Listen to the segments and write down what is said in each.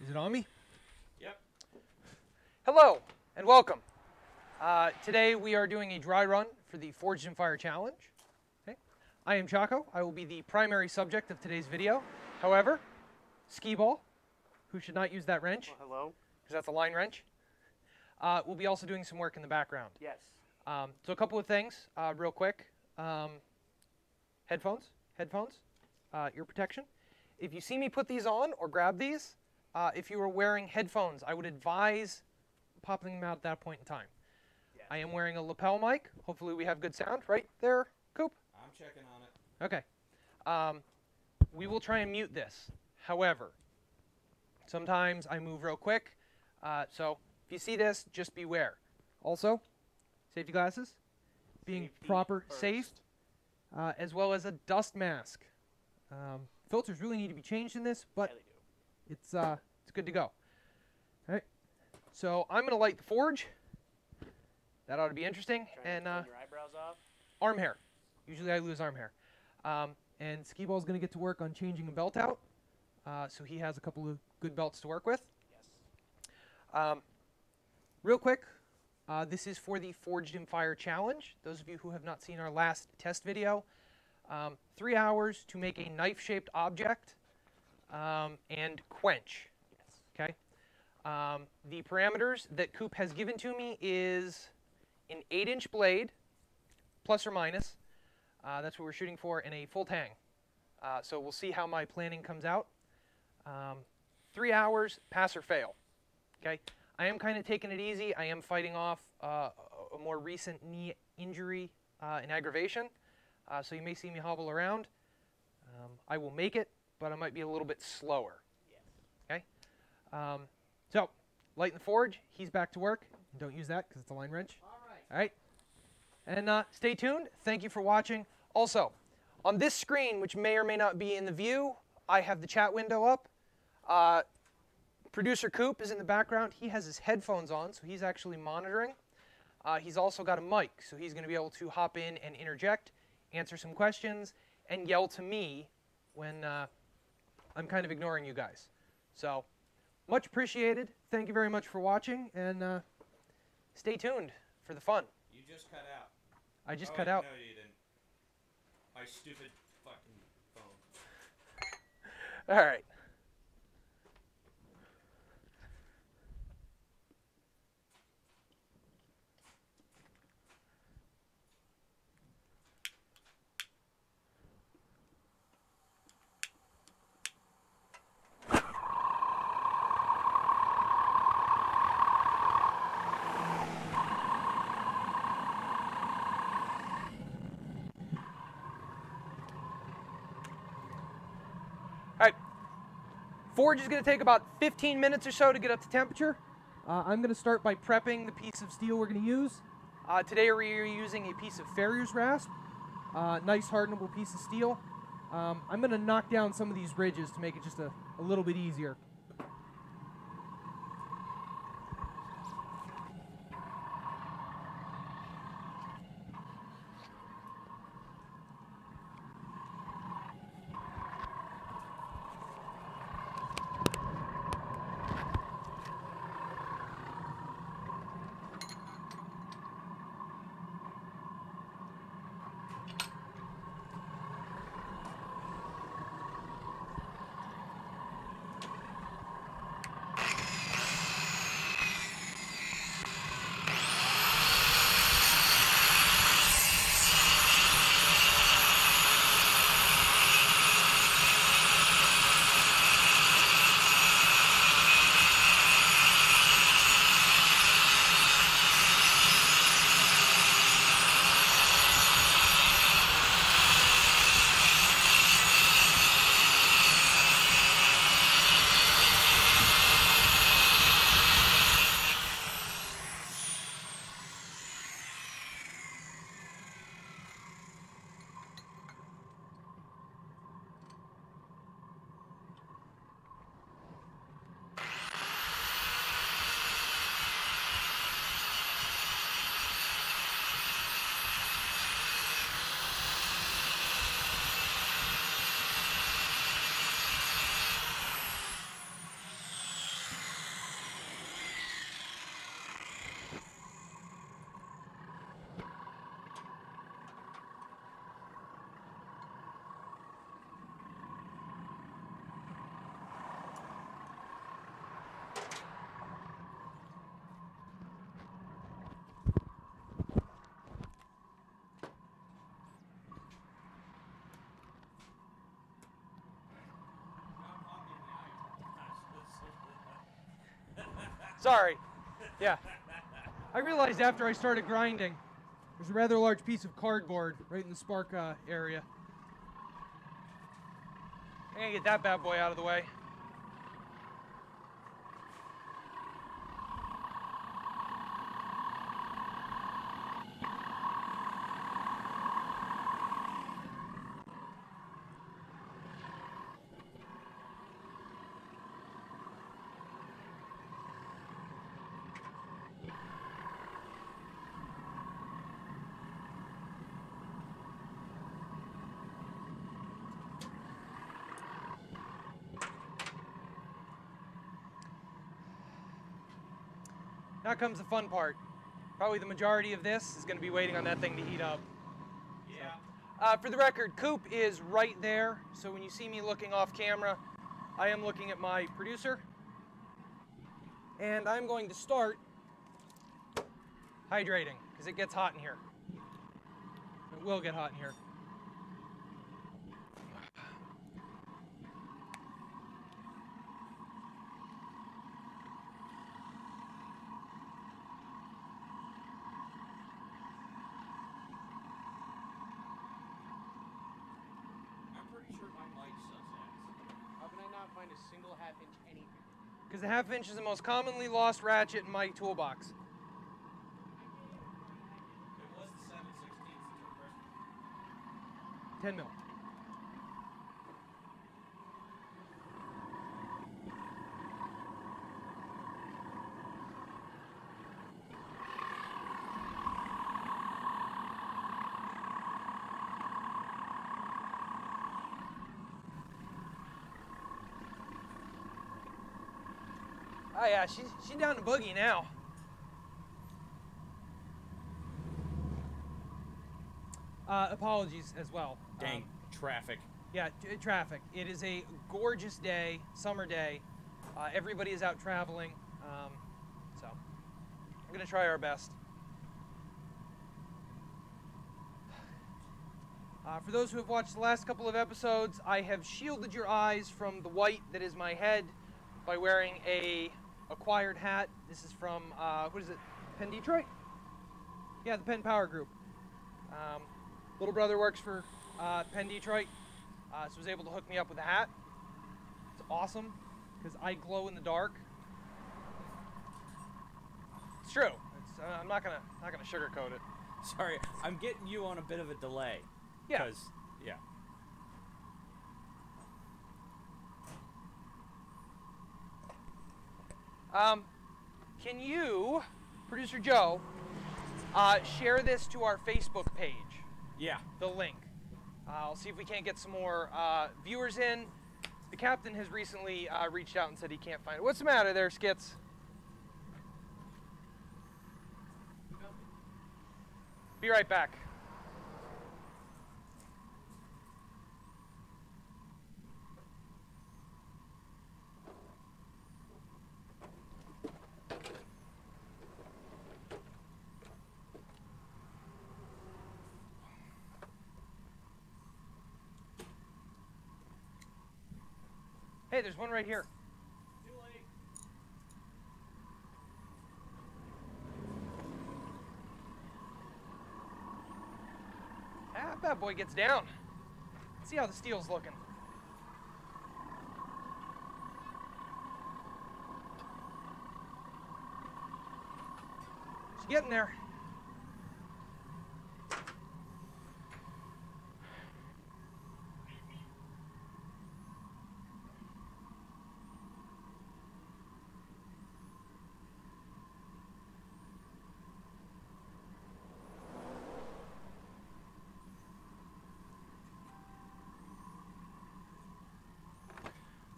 Is it on me? Yep. Hello and welcome. Today we are doing a dry run for the Forged in Fire Challenge. Okay. I am Chaco. I will be the primary subject of today's video. However, Skee-Ball, who should not use that wrench, Well, hello. because that's a line wrench, will be also doing some work in the background. Yes. So a couple of things, real quick. Headphones, ear protection. If you see me put these on or grab these, if you are wearing headphones, I would advise popping them out at that point in time. Yes. I am wearing a lapel mic. Hopefully we have good sound right there, Coop. I'm checking on it. Okay. We will try and mute this. However, sometimes I move real quick. So if you see this, just beware. Also, safety glasses, being Safety proper, first. safe, as well as a dust mask. Filters really need to be changed in this, but Yeah, they do. it's good to go. All right. So I'm gonna light the forge. That ought to be interesting. Trying And to clean your eyebrows off. arm hair. Usually I lose arm hair. And Skee-Ball's gonna get to work on changing a belt out. So he has a couple of good belts to work with. Yes. Real quick, this is for the Forged in Fire Challenge. Those of you who have not seen our last test video, 3 hours to make a knife-shaped object and quench. Yes. Okay. The parameters that Coop has given to me is an 8-inch blade, plus or minus. That's what we're shooting for, and a full tang. So we'll see how my planning comes out. 3 hours, pass or fail. Okay. I am kind of taking it easy. I am fighting off a more recent knee injury and aggravation. So you may see me hobble around. I will make it, but I might be a little bit slower. Yes. Okay. So, lighting the forge. He's back to work. Don't use that because it's a line wrench. All right. All right. And stay tuned. Thank you for watching. Also, on this screen, which may or may not be in the view, I have the chat window up. Producer Coop is in the background. He has his headphones on, so he's actually monitoring. He's also got a mic, so he's going to be able to hop in and interject, answer some questions, and yell to me when I'm kind of ignoring you guys. So, much appreciated. Thank you very much for watching, and stay tuned for the fun. You just cut out. I just Oh, cut wait, out. No, you didn't. My stupid fucking phone. All right. All right. Forge is going to take about 15 minutes or so to get up to temperature. I'm going to start by prepping the piece of steel we're going to use. Today we're using a piece of Farrier's rasp, nice hardenable piece of steel. I'm going to knock down some of these ridges to make it just a little bit easier. Sorry. Yeah. I realized after I started grinding, there's a rather large piece of cardboard right in the spark area. I'm gonna get that bad boy out of the way. Now comes the fun part. Probably the majority of this is going to be waiting on that thing to heat up. Yeah. For the record, Coop is right there, so when you see me looking off camera, I am looking at my producer. And I'm going to start hydrating, because it gets hot in here. It will get hot in here. I'm pretty sure my mic sucks ass. How can I not find a single half-inch anything? Because the half inch is the most commonly lost ratchet in my toolbox. It was the 7/16 until Christmas. 10 mil. Oh yeah, she's down to boogie now. Apologies as well. Dang, traffic. Yeah, traffic. It is a gorgeous day, summer day. Everybody is out traveling, so I'm gonna try our best. For those who have watched the last couple of episodes, I have shielded your eyes from the white that is my head by wearing a acquired hat. This is from, what is it, Penn Detroit? Yeah, the Penn Power Group. Little brother works for Penn Detroit, so was able to hook me up with a hat. It's awesome, because I glow in the dark. It's true. I'm not gonna sugarcoat it. Sorry, I'm getting you on a bit of a delay. Yeah. 'Cause, yeah. Can you, Producer Joe, share this to our Facebook page? Yeah. The link. I'll see if we can't get some more viewers in. The captain has recently reached out and said he can't find it. What's the matter there, Skits? Be right back. Hey, there's one right here. Too late. Ah, that boy gets down. Let's see how the steel's looking. She's getting there.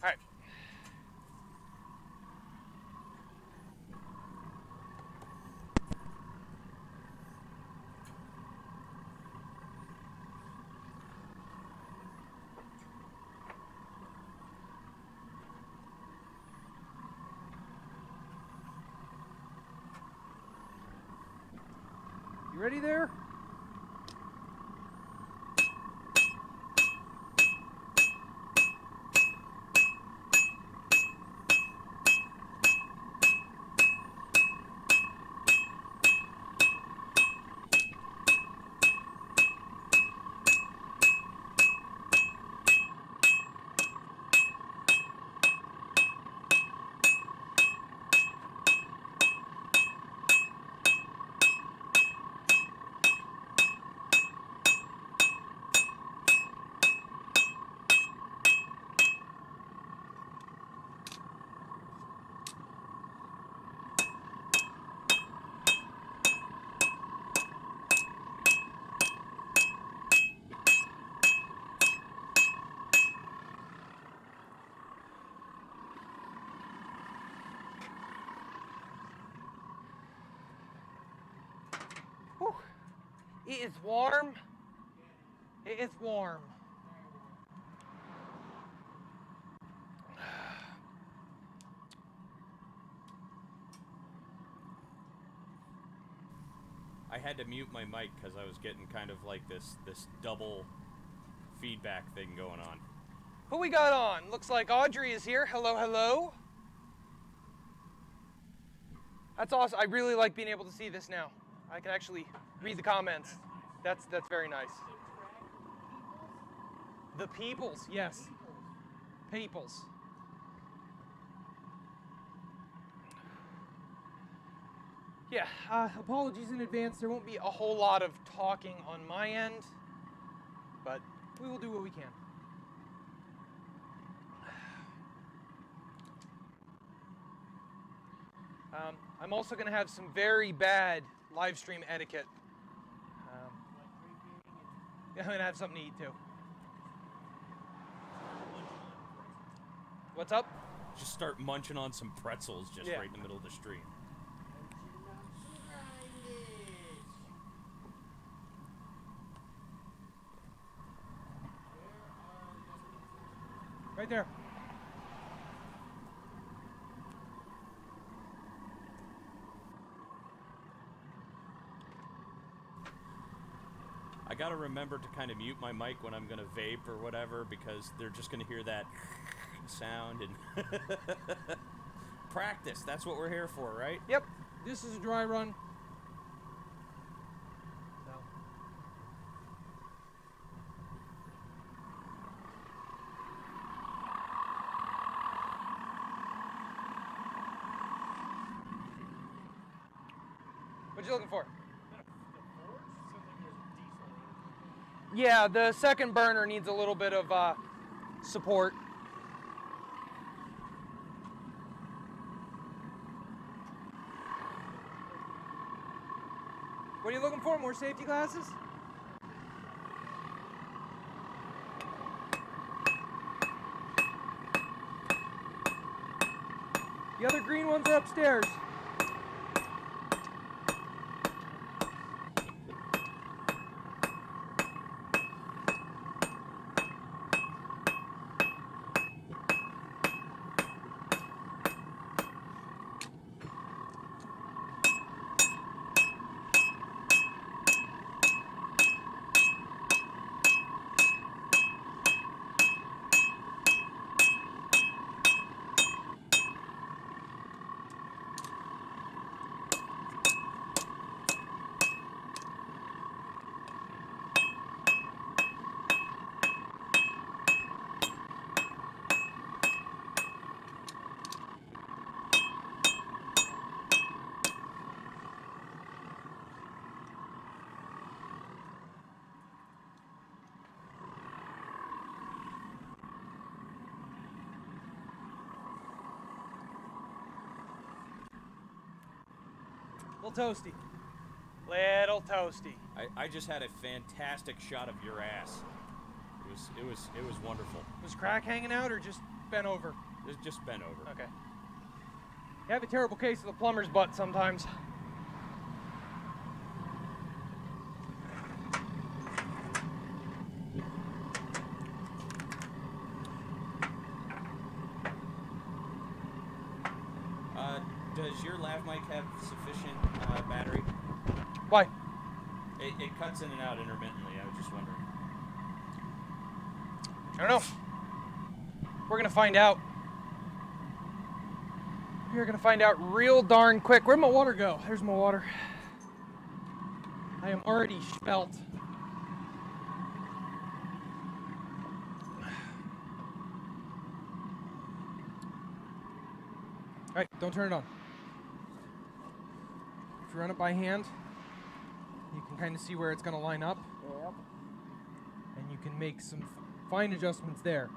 All right. You ready there? Whew. It is warm. It is warm. I had to mute my mic because I was getting kind of like this double feedback thing going on. Who we got on? Looks like Audrey is here. Hello, hello. That's awesome. I really like being able to see this now. I can actually read the comments. That's very nice. The Peoples, yes. Peoples. Yeah, apologies in advance. There won't be a whole lot of talking on my end, but we will do what we can. I'm also going to have some very bad live stream etiquette. I'm going to have something to eat too. What's up? Just start munching on some pretzels just Yeah. right in the middle of the stream. Right there. I gotta remember to kind of mute my mic when I'm gonna vape or whatever because they're just gonna hear that sound and practice. That's what we're here for, right? Yep. This is a dry run. So. What you looking for? Yeah, the second burner needs a little bit of support. What are you looking for? More safety glasses? The other green ones are upstairs. Little toasty. Little toasty. I just had a fantastic shot of your ass. It was wonderful. Was crack hanging out or just bent over? It was just bent over. Okay. You have a terrible case of the plumber's butt sometimes. Does your lav mic have sufficient battery? Why? It cuts in and out intermittently. I was just wondering. I don't know. We're gonna find out. We're gonna find out real darn quick. Where'd my water go? There's my water. I am already spelt. All right, don't turn it on. If you run it by hand, you can kind of see where it's gonna line up. Yep. And you can make some fine adjustments there.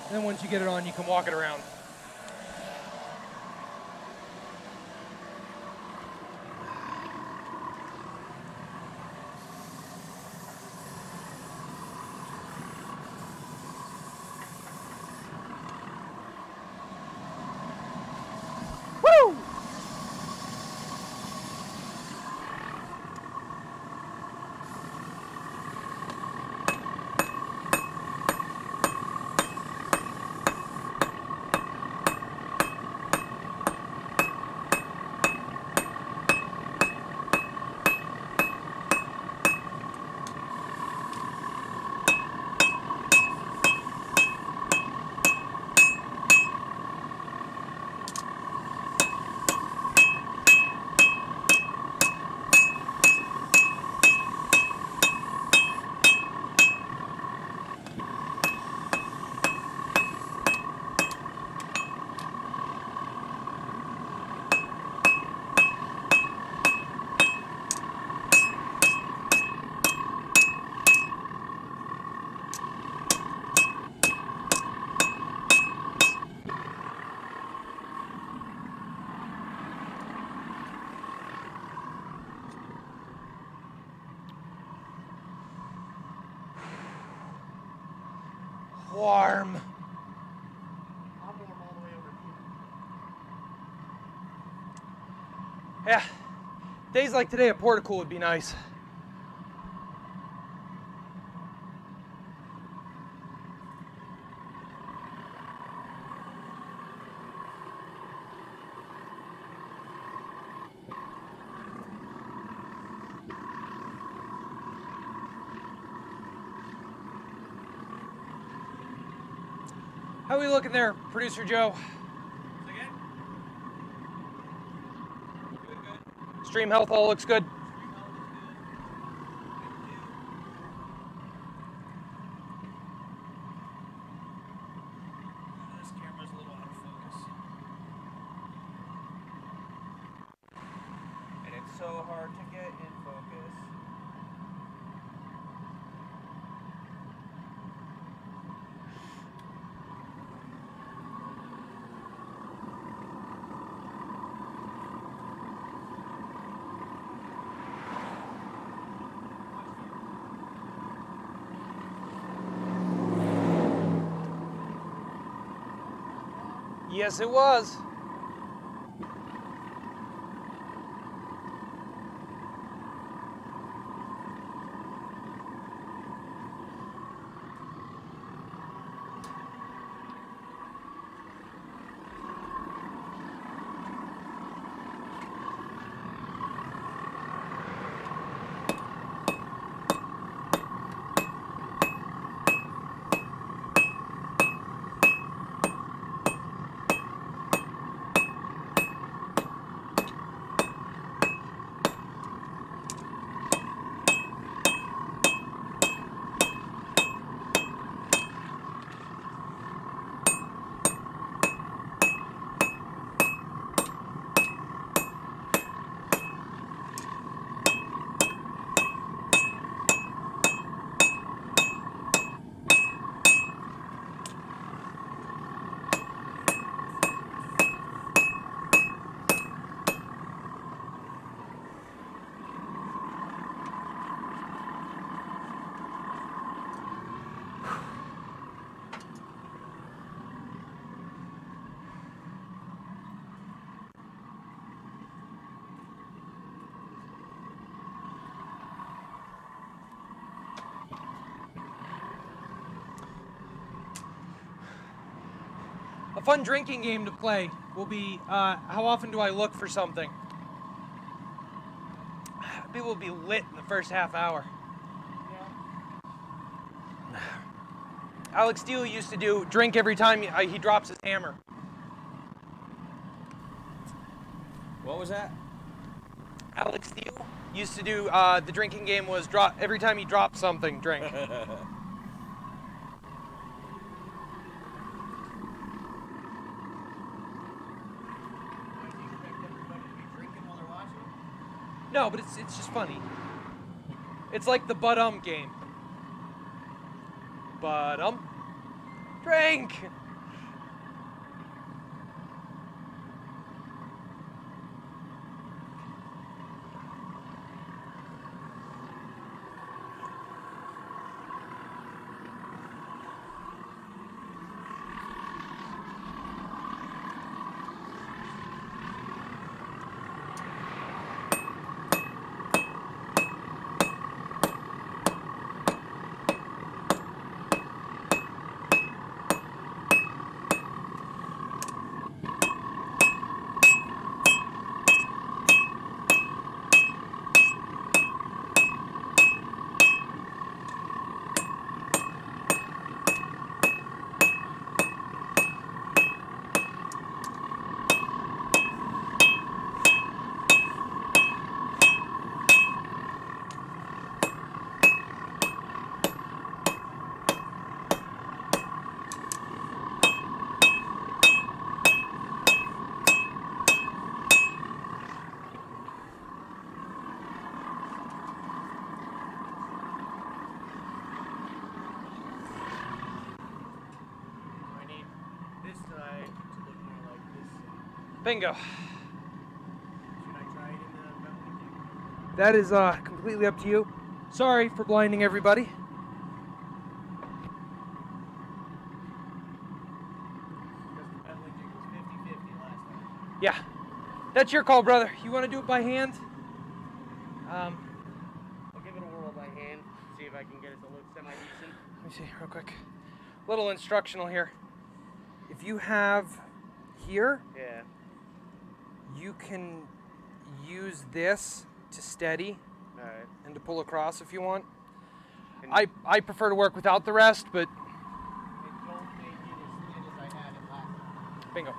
And then once you get it on, you can walk it around. warm. I'm warm all the way over here. Yeah. Days like today, a portico would be nice. How are we looking there, Producer Joe? Again? Good. Stream health all looks good. This camera's a little out of focus. And it's so hard to get in focus. Yes, it was. A fun drinking game to play will be how often do I look for something? People will be lit in the first half hour. Yeah. Alex Steele used to do drink every time he drops his hammer. What was that? Alex Steele used to do the drinking game was drop every time he dropped something, drink. Do you expect everybody to be drinking while they're watching? No, but it's just funny. It's like the but game. But drink. I need this side to look more like this side. Bingo. Should I try it in the balcony? That is completely up to you. Sorry for blinding everybody. That's your call, brother. You want to do it by hand? I'll give it a whirl by hand, see if I can get it to look semi-decent. Let me see real quick. Little instructional here. If you have here, Yeah. you can use this to steady All right. and to pull across if you want. And I prefer to work without the rest, but it don't make it as thin as I had it last time. bingo.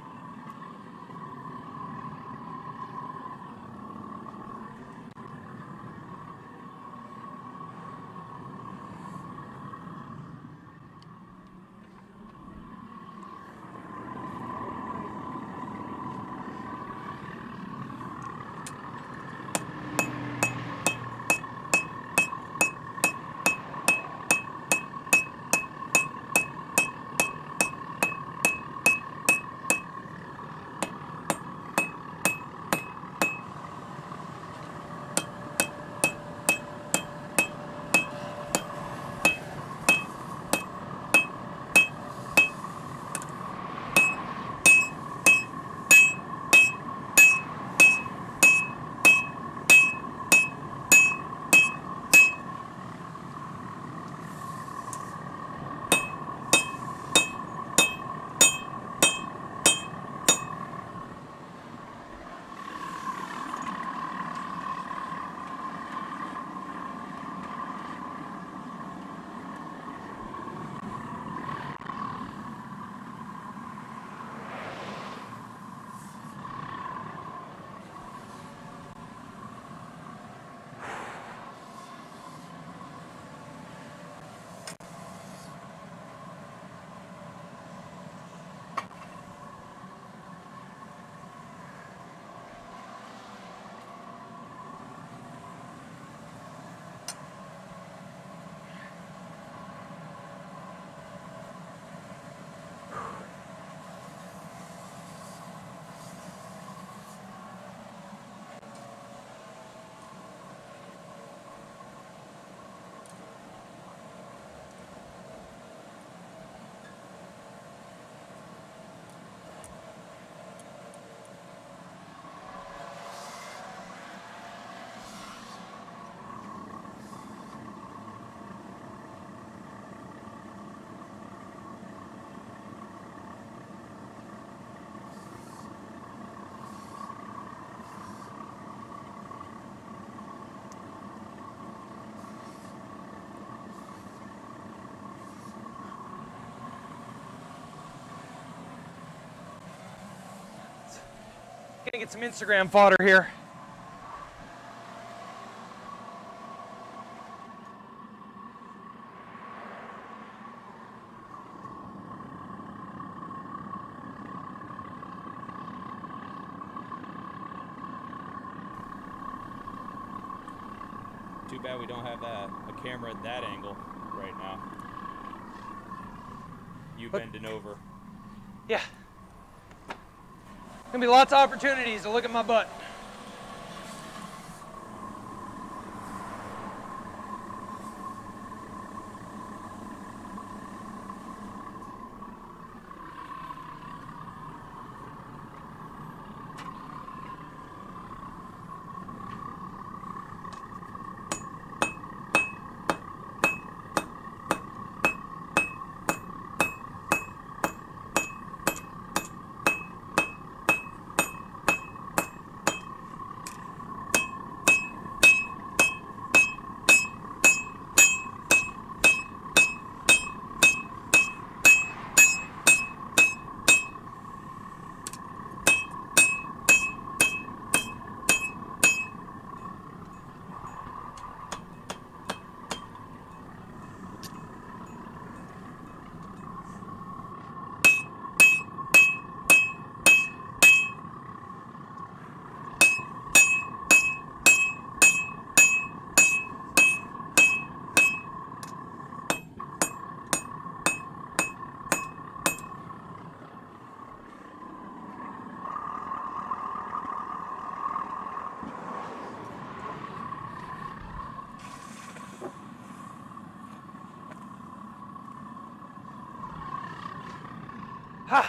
Gonna get some Instagram fodder here. Too bad we don't have a camera at that angle right now. You But- bending over. Yeah. Gonna be lots of opportunities to look at my butt.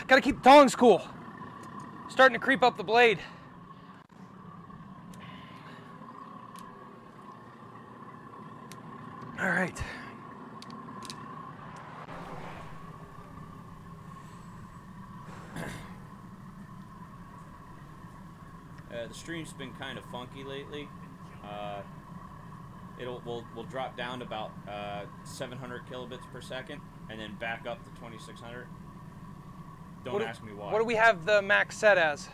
Gotta keep the tongs cool. Starting to creep up the blade. All right. The stream's been kind of funky lately. We'll drop down to about 700 kilobits per second, and then back up to 2600. Don't ask me why. What do we have the max set as?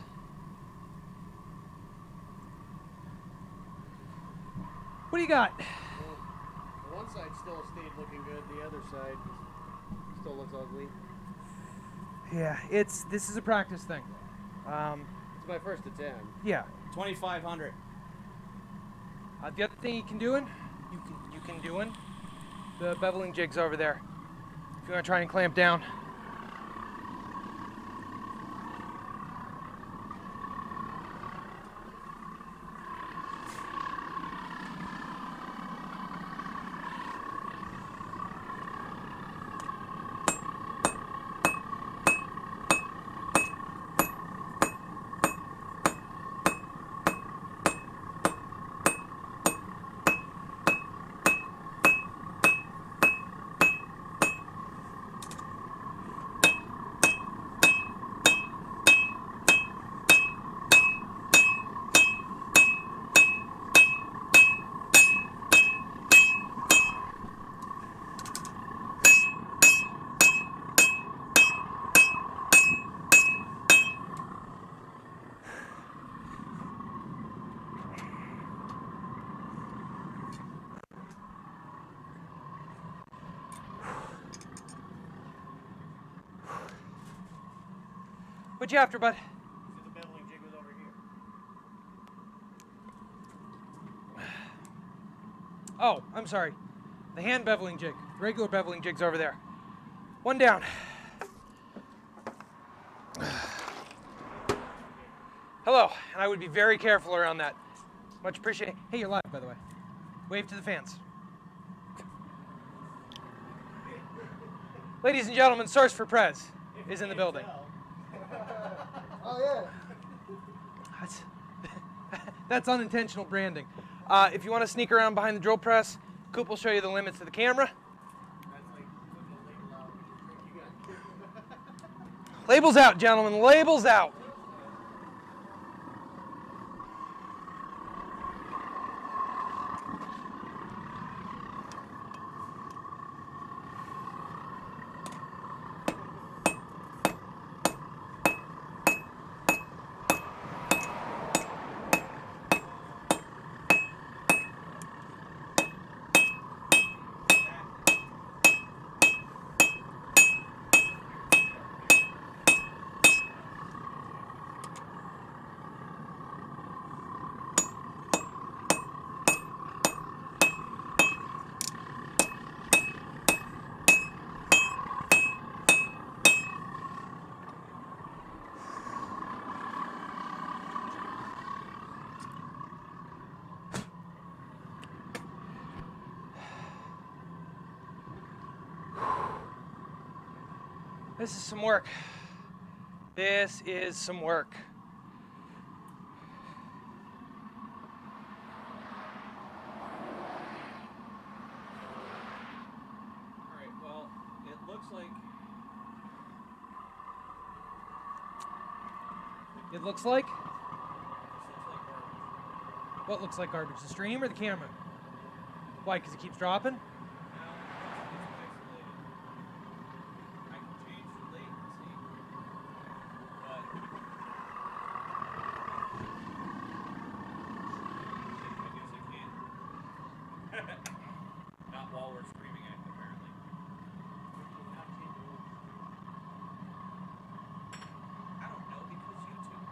What do you got? Well, one side still stayed looking good. The other side still looks ugly. Yeah, this is a practice thing. It's my first attempt. Yeah. 2500. The other thing you can do the beveling jigs over there. If you want to try and clamp down. What you after, bud? The beveling jig was over here. Oh, I'm sorry. The hand beveling jig. The regular beveling jig's over there. One down. Hello, and I would be very careful around that. Much appreciated. Hey, you're live, by the way. Wave to the fans. Ladies and gentlemen, Source for Prez is in the building. Oh yeah. That's unintentional branding. If you want to sneak around behind the drill press, Coop will show you the limits of the camera. That's like putting a label out. You got Labels out, gentlemen. Labels out. This is some work. This is some work. All right. Well, it looks like It looks like? garbage. What looks like garbage? The stream or the camera? Why, because it keeps dropping? Now, it's isolated. I can change the latency, but I guess I can't. Not while we're streaming it, apparently. I don't know, because YouTube.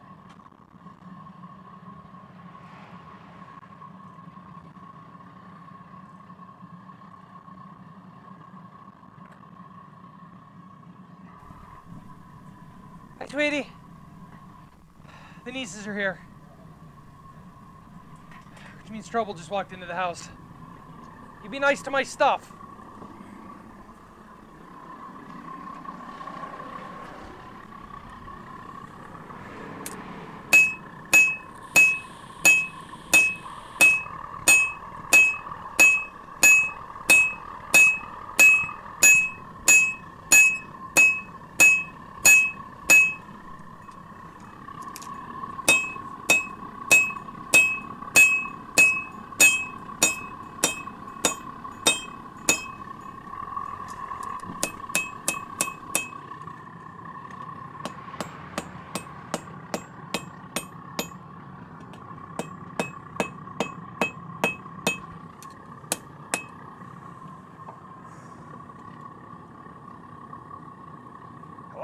Hi, sweetie. The nieces are here. Which means trouble just walked into the house. You be nice to my stuff.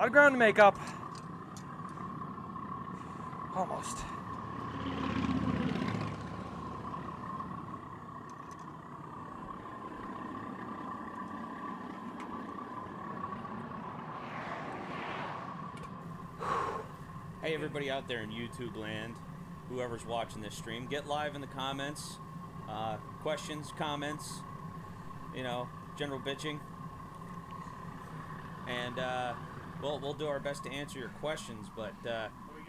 lot of ground to make up. Almost. Hey, everybody out there in YouTube land, whoever's watching this stream, get live in the comments. Questions, comments, you know, general bitching. And we'll do our best to answer your questions, but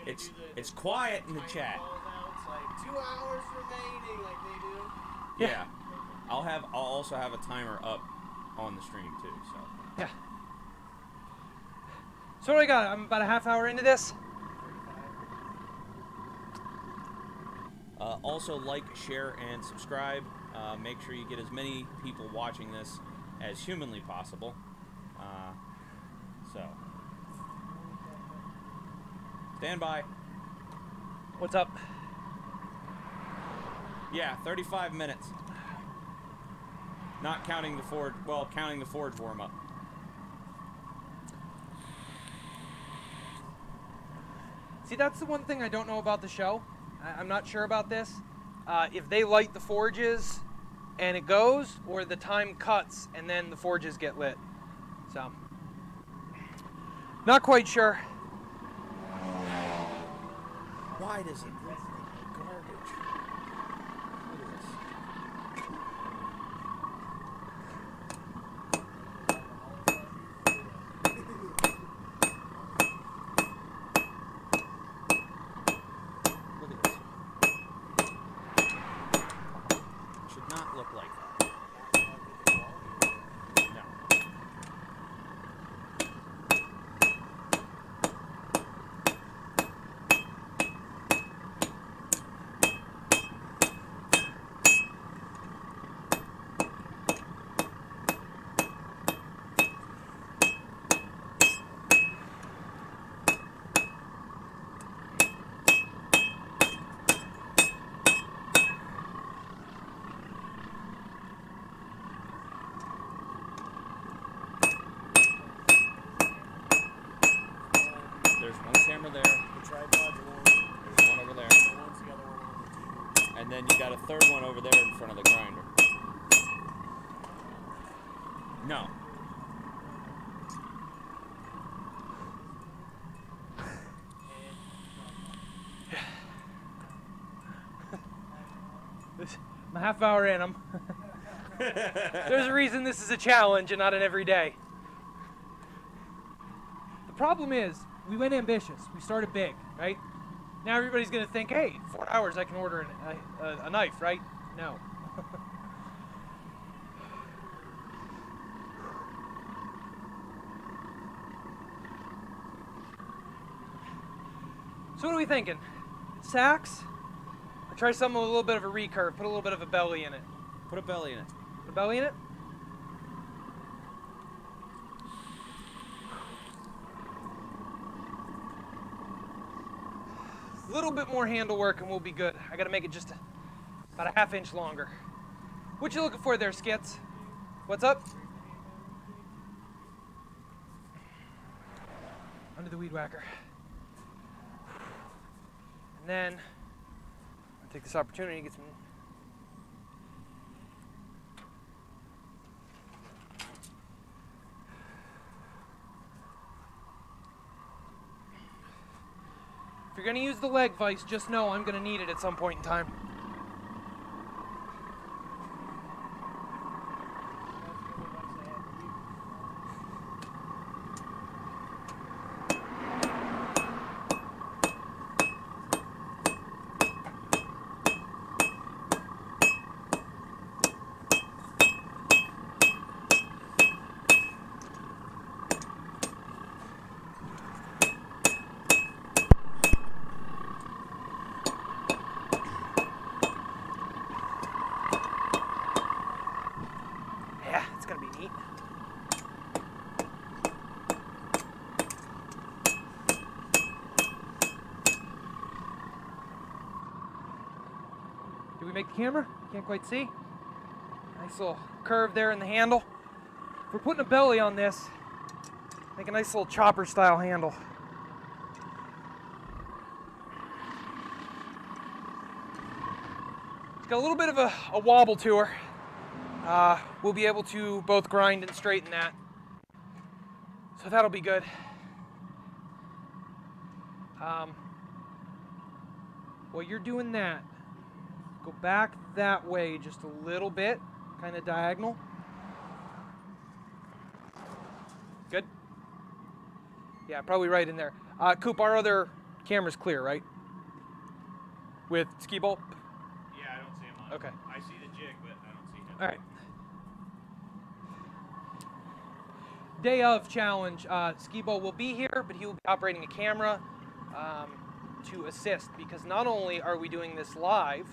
it's quiet in the chat. It's like 2 hours remaining, like they do. Yeah. I'll also have a timer up on the stream too, so. Yeah. So what do I got? I'm about a half hour into this. Also like, share, and subscribe. Make sure you get as many people watching this as humanly possible. So, stand by. What's up? Yeah, 35 minutes. Not counting the forge, well, counting the forge warm-up. See, that's the one thing I don't know about the show. I'm not sure about this. If they light the forges and it goes, or the time cuts and then the forges get lit. So, not quite sure. Why does it look like garbage? Look at this. Look at this. It should not look like that. No. There's one camera there. The tripod's one. There's one over there. One's the other one on the TV. And then you got a third one over there in front of the grinder. No. I'm a half hour in. There's a reason this is a challenge and not an everyday. The problem is, we went ambitious. We started big, right? Now everybody's going to think, hey, 4 hours I can order a knife, right? No. So what are we thinking? Sacks? Or try something with a little bit of a recurve, put a little bit of a belly in it. Put a belly in it. Put a belly in it? A little bit more handle work and we'll be good. I gotta make it just about a ½ inch longer. What you looking for there, Skits? What's up? Under the weed whacker. And then, I'll take this opportunity to get some. If you're gonna use the leg vise, just know I'm gonna need it at some point in time. Yeah, it's gonna be neat. Did we make the camera? Can't quite see. Nice little curve there in the handle. If we're putting a belly on this, Make a nice little chopper style handle. It's got a little bit of a wobble to her. We'll be able to both grind and straighten that. So that'll be good. While you're doing that, go back that way just a little bit, kind of diagonal. Good? Yeah, probably right in there. Coop, our other camera's clear, right? With ski ball? Yeah, I don't see him on. Okay. I see the jig, but I don't see him. All right. Day of challenge, Skibo will be here, but he will be operating a camera to assist, because not only are we doing this live,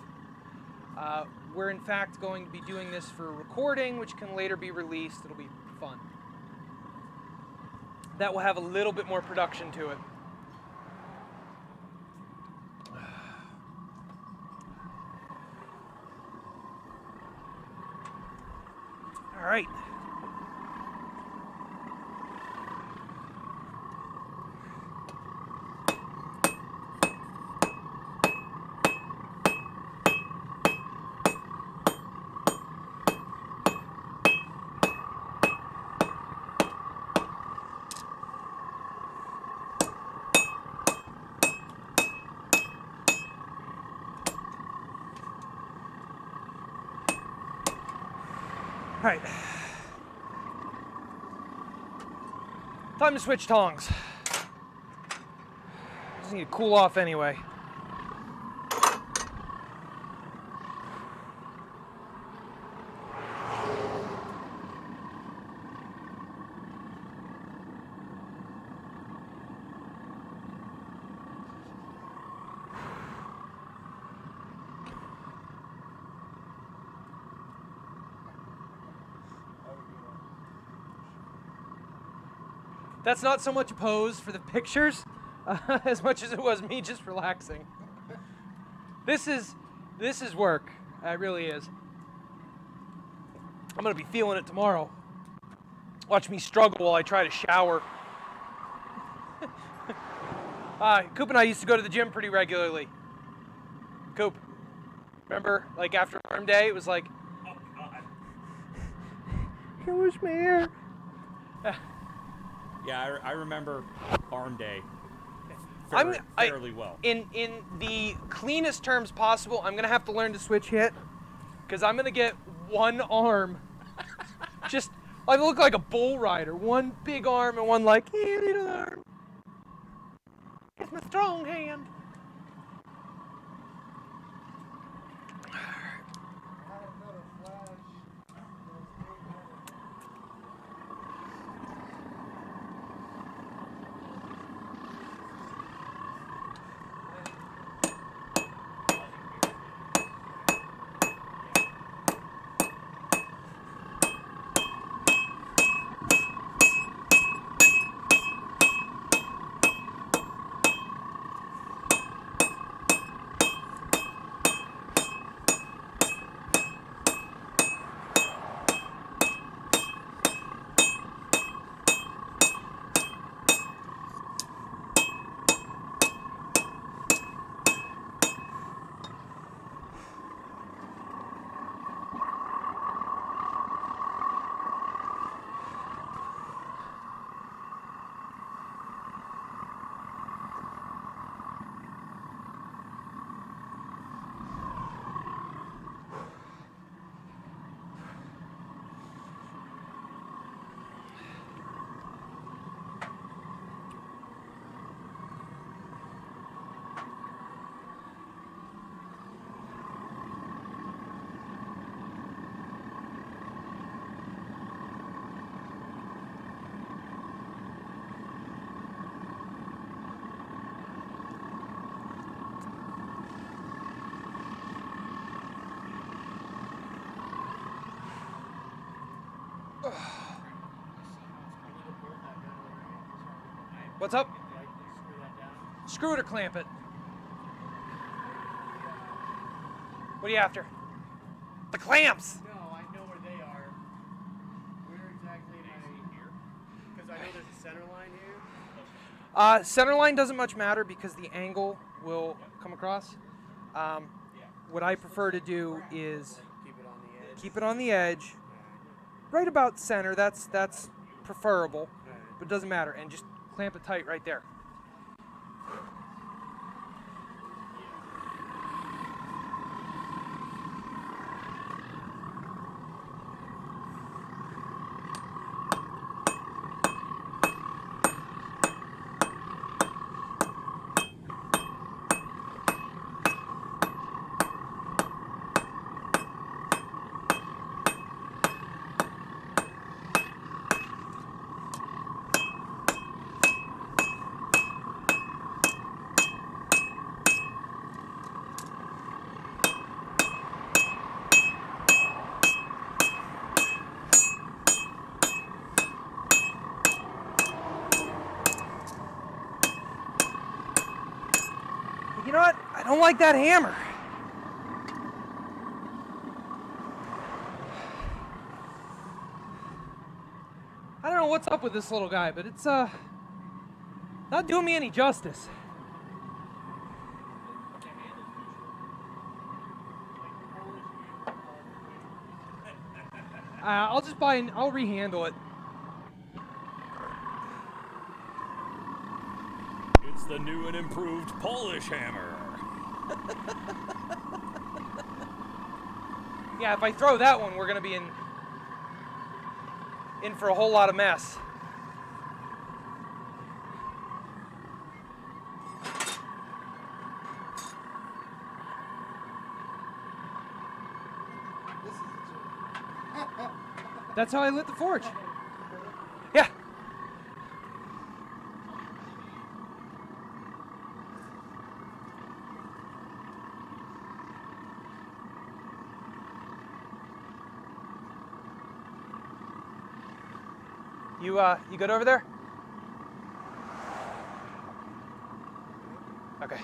we're in fact going to be doing this for recording, which can later be released. It'll be fun. That will have a little bit more production to it. All right. All right. Time to switch tongs. Just need to cool off anyway. That's not so much a pose for the pictures as much as it was me just relaxing. This is work. It really is. I'm gonna be feeling it tomorrow. Watch me struggle while I try to shower. Coop and I used to go to the gym pretty regularly. Coop, remember, like after arm day, it was like, Oh, God. I wish my hair. Yeah, I remember arm day I'm- fairly well. In the cleanest terms possible, I'm gonna have to learn to switch hit, because I'm gonna get one arm. Just, I look like a bull rider. One big arm and one like, hey, little arm. It's my strong hand. What's up? Screw it or clamp it. What are you after? The clamps! No, I know where they are. Where exactly am I here? Because I know there's a center line here? Center line doesn't much matter because the angle will come across. What I prefer to do is Keep it on the edge. keep it on the edge, right about center. That's preferable, Alright. but it doesn't matter. And just clamp it tight right there. You know what? I don't like that hammer. I don't know what's up with this little guy, but it's not doing me any justice. I'll just buy and I'll rehandle it. It's the new and improved Polish hammer. Yeah, if I throw that one, we're gonna be in for a whole lot of mess. That's how I lit the forge. Yeah. You good over there? Okay.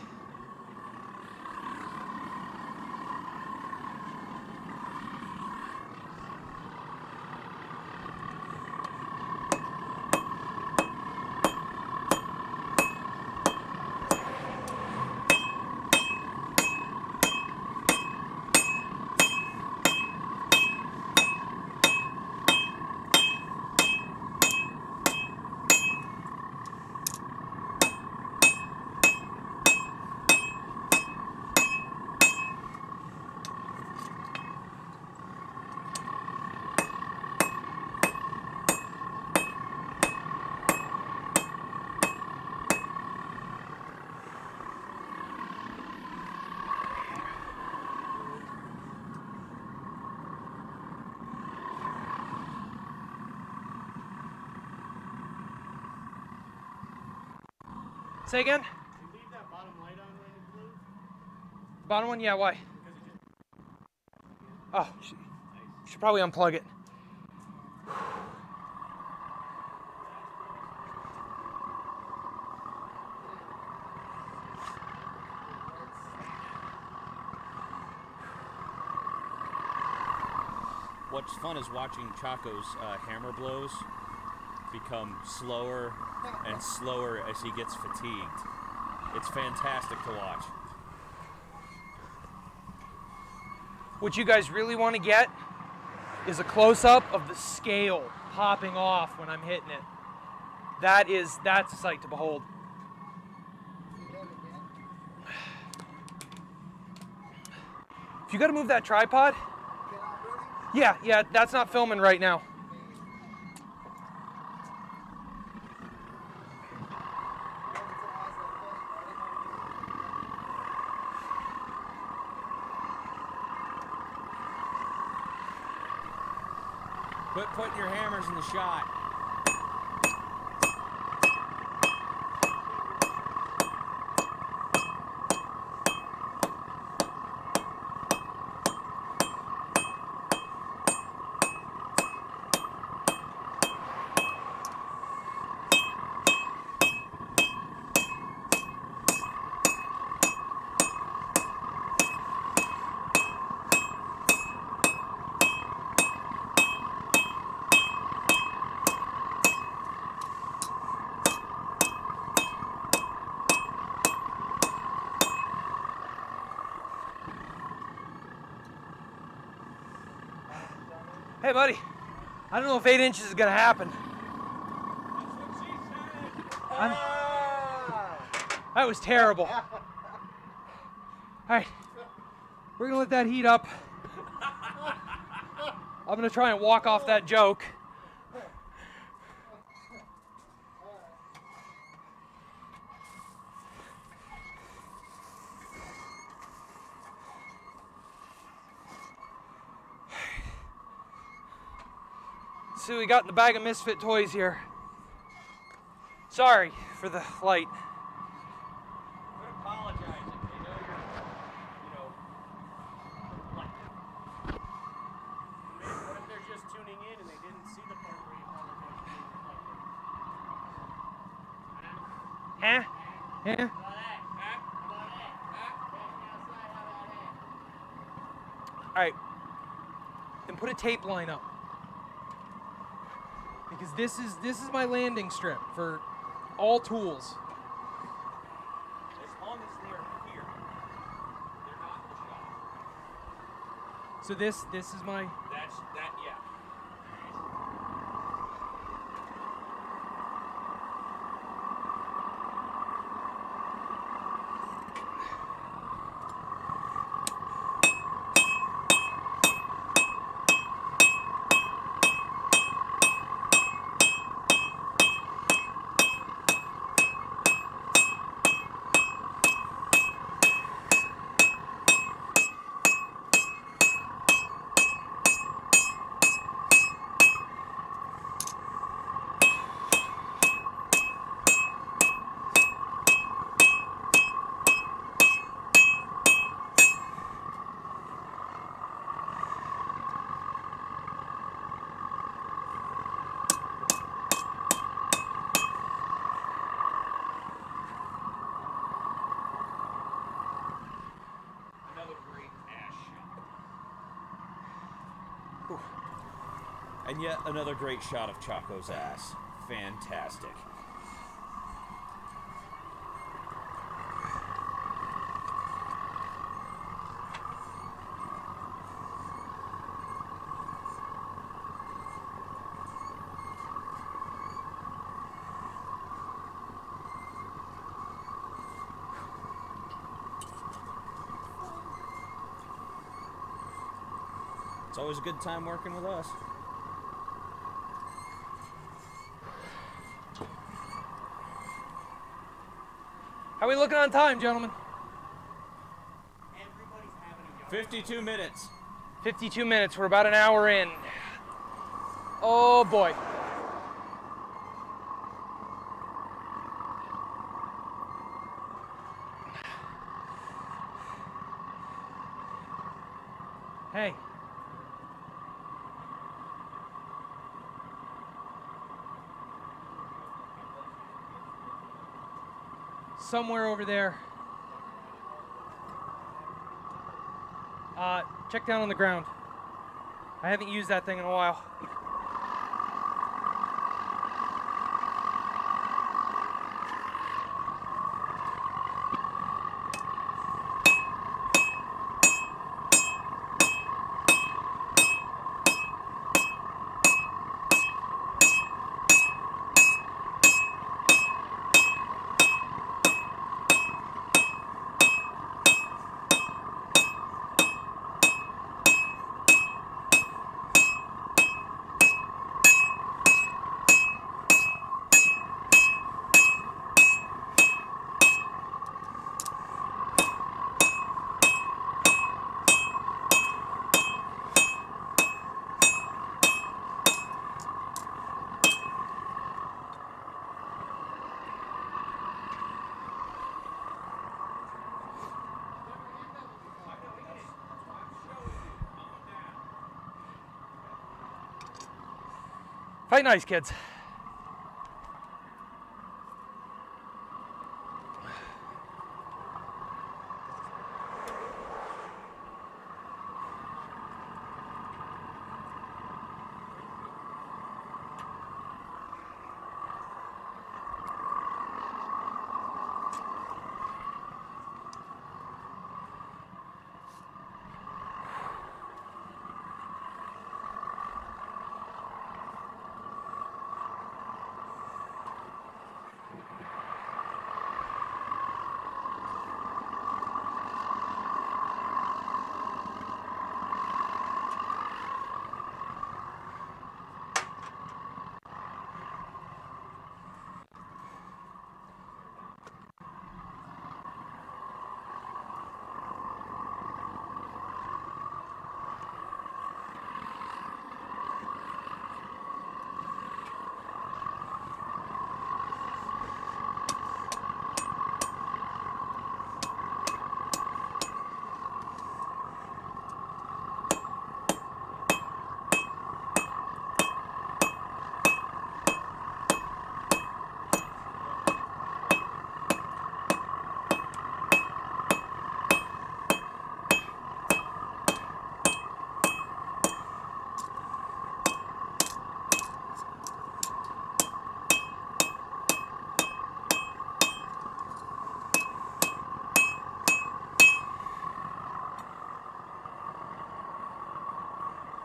Say again? You leave that bottom light on when it blew? Bottom one? Yeah, why? Oh, should probably unplug it. What's fun is watching Chaco's hammer blows become slower and slower as he gets fatigued. It's fantastic to watch. What you guys really want to get is a close-up of the scale popping off when I'm hitting it. That's a sight to behold. If you got to move that tripod, yeah, that's not filming right now. Quit putting your hammers in the shot. Hey, buddy. I don't know if 8 inches is gonna happen. That was terrible. All right, we're gonna let that heat up. I'm gonna try and walk off that joke. See what we got in the bag of Misfit toys here. Sorry for the light. Quit apologizing. They know you're, like. What if they're just tuning in and they didn't see the part where you apologized? Huh? Huh? All right. Then put a tape line up. Because this is my landing strip for all tools. As long as they're here, they're not in the shop. So this is my. That's that. Yeah. And yet another great shot of Chaco's ass. Fantastic. It's always a good time working with us. How are we looking on time, gentlemen? 52 minutes. 52 minutes. We're about an hour in. Oh boy. Hey. Somewhere over there. Check down on the ground. I haven't used that thing in a while. Fight nice, kids.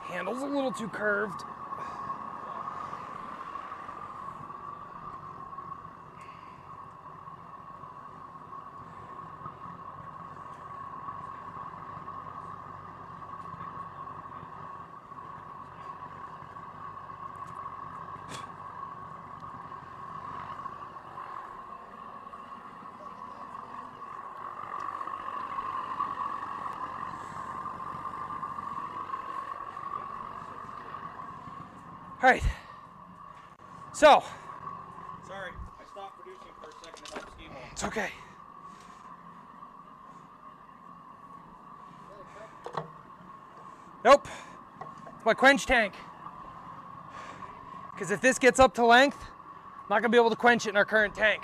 Handle's a little too curved. All right. So. Sorry, I stopped producing for a second to help Ski Ball. It's okay. Nope. It's my quench tank. Because if this gets up to length, I'm not going to be able to quench it in our current tank.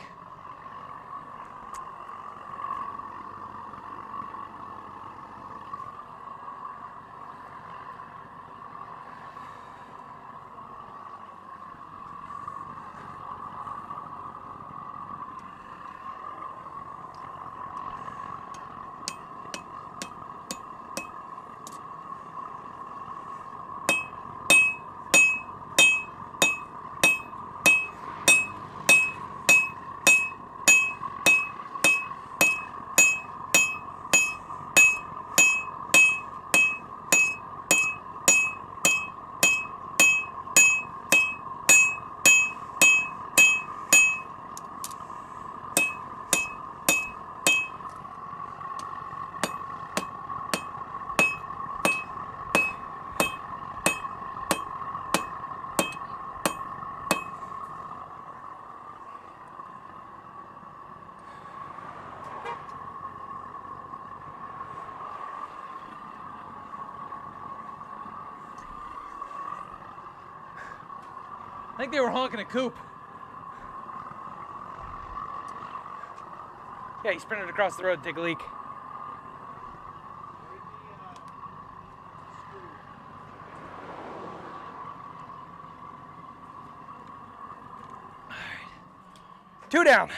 I think they were honking a coop. Yeah, he sprinted across the road to take a leak. All right. 2 down.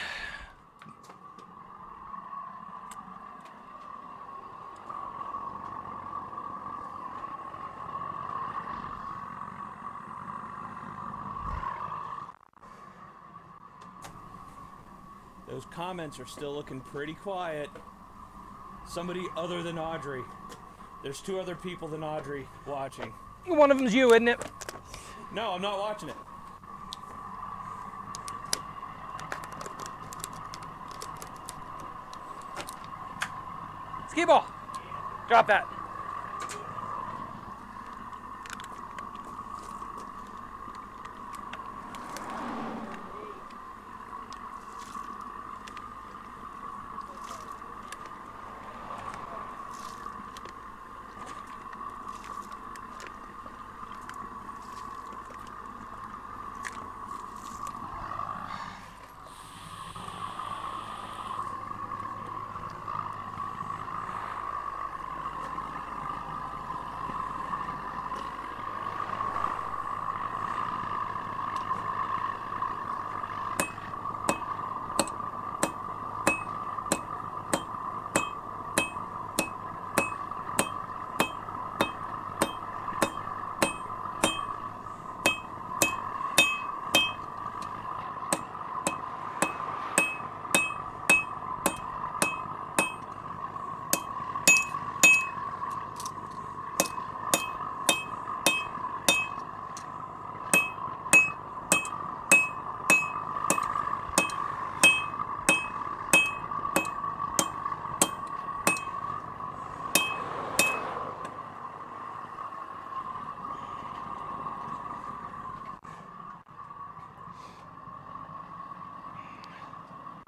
Those comments are still looking pretty quiet. Somebody other than Audrey. There's 2 other people than Audrey watching. One of them's you, isn't it? No, I'm not watching it. Ski ball. Drop that.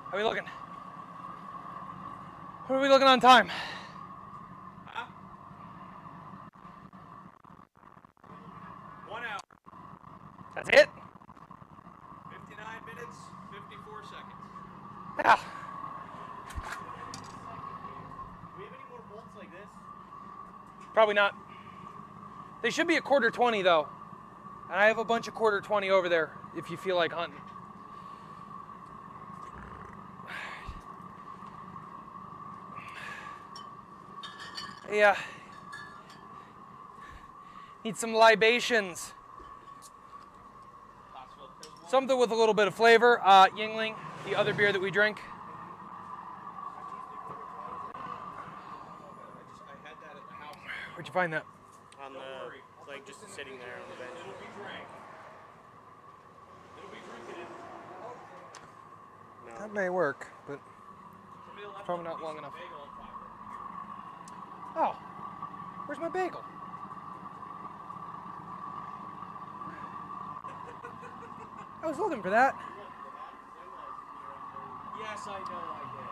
How are we looking? What are we looking on time? Huh? 1 hour. That's it? 59 minutes, 54 seconds. Yeah. Do we have any more bolts like this? Probably not. They should be a 1/4-20 though. And I have a bunch of 1/4-20 over there if you feel like hunting. Yeah. Need some libations. Something with a little bit of flavor. Yingling, the other beer that we drink. Where'd you find that? On the, like, just sitting there on the bench. No. That may work, but it's probably not long enough. Oh, where's my bagel? I was looking for that. Yes, I know I did.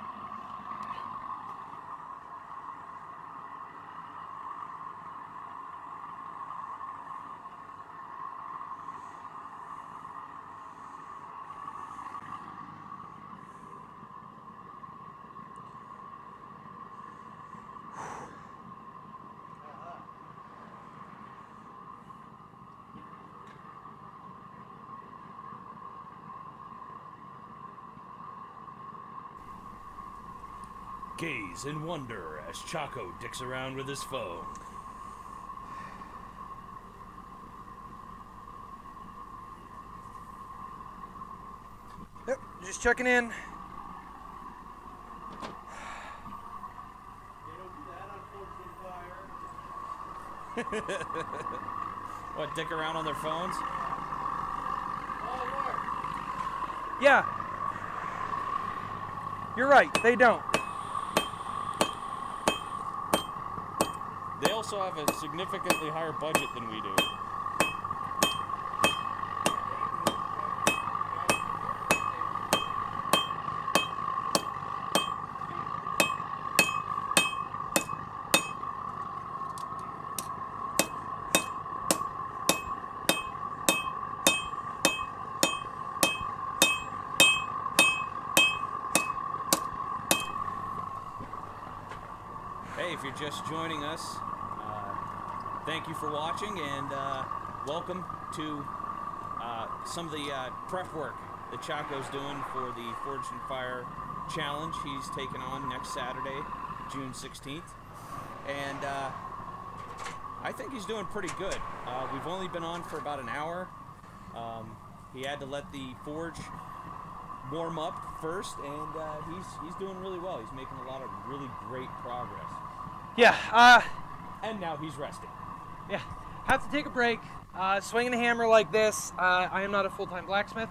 Gaze in wonder as Chaco dicks around with his phone. Yep, just checking in. What, dick around on their phones? Yeah. You're right, they don't. They also have a significantly higher budget than we do. Hey, if you're just joining us, thank you for watching, and welcome to some of the prep work that Chaco's doing for the Forged in Fire Challenge he's taking on next Saturday, June 16th. And I think he's doing pretty good. We've only been on for about an hour. He had to let the forge warm up first, and he's doing really well. He's making a lot of really great progress. Yeah, And now he's resting. yeah. Have to take a break. Swinging a hammer like this, I am not a full-time blacksmith,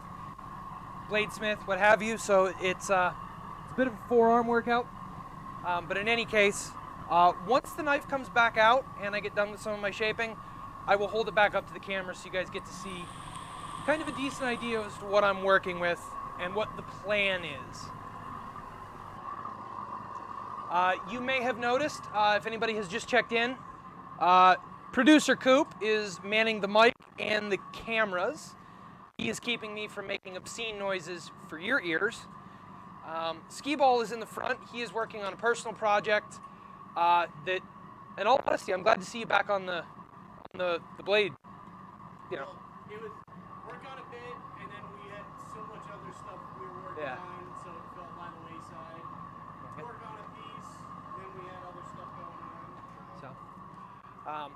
bladesmith, what have you, so it's a bit of a forearm workout. But in any case, once the knife comes back out and I get done with some of my shaping, I will hold it back up to the camera so you guys get to see kind of a decent idea as to what I'm working with and what the plan is. You may have noticed, if anybody has just checked in, producer Coop is manning the mic and the cameras. He is keeping me from making obscene noises for your ears. Skee-Ball is in the front. He is working on a personal project that, in all honesty, I'm glad to see you back on the blade. You know. Well, it was work on a bit, and then we had so much other stuff we were working Yeah. on, so it fell by the wayside. Work on a piece, then we had other stuff going on.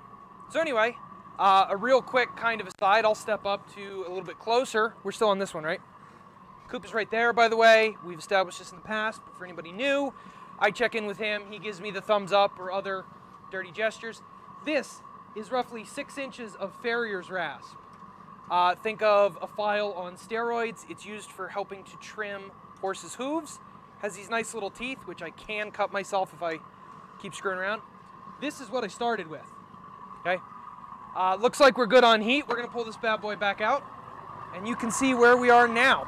So anyway, a real quick kind of aside, I'll step up to a little bit closer. We're still on this one, right? Coop is right there, by the way. We've established this in the past, but for anybody new, I check in with him. He gives me the thumbs up or other dirty gestures. This is roughly 6 inches of farrier's rasp. Think of a file on steroids. It's used for helping to trim horses' hooves. Has these nice little teeth, which I can cut myself if I keep screwing around. This is what I started with, okay? Looks like we're good on heat. We're gonna pull this bad boy back out, and you can see where we are now.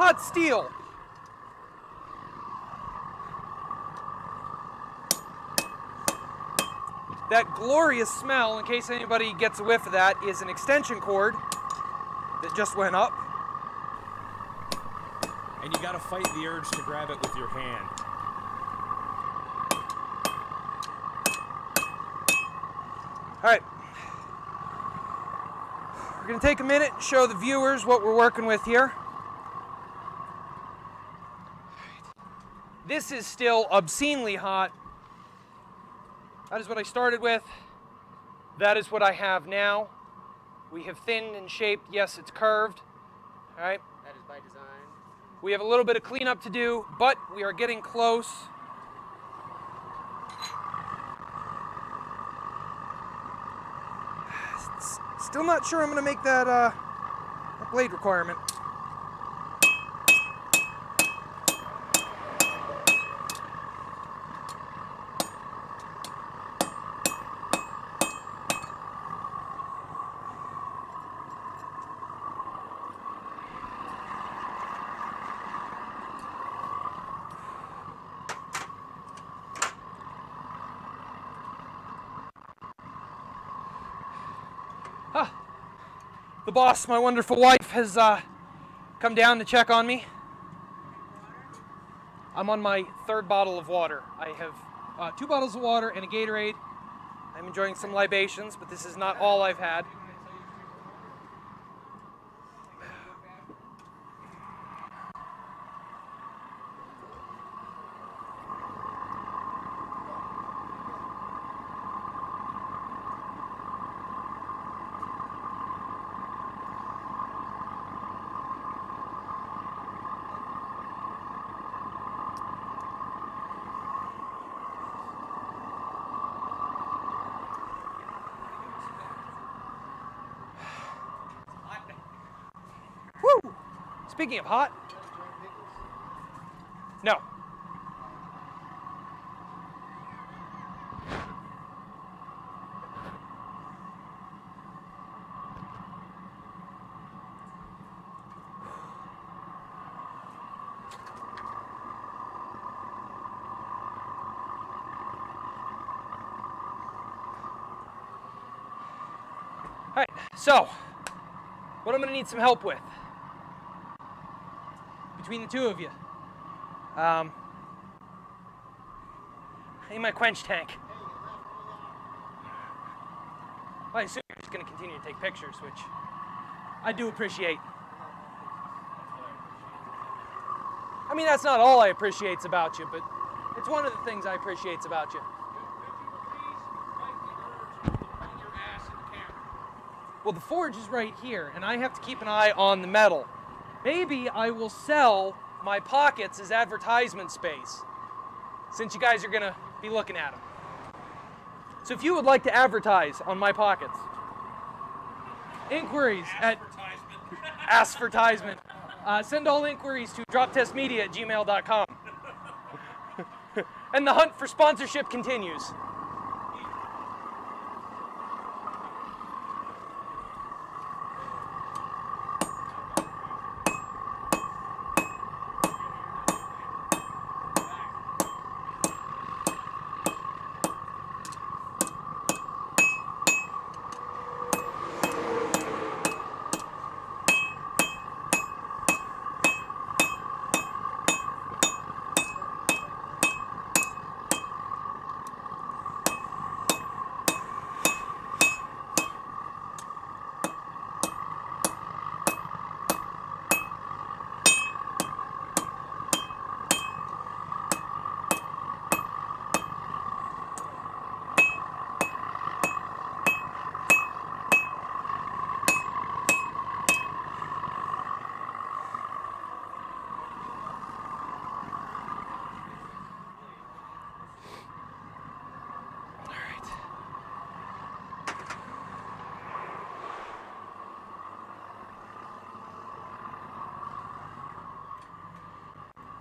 hot steel. That glorious smell, in case anybody gets a whiff of that, is an extension cord that just went up. And you gotta fight the urge to grab it with your hand. All right. We're gonna take a minute and show the viewers what we're working with here. This is still obscenely hot. That is what I started with. That is what I have now. We have thinned and shaped. Yes, it's curved. All right. That is by design. We have a little bit of cleanup to do, but we are getting close. Still not sure I'm going to make that blade requirement. The boss, my wonderful wife, has come down to check on me. I'm on my third bottle of water. I have 2 bottles of water and a Gatorade. I'm enjoying some libations, but this is not all I've had. Woo! Speaking of hot, no. All right, so what I'm going to need some help with, between the two of you, I need my quench tank. Well, I assume you're just going to continue to take pictures, which I do appreciate. I mean, that's not all I appreciate about you, but it's one of the things I appreciate about you. Well, the forge is right here, and I have to keep an eye on the metal. Maybe I will sell my pockets as advertisement space, since you guys are going to be looking at them. So if you would like to advertise on my pockets, inquiries at Aspertisement. Send all inquiries to droptestmedia@gmail.com. And the hunt for sponsorship continues.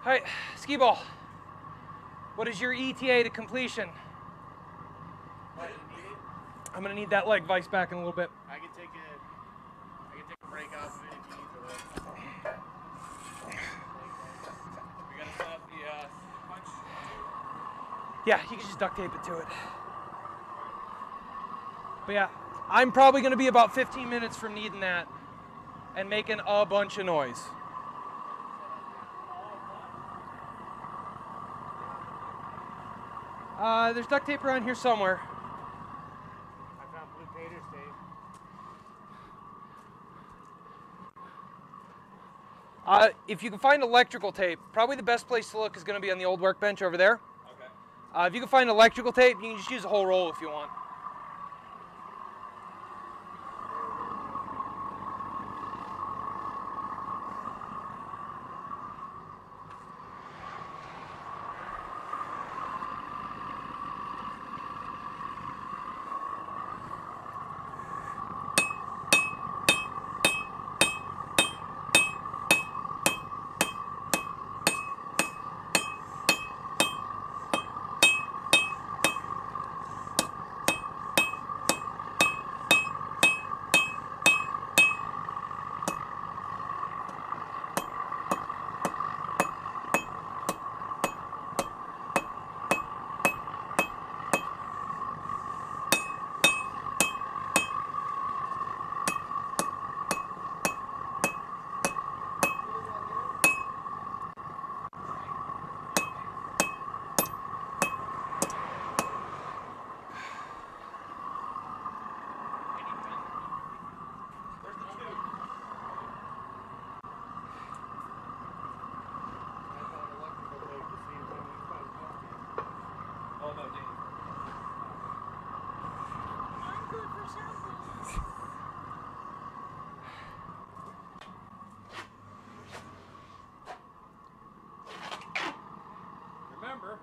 All right, skee ball. What is your ETA to completion? I'm gonna need that leg vise back in a little bit. I can take a break off of it if you need the leg. Yeah, you can just duct tape it to it. But yeah, I'm probably going to be about 15 minutes from needing that and making a bunch of noise. There's duct tape around here somewhere. I found blue painter's tape. If you can find electrical tape, probably the best place to look is going to be on the old workbench over there. Okay. If you can find electrical tape, you can just use a whole roll if you want. Remember,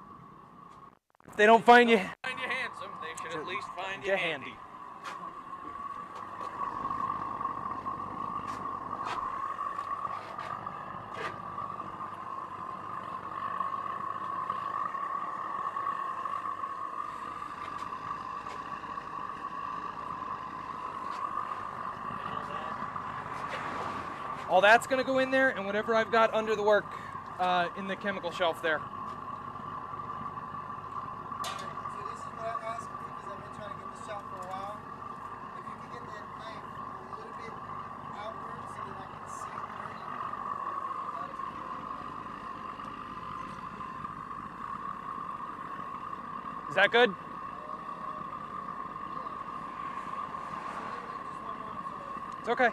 If they don't find you, find you handsome, they should at least find you get handy. handy. All that's going to go in there, and whatever I've got under the work in the chemical shelf there. So this is what I asked you because I've been trying to get this shot for a while. If you could get that knife a little bit outward so that I can see it burning. Is that good? It's okay.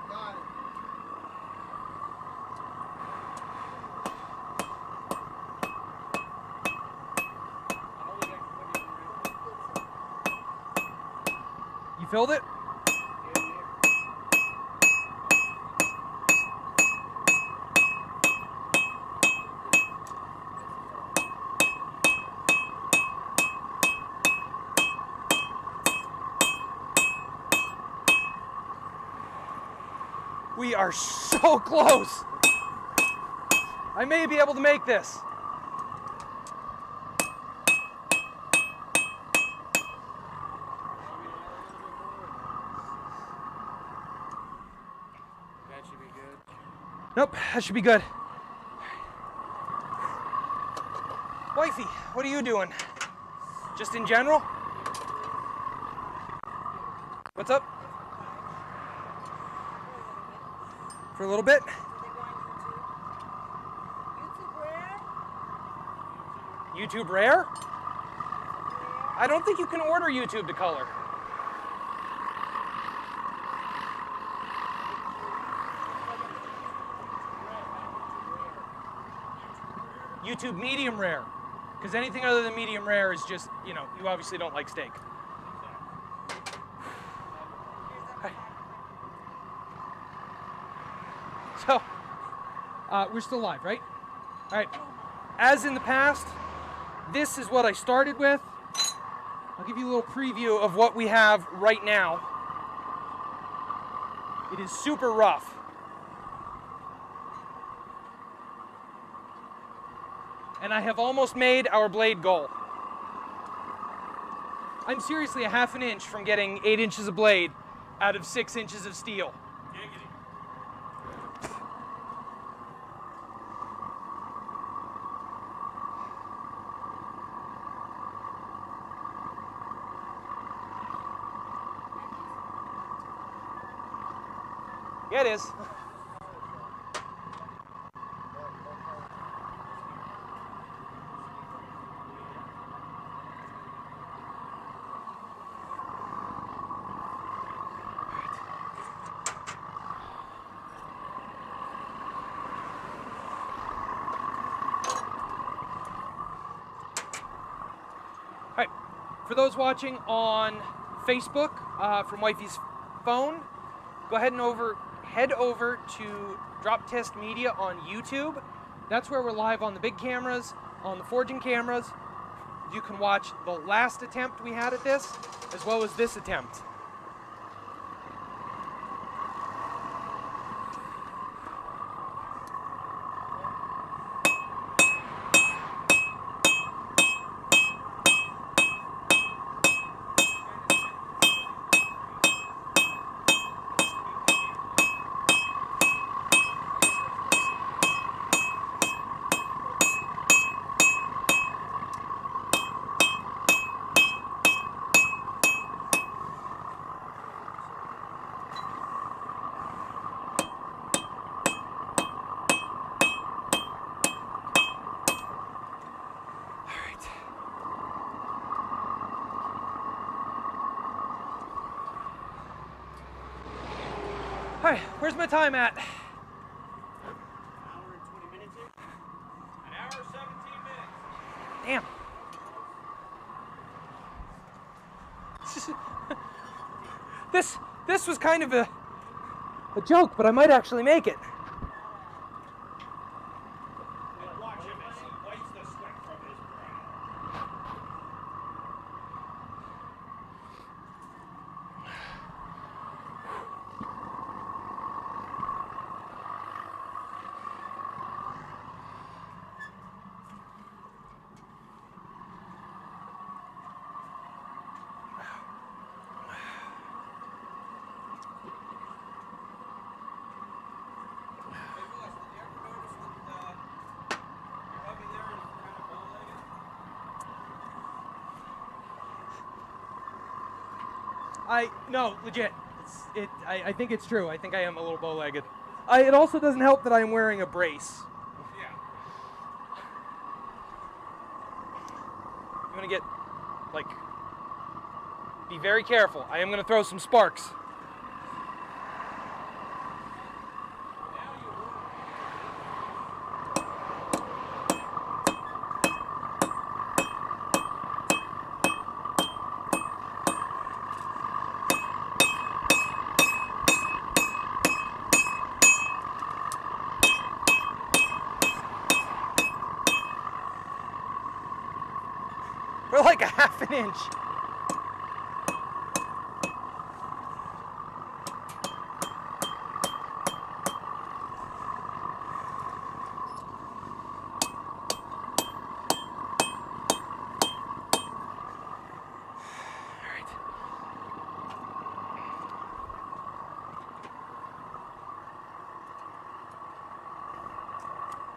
Got it. You filled it? We are so close. I may be able to make this. That should be good. Nope, that should be good. Wifey, what are you doing? Just in general? What's up? For a little bit? YouTube Rare? I don't think you can order YouTube to color. YouTube Medium Rare. Because anything other than medium rare is just, you know, you obviously don't like steak. So, we're still live, right? All right. As in the past, this is what I started with. I'll give you a little preview of what we have right now. It is super rough. And I have almost made our blade goal. I'm seriously a ½ inch from getting 8 inches of blade out of 6 inches of steel. Yeah, it is. All right, for those watching on Facebook from Wifey's phone, go ahead and head over to Drop Test Media on YouTube. That's where we're live on the big cameras, on the forging cameras. You can watch the last attempt we had at this, as well as this attempt. All right, where's my time at? An hour and 20 minutes in? An hour, 17 Damn. minutes. This was kind of a joke, but I might actually make it. And watch him as he wipes the sweat from his brow. No, legit. I think it's true. I think I am a little bow-legged. It also doesn't help that I am wearing a brace. Yeah. I'm gonna get, be very careful. I am gonna throw some sparks. We're like a half an inch.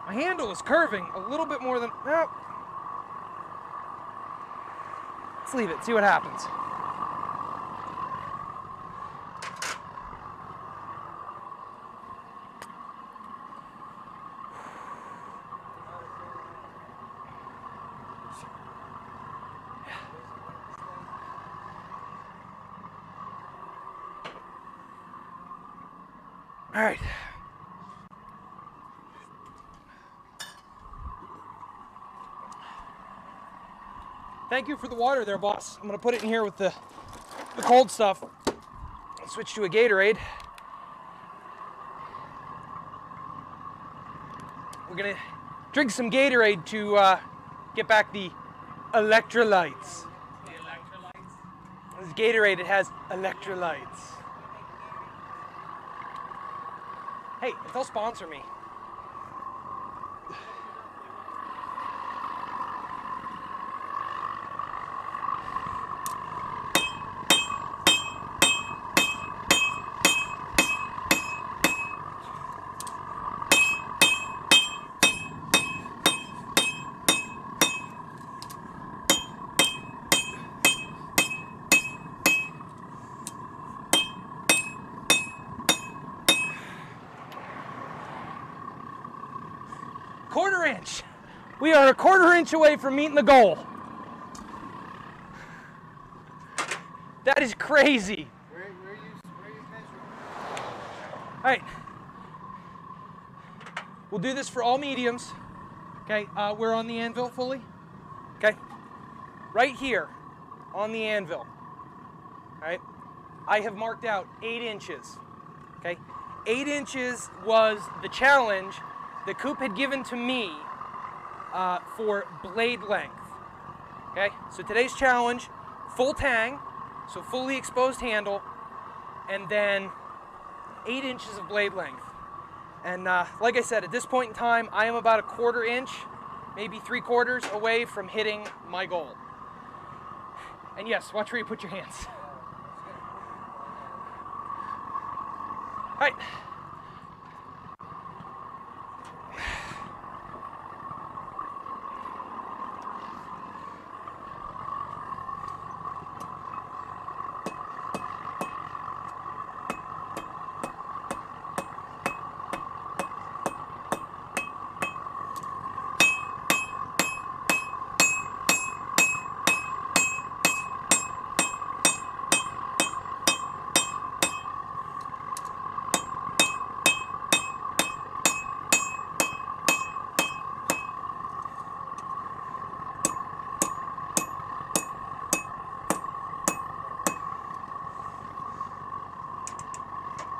My handle is curving a little bit more than, no. Let's leave it, see what happens. All right. Thank you for the water there, boss. I'm gonna put it in here with the cold stuff. Switch to a Gatorade. We're gonna drink some Gatorade to get back the electrolytes. The electrolytes? This Gatorade, it has electrolytes. Hey, if they'll sponsor me. Quarter inch. We are a quarter inch away from meeting the goal. That is crazy. Where are you measuring? All right. We'll do this for all mediums. Okay, we're on the anvil fully. Okay, right here on the anvil. All right, I have marked out 8 inches. Okay, 8 inches was the challenge that Coop had given to me for blade length. Okay, so today's challenge, full tang, so fully exposed handle, and then 8 inches of blade length. And like I said, at this point in time, I am about a quarter inch, maybe 3/4 away from hitting my goal. And yes, watch where you put your hands. All right.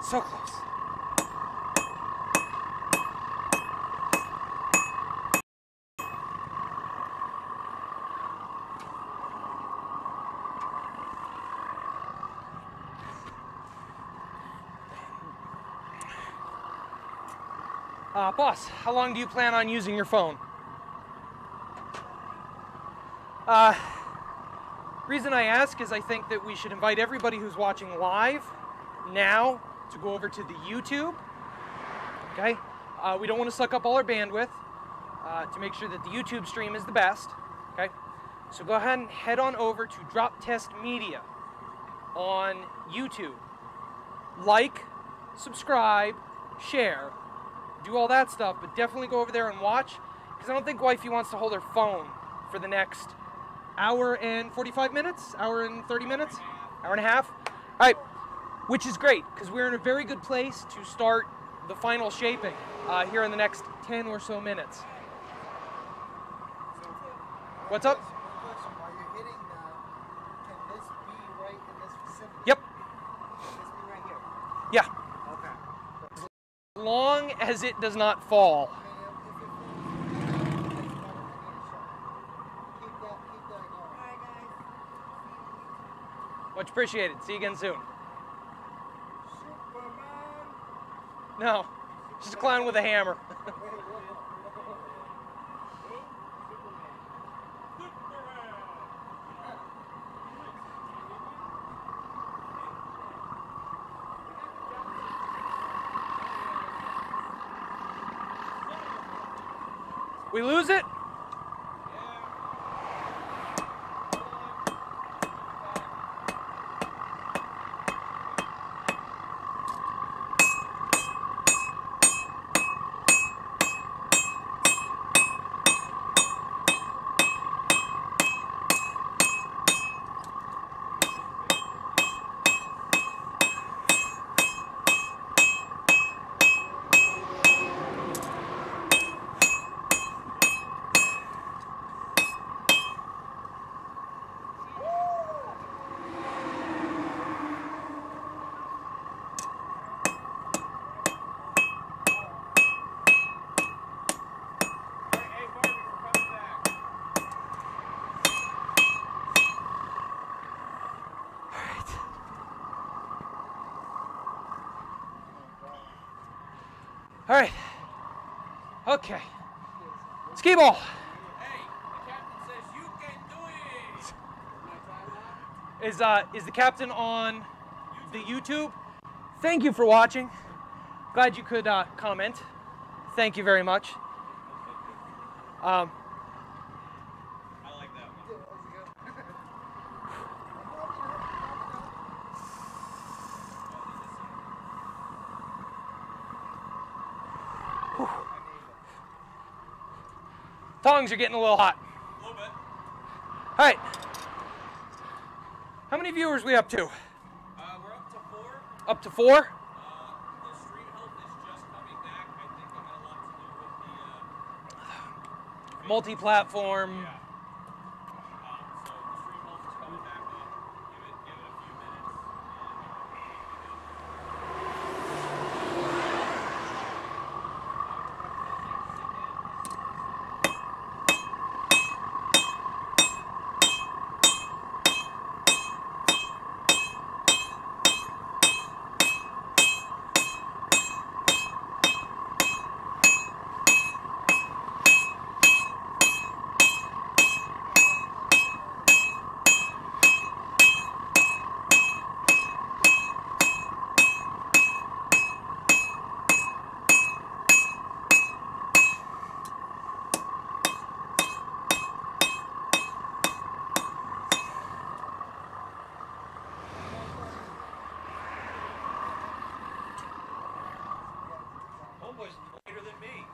So close. Boss, how long do you plan on using your phone? Reason I ask is I think that we should invite everybody who's watching live now to go over to the YouTube. Okay? We don't want to suck up all our bandwidth to make sure that the YouTube stream is the best. Okay? So go ahead and head on over to Drop Test Media on YouTube. Like, subscribe, share, do all that stuff, but definitely go over there and watch, because I don't think Wifey wants to hold her phone for the next hour and 45 minutes, hour and 30 minutes, hour and a half. All right, which is great, because we're in a very good place to start the final shaping here in the next 10 or so minutes. What's up? One question. While you're hitting that, can this be right in this vicinity? Yep. Can this be right here? Yeah. Okay. As long as it does not fall. I mean, if it falls, that's not a shot. Keep that going. Alright, guys. Much appreciated. See you again soon. Superman. No, just a clown with a hammer. We lose it? All right. Okay. Skee ball. Hey, the captain says you can do it. Is the captain on the YouTube? Thank you for watching. Glad you could comment. Thank you very much. I like that one. Tongs are getting a little hot. A little bit. All right. How many viewers we up to? We're up to 4. Up to 4? The stream health is just coming back. I think it had a lot to do with the Multi-platform. yeah. So the stream health is coming back up. Give it a few minutes. Homeboy's later than me.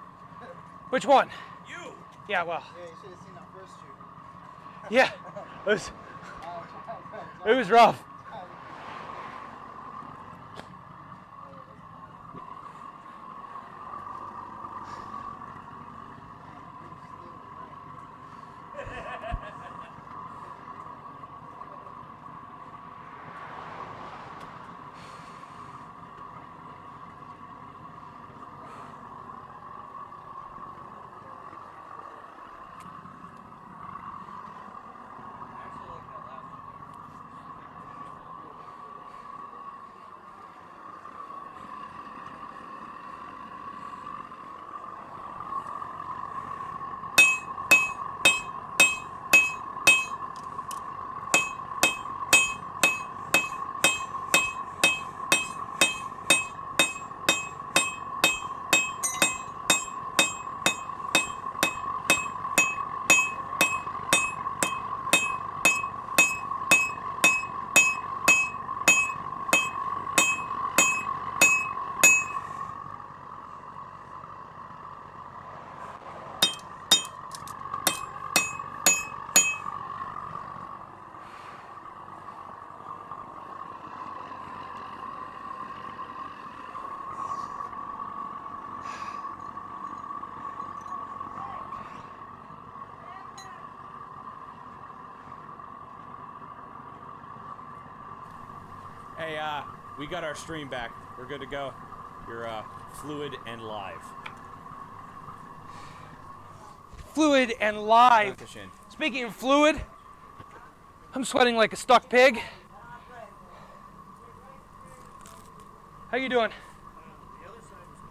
Which one? You! Yeah, well, Yeah, you should have seen that first shoot. yeah. It was rough. Hey, we got our stream back. We're good to go. You're fluid and live. Fluid and live. Fish in. Speaking of fluid, I'm sweating like a stuck pig. How you doing?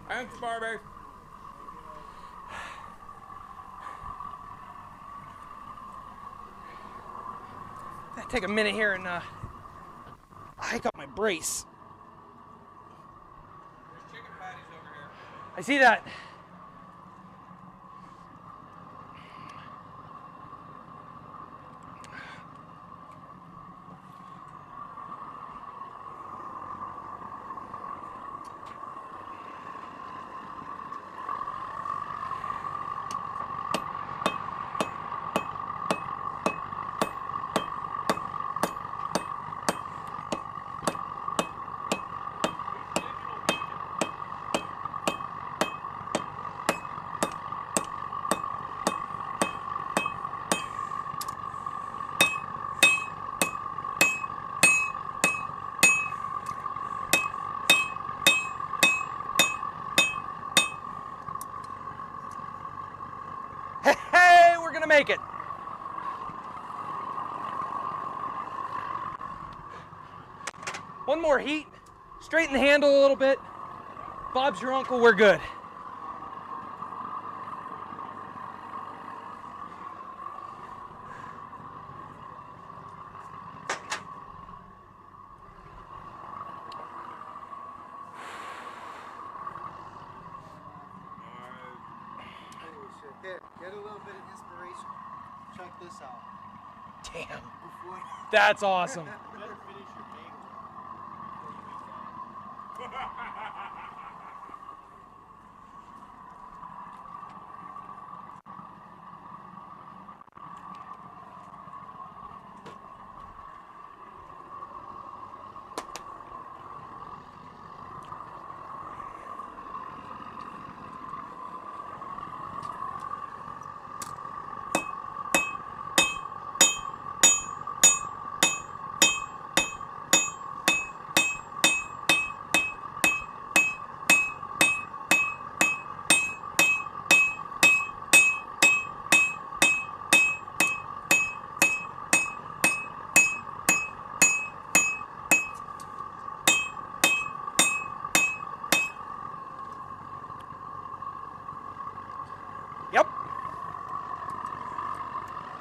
Thanks, Barbie. Take a minute here and hike up my brace. There's chicken patties over here. I see that. Hey, we're gonna make it. One more heat. Straighten the handle a little bit. Bob's your uncle, we're good. Holy shit. Here, get a little bit of inspiration. Check this out. Damn, Before that's awesome. Better finish your bagel before you eat that.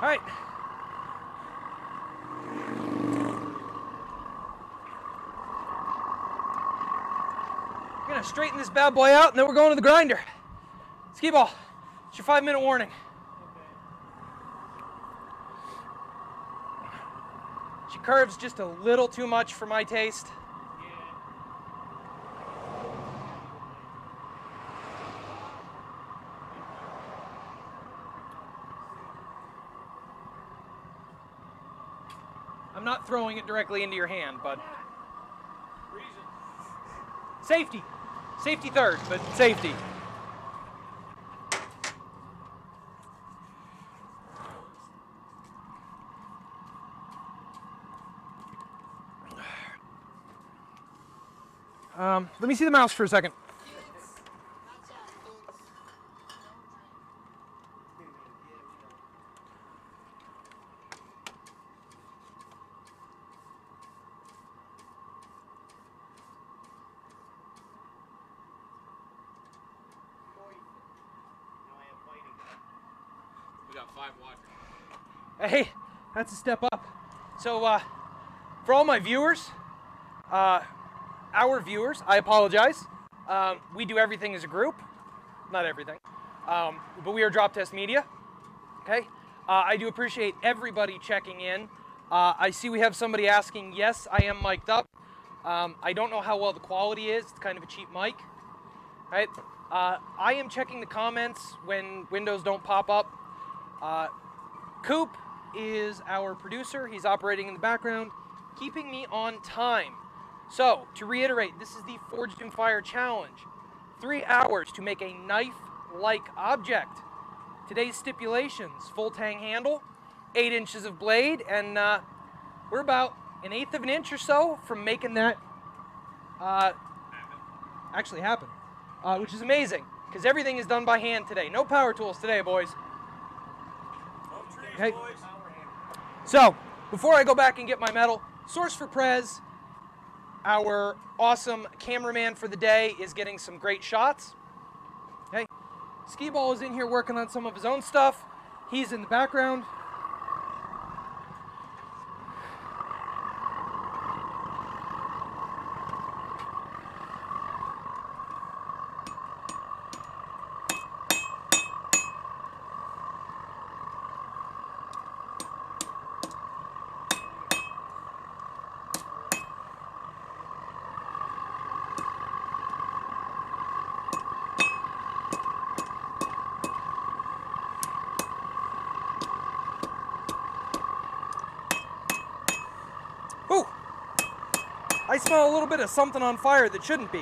All right. We're gonna straighten this bad boy out, and then we're going to the grinder. Skee ball, it's your 5-minute warning. She curves just a little too much for my taste. I'm not throwing it directly into your hand, but safety. Safety third, but safety. Let me see the mouse for a second. We got 5 watchers. Hey, that's a step up. So, for all my viewers, our viewers, I apologize. We do everything as a group. Not everything. But we are Drop Test Media. Okay? I do appreciate everybody checking in. I see we have somebody asking, yes, I am mic'd up. I don't know how well the quality is. It's kind of a cheap mic. Right? I am checking the comments when windows don't pop up. Coop is our producer. He's operating in the background, keeping me on time. So, to reiterate, this is the Forged in Fire Challenge. 3 hours to make a knife-like object. Today's stipulations: full tang handle, 8 inches of blade, and we're about 1/8 of an inch or so from making that actually happen. Which is amazing, because everything is done by hand today. No power tools today, boys. Okay. So, before I go back and get my medal, Source for Prez, our awesome cameraman for the day, is getting some great shots. Okay. Skee Ball is in here working on some of his own stuff. He's in the background. Ooh! I smell a little bit of something on fire that shouldn't be.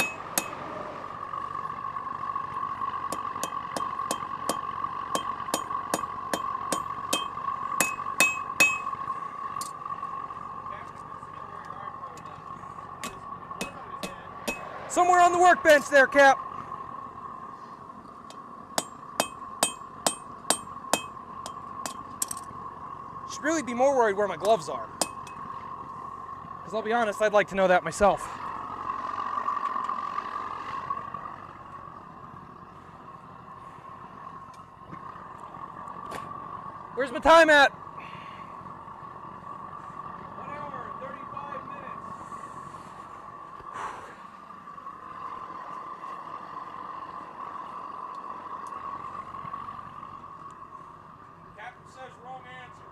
Somewhere on the workbench there, Cap. Should really be more worried where my gloves are. Because I'll be honest, I'd like to know that myself. Where's my time at? 1 hour and 35 minutes. Captain says wrong answer.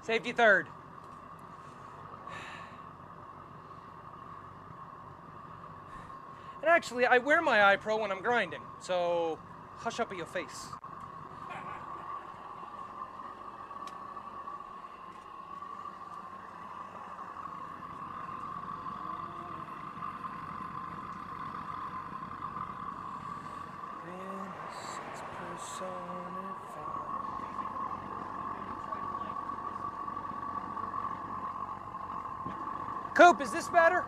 Safety third. And actually, I wear my iPro when I'm grinding, so hush up at your face. Coop, is this better?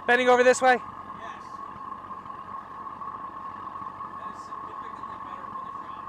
Bending over this way? Yes. That is significantly better for the shot.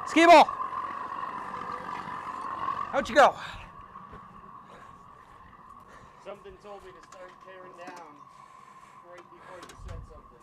Ski ball. How'd you go? Something told me to start tearing down right before you said something.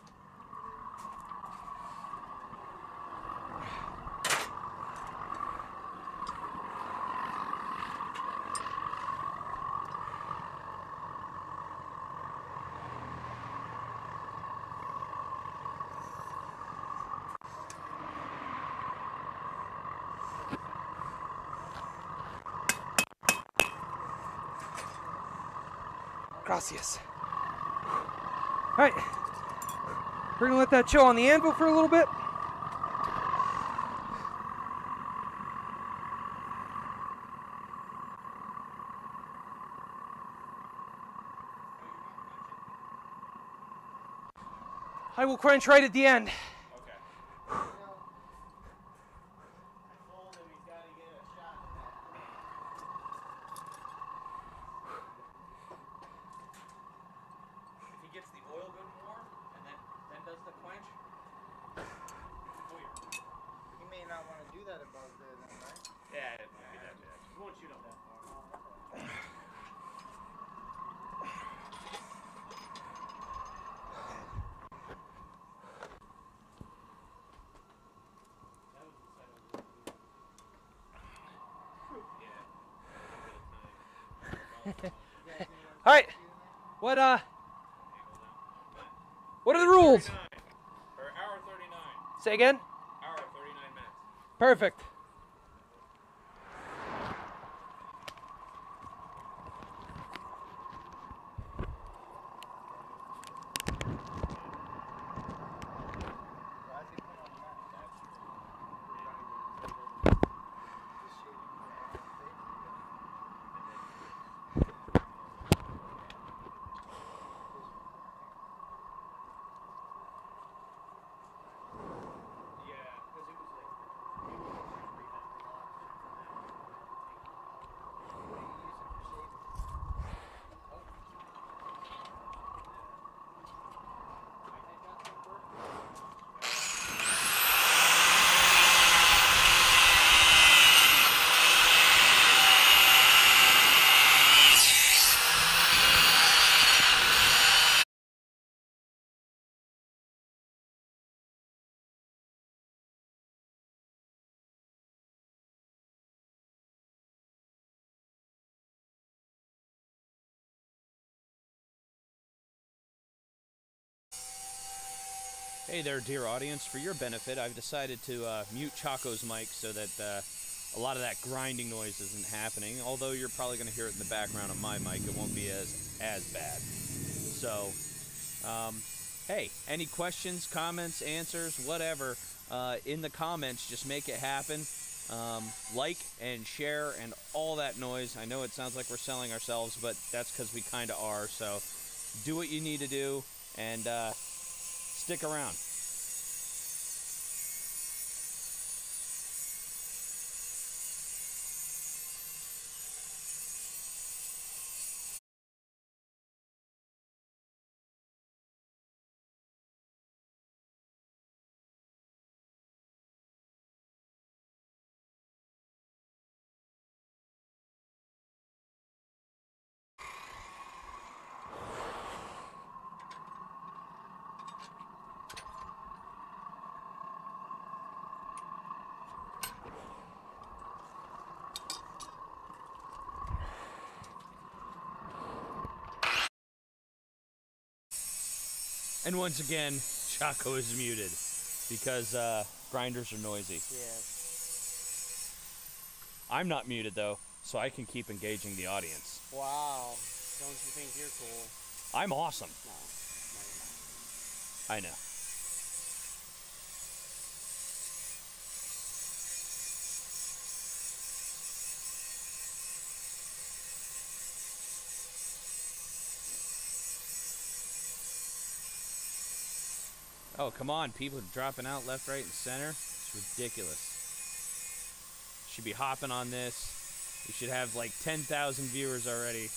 Gracias. All right, we're gonna let that chill on the anvil for a little bit. I will crunch right at the end. Okay. I told him he's got to get a shot at that. If he gets the oil good more, and then does the quench. He may not want to do that above there then, right? Yeah, it might be that bad. He won't shoot up that far. All right, what are the rules? 39, or hour 39. Say again. Hour 39 minutes. Perfect. Why is he putting on that? Just shaving the face? Yeah, because it was like. What are you using for shaving? Hey there, dear audience. For your benefit, I've decided to mute Chaco's mic so that a lot of that grinding noise isn't happening. Although you're probably going to hear it in the background of my mic, it won't be as bad. So, hey, any questions, comments, answers, whatever, in the comments, just make it happen. Like and share and all that noise. I know it sounds like we're selling ourselves, but that's because we kind of are. So, do what you need to do and stick around. And once again, Chaco is muted because grinders are noisy. Yes. I'm not muted though, so I can keep engaging the audience. Wow. Don't you think you're cool? I'm awesome. No. I know. Oh, come on, people are dropping out left, right, and center. It's ridiculous. Should be hopping on this. We should have like 10,000 viewers already.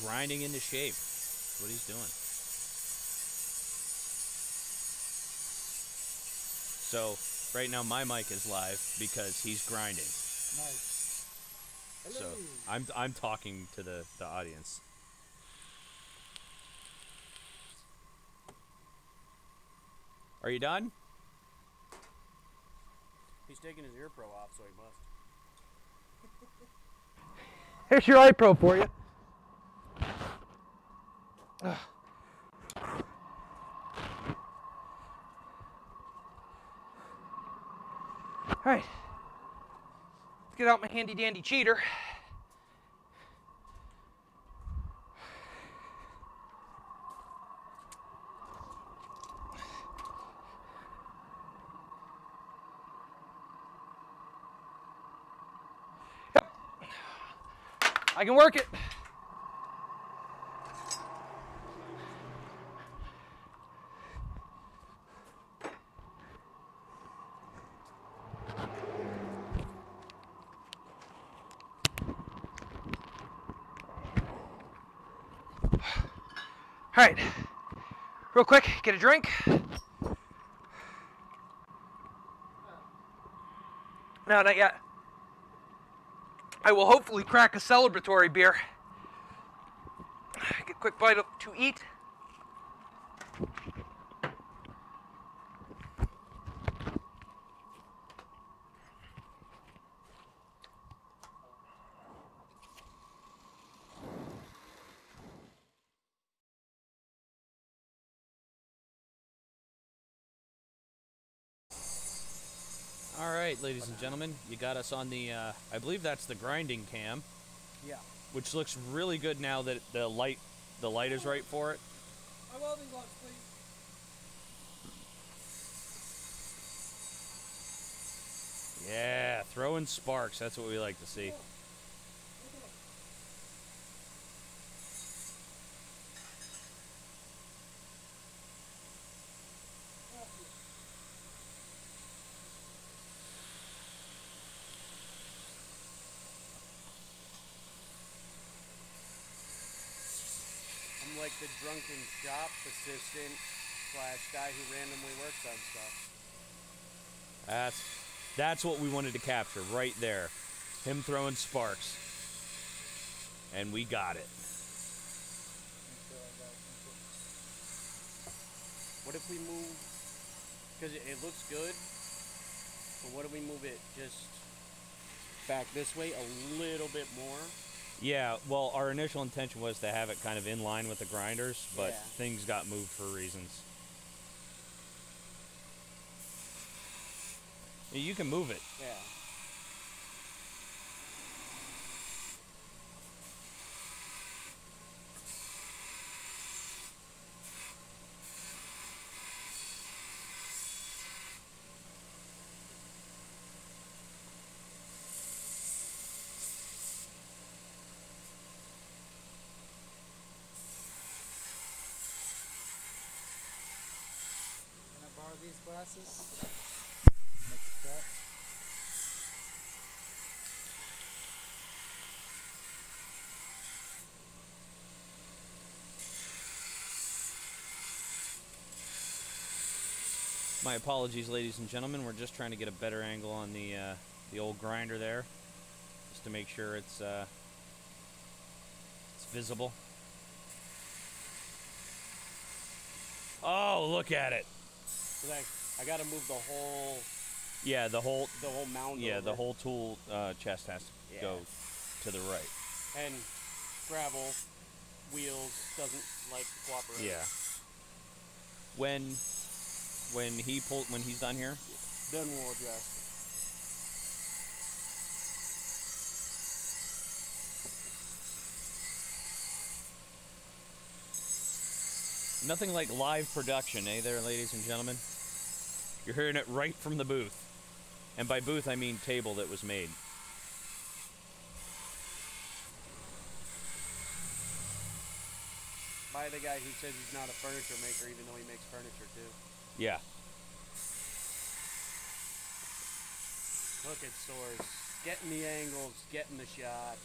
grinding into shape. That's what he's doing. So right now my mic is live because he's grinding. Nice. So Hello. I'm talking to the audience. Are you done? He's taking his ear pro off, so he must. Here's your iPro for you. Ugh. All right. Let's get out my handy dandy cheater. Yep. I can work it. All right, real quick, get a drink. No, not yet. I will hopefully crack a celebratory beer. Get a quick bite to eat. All right, ladies and gentlemen, you got us on the, I believe that's the grinding cam, Yeah. which looks really good now that the light is right for it. My welding gloves, please. Yeah, throwing sparks, that's what we like to see. I'm like the drunken shop assistant slash guy who randomly works on stuff. That's what we wanted to capture right there. Him throwing sparks. And we got it. What if we move, because it looks good, but what if we move it just back this way a little bit more? Yeah, well, our initial intention was to have it kind of in line with the grinders, but Yeah. things got moved for reasons. You can move it. Yeah. Can I borrow these glasses? Make a cut. My apologies, ladies and gentlemen. We're just trying to get a better angle on the old grinder there, just to make sure it's visible. Oh, look at it! 'Cause I gotta move the whole Yeah, the whole mound. yeah over. the whole tool chest has to go to the right. And gravel wheels doesn't like to cooperate. Yeah. When he's done here. Then we'll adjust. Nothing like live production, eh there, ladies and gentlemen? You're hearing it right from the booth. And by booth, I mean table that was made. By the guy who says he's not a furniture maker, even though he makes furniture too. Yeah. Look at stores. Getting the angles, getting the shot.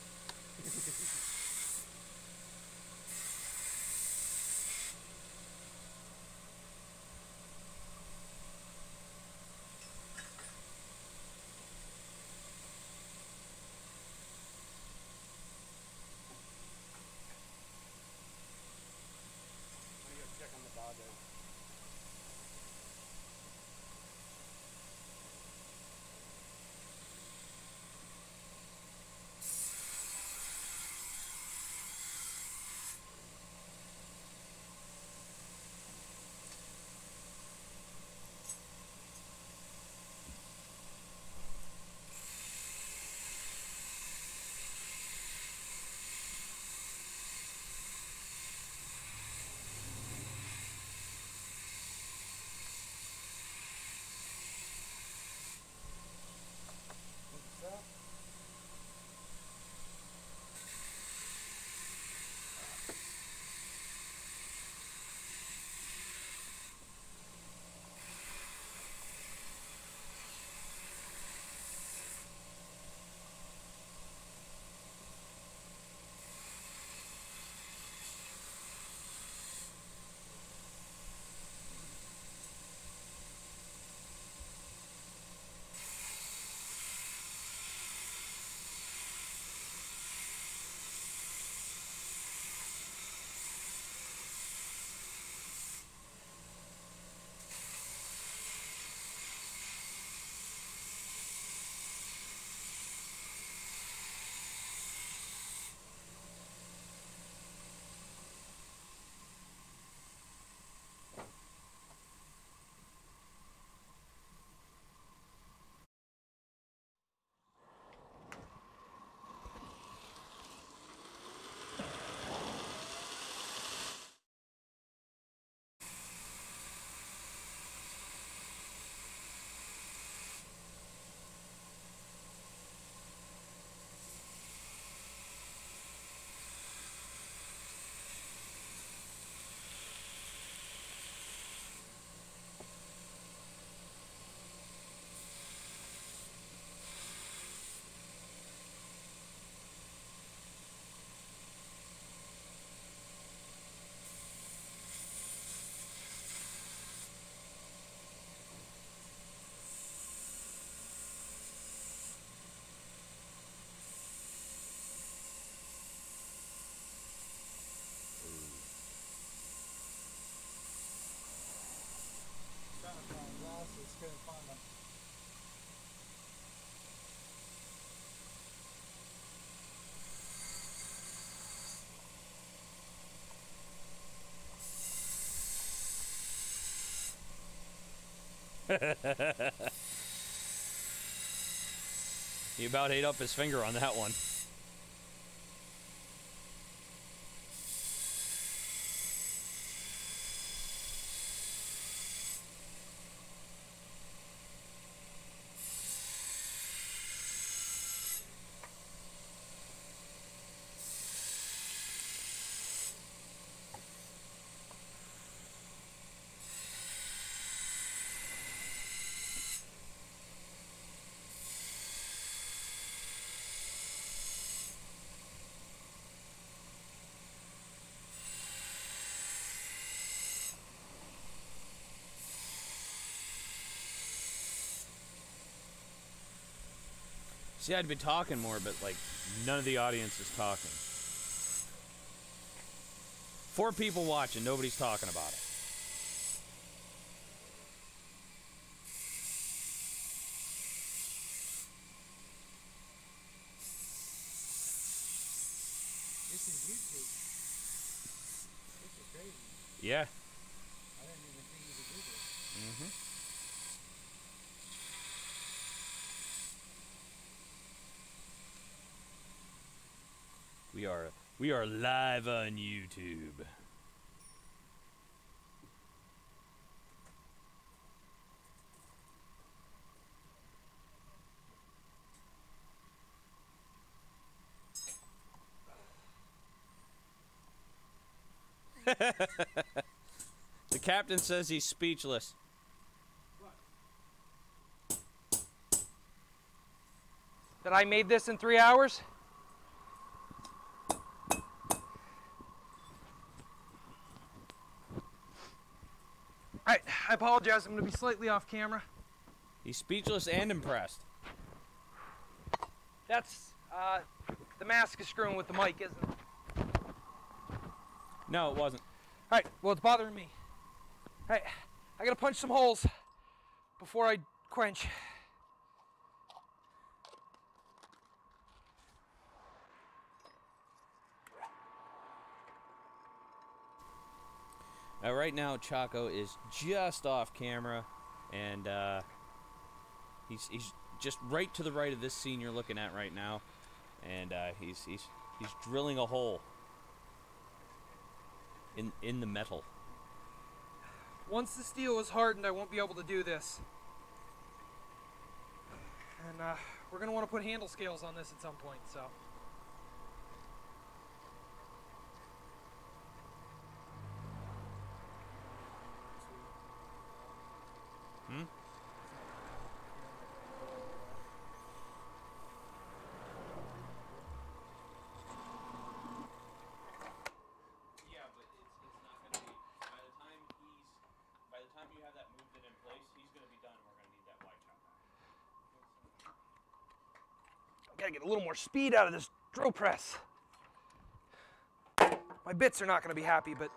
He about ate up his finger on that one. See, I'd be talking more, but like none of the audience is talking. 4 people watching, nobody's talking about it. This is YouTube. This is crazy. Yeah. I didn't even think you could do this. Mm-hmm. We are live on YouTube. The captain says he's speechless. That I made this in 3 hours? Alright, I apologize. I'm going to be slightly off camera. He's speechless and impressed. That's, the mask is screwing with the mic, isn't it? No, it wasn't. Alright, well, it's bothering me. Alright, I got to punch some holes before I quench. Right now, Chaco is just off camera, and he's just right to the right of this scene you're looking at right now, and he's drilling a hole in the metal. Once the steel is hardened, I won't be able to do this. And we're going to want to put handle scales on this at some point, so. Hmm? Yeah, but it's not going to be, by the time you have that moved in place, he's going to be done and we're going to need that wide chop. Gotta get a little more speed out of this drill press. My bits are not going to be happy, but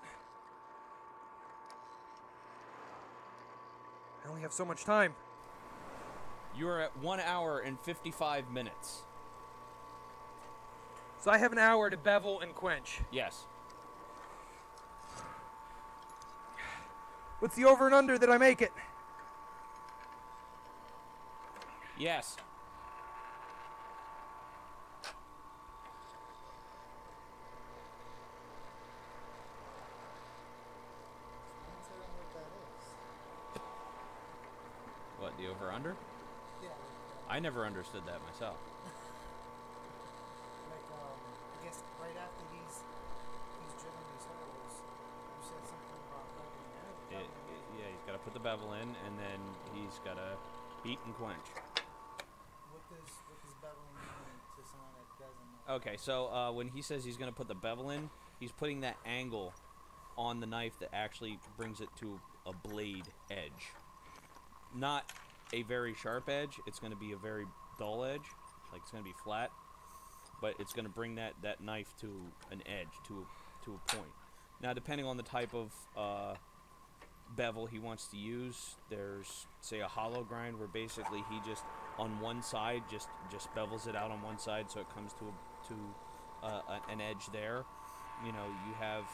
I only have so much time. You are at 1 hour and 55 minutes. So I have an hour to bevel and quench. Yes. What's the over and under that I make it? Yes. I don't know what that is. What, the over-under? Yeah. I never understood that myself. Like, I guess right after he's drilling these holes, you said something about beveling out. Yeah, he's got to put the bevel in, and then he's got to heat and quench. What does beveling mean to someone that doesn't know? Okay, so when he says he's going to put the bevel in, he's putting that angle on the knife that actually brings it to a blade edge. Not a very sharp edge. It's going to be a very dull edge. Like, it's going to be flat. But it's going to bring that knife to an edge, to a point. Now, depending on the type of bevel he wants to use, there's, say, a hollow grind where basically he just, on one side, just bevels it out on one side so it comes to an edge there. You know, you have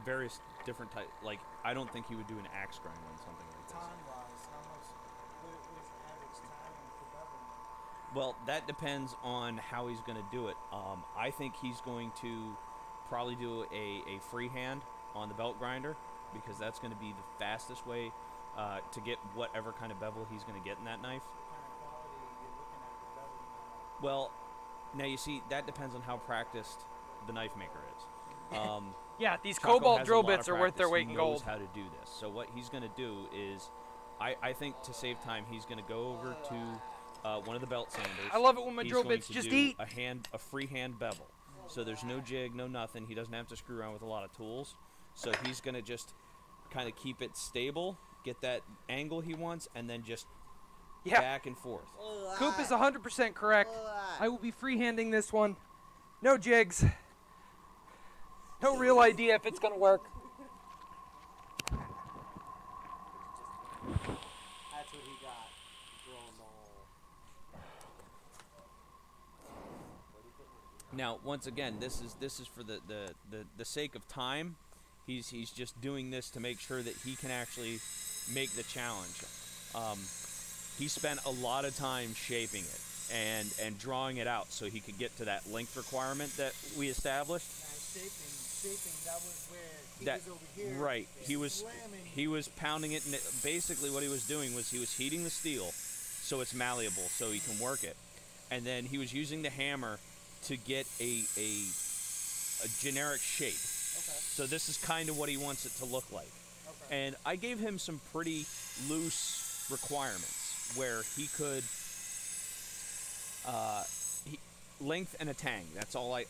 various different type. Like I don't think he would do an axe grind on something like this. Time-wise, how much? What is average time for beveling? Well, that depends on how he's going to do it. I think he's going to probably do a freehand on the belt grinder because that's going to be the fastest way to get whatever kind of bevel he's going to get in that knife. What kind of quality you're looking at for beveling? Well, now you see that depends on how practiced the knife maker is. Yeah, these Chaco cobalt has a drill lot of bits are worth their practice. weight He in knows gold. how to do this. So what he's going to do is, I think to save time, he's going to go over to one of the belt sanders. I love it when my He's drill going bits to just do eat. a freehand bevel. So there's no jig, no nothing. He doesn't have to screw around with a lot of tools. So he's going to just kind of keep it stable, get that angle he wants, and then just Yeah, back and forth. Coop is 100% correct. I will be freehanding this one. No jigs. No real idea if it's going to work. That's what he got. Drilling the hole. Now, once again, this is for the sake of time. He's just doing this to make sure that he can actually make the challenge. He spent a lot of time shaping it and drawing it out so he could get to that length requirement that we established. Now shaping, that was where he That was over here. right, slamming. he was pounding it, and basically what he was doing was he was heating the steel so it's malleable, so he can work it, and then he was using the hammer to get a generic shape. Okay. So this is kind of what he wants it to look like. Okay. And I gave him some pretty loose requirements where he could length and a tang. That's all I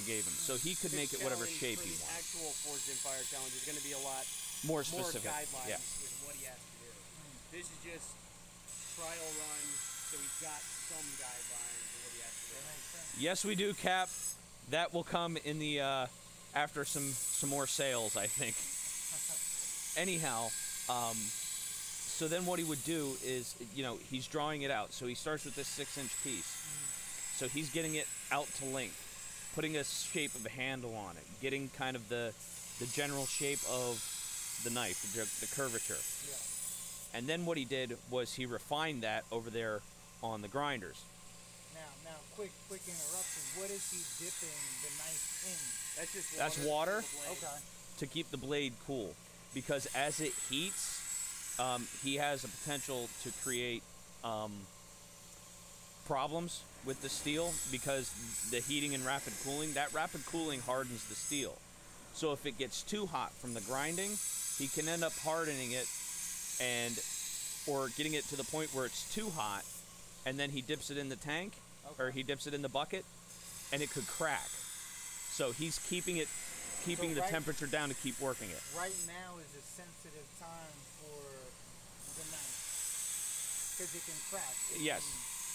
gave him. So he could make it whatever shape he The wants. actual Forged in Fire challenge is going to be a lot More more specific. guidelines Yeah. with what he has to do. This is just trial run, so he's got some guidelines of what he has to do. That makes sense. Yes, we do, Cap. That will come in the after some more sales, I think. Anyhow, so then what he would do is, he's drawing it out. So he starts with this 6-inch piece. So he's getting it out to length, putting a shape of a handle on it, getting kind of the general shape of the knife, the curvature. Yeah. And then what he did was he refined that over there on the grinders. Now, quick interruption. What is he dipping the knife in? That's just That's to water? the blade. Okay. To keep the blade cool, because as it heats, he has a potential to create problems with the steel because the heating and rapid cooling hardens the steel. So if it gets too hot from the grinding, he can end up hardening it or getting it to the point where it's too hot, and then he dips it in the tank or he dips it in the bucket, and it could crack. So he's keeping the right- temperature down to keep working it. Right now is a sensitive time for the knife because it can crack. Yes.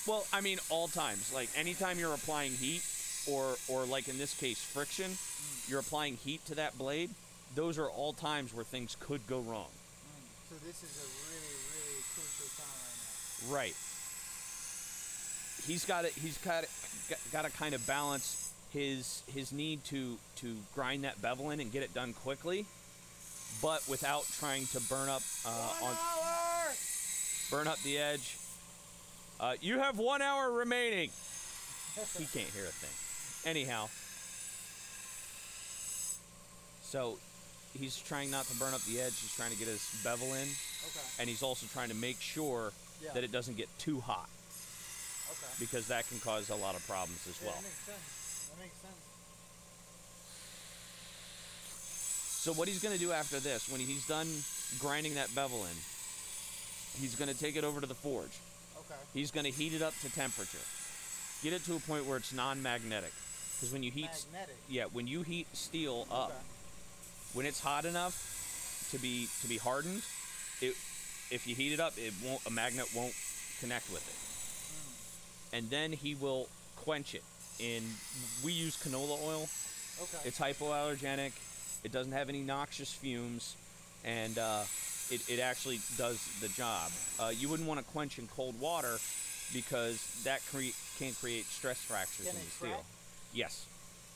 Well, I mean, all times. Like, anytime you're applying heat, or like in this case, friction, you're applying heat to that blade, those are all times where things could go wrong. So this is a really, really crucial time right now. Right. He's got to kind of balance his need to grind that bevel in and get it done quickly, but without trying to burn up the edge. You have 1 hour remaining. He can't hear a thing. Anyhow, so he's trying not to burn up the edge. He's trying to get his bevel in, Okay. and he's also trying to make sure Yeah. that it doesn't get too hot, Okay. because that can cause a lot of problems as Yeah, well. that makes sense. That makes sense. So what he's going to do after this, when he's done grinding that bevel in, he's going to take it over to the forge. Okay. He's going to heat it up to temperature. Get it to a point where it's non-magnetic. Because when you heat, Magnetic. when you heat steel up, Okay. when it's hot enough to be hardened, if you heat it up, a magnet won't connect with it. And then he will quench it we use canola oil. Okay. It's hypoallergenic. It doesn't have any noxious fumes, and it actually does the job. You wouldn't want to quench in cold water because that can create stress fractures Can in it the steel. crack? Yes.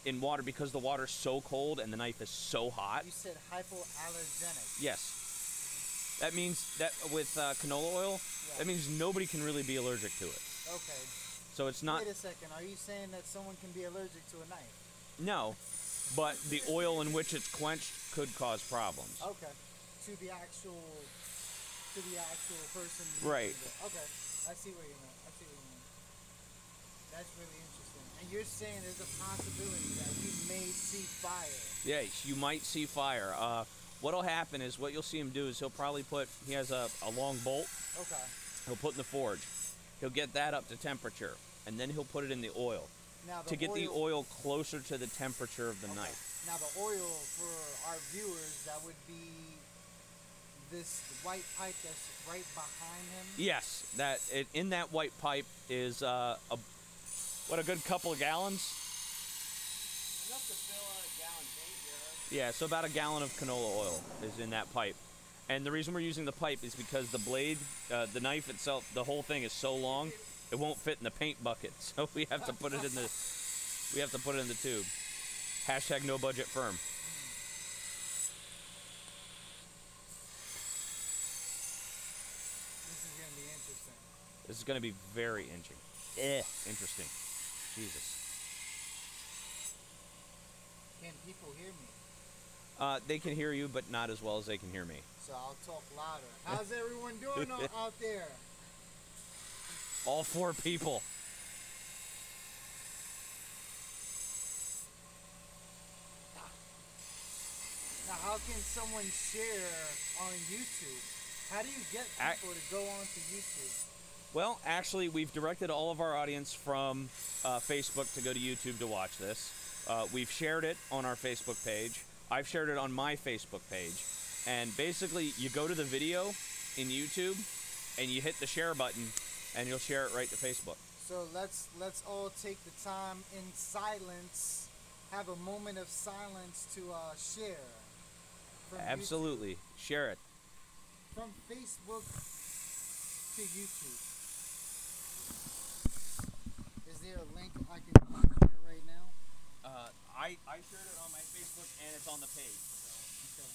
in water because the water's so cold and the knife is so hot. You said hypoallergenic. Yes. That means that with canola oil, Yeah. that means nobody can really be allergic to it. Okay. So it's not. Wait a second. Are you saying that someone can be allergic to a knife? No, but the oil in which it's quenched could cause problems. Okay. To the actual person. Right. using it. Okay. I see what you mean. That's really interesting. And you're saying there's a possibility that we may see fire. Yes, you might see fire. What'll happen is what you'll see him do is he'll probably he has a long bolt. Okay. He'll put in the forge. He'll get that up to temperature, and then he'll put it in the oil Now to get the oil closer to the temperature of the knife. Now the oil for our viewers, that would be this white pipe that's right behind him. Yes, in that white pipe is a good couple of gallons. Enough to fill a gallon tank here. Yeah, so about a gallon of canola oil is in that pipe. And the reason we're using the pipe is because the blade, the knife itself, the whole thing is so long, it won't fit in the paint bucket. So we have to put it in the tube. Hashtag no budget firm. This is gonna be interesting. This is going to be very interesting. Jesus. Can people hear me? They can hear you, but not as well as they can hear me. So I'll talk louder. How's everyone doing out there? All 4 people. Now, how can someone share on YouTube? How do you get people to go onto YouTube? Well, actually, we've directed all of our audience from Facebook to go to YouTube to watch this. We've shared it on our Facebook page. I've shared it on my Facebook page. And basically, you go to the video in YouTube, and you hit the share button, and you'll share it right to Facebook. So let's all take the time in silence, have a moment of silence to share. From Absolutely. Share it. YouTube, from Facebook to YouTube. Is there a link I can share right now? I shared it on my Facebook, and it's on the page. Okay.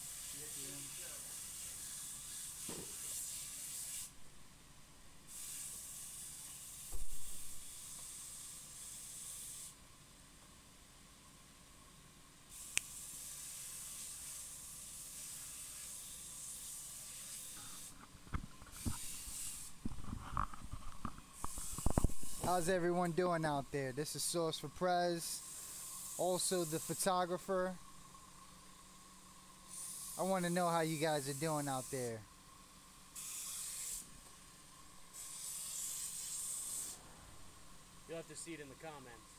How's everyone doing out there? This is Source for Prez, also the photographer. I want to know how you guys are doing out there. You'll have to see it in the comments.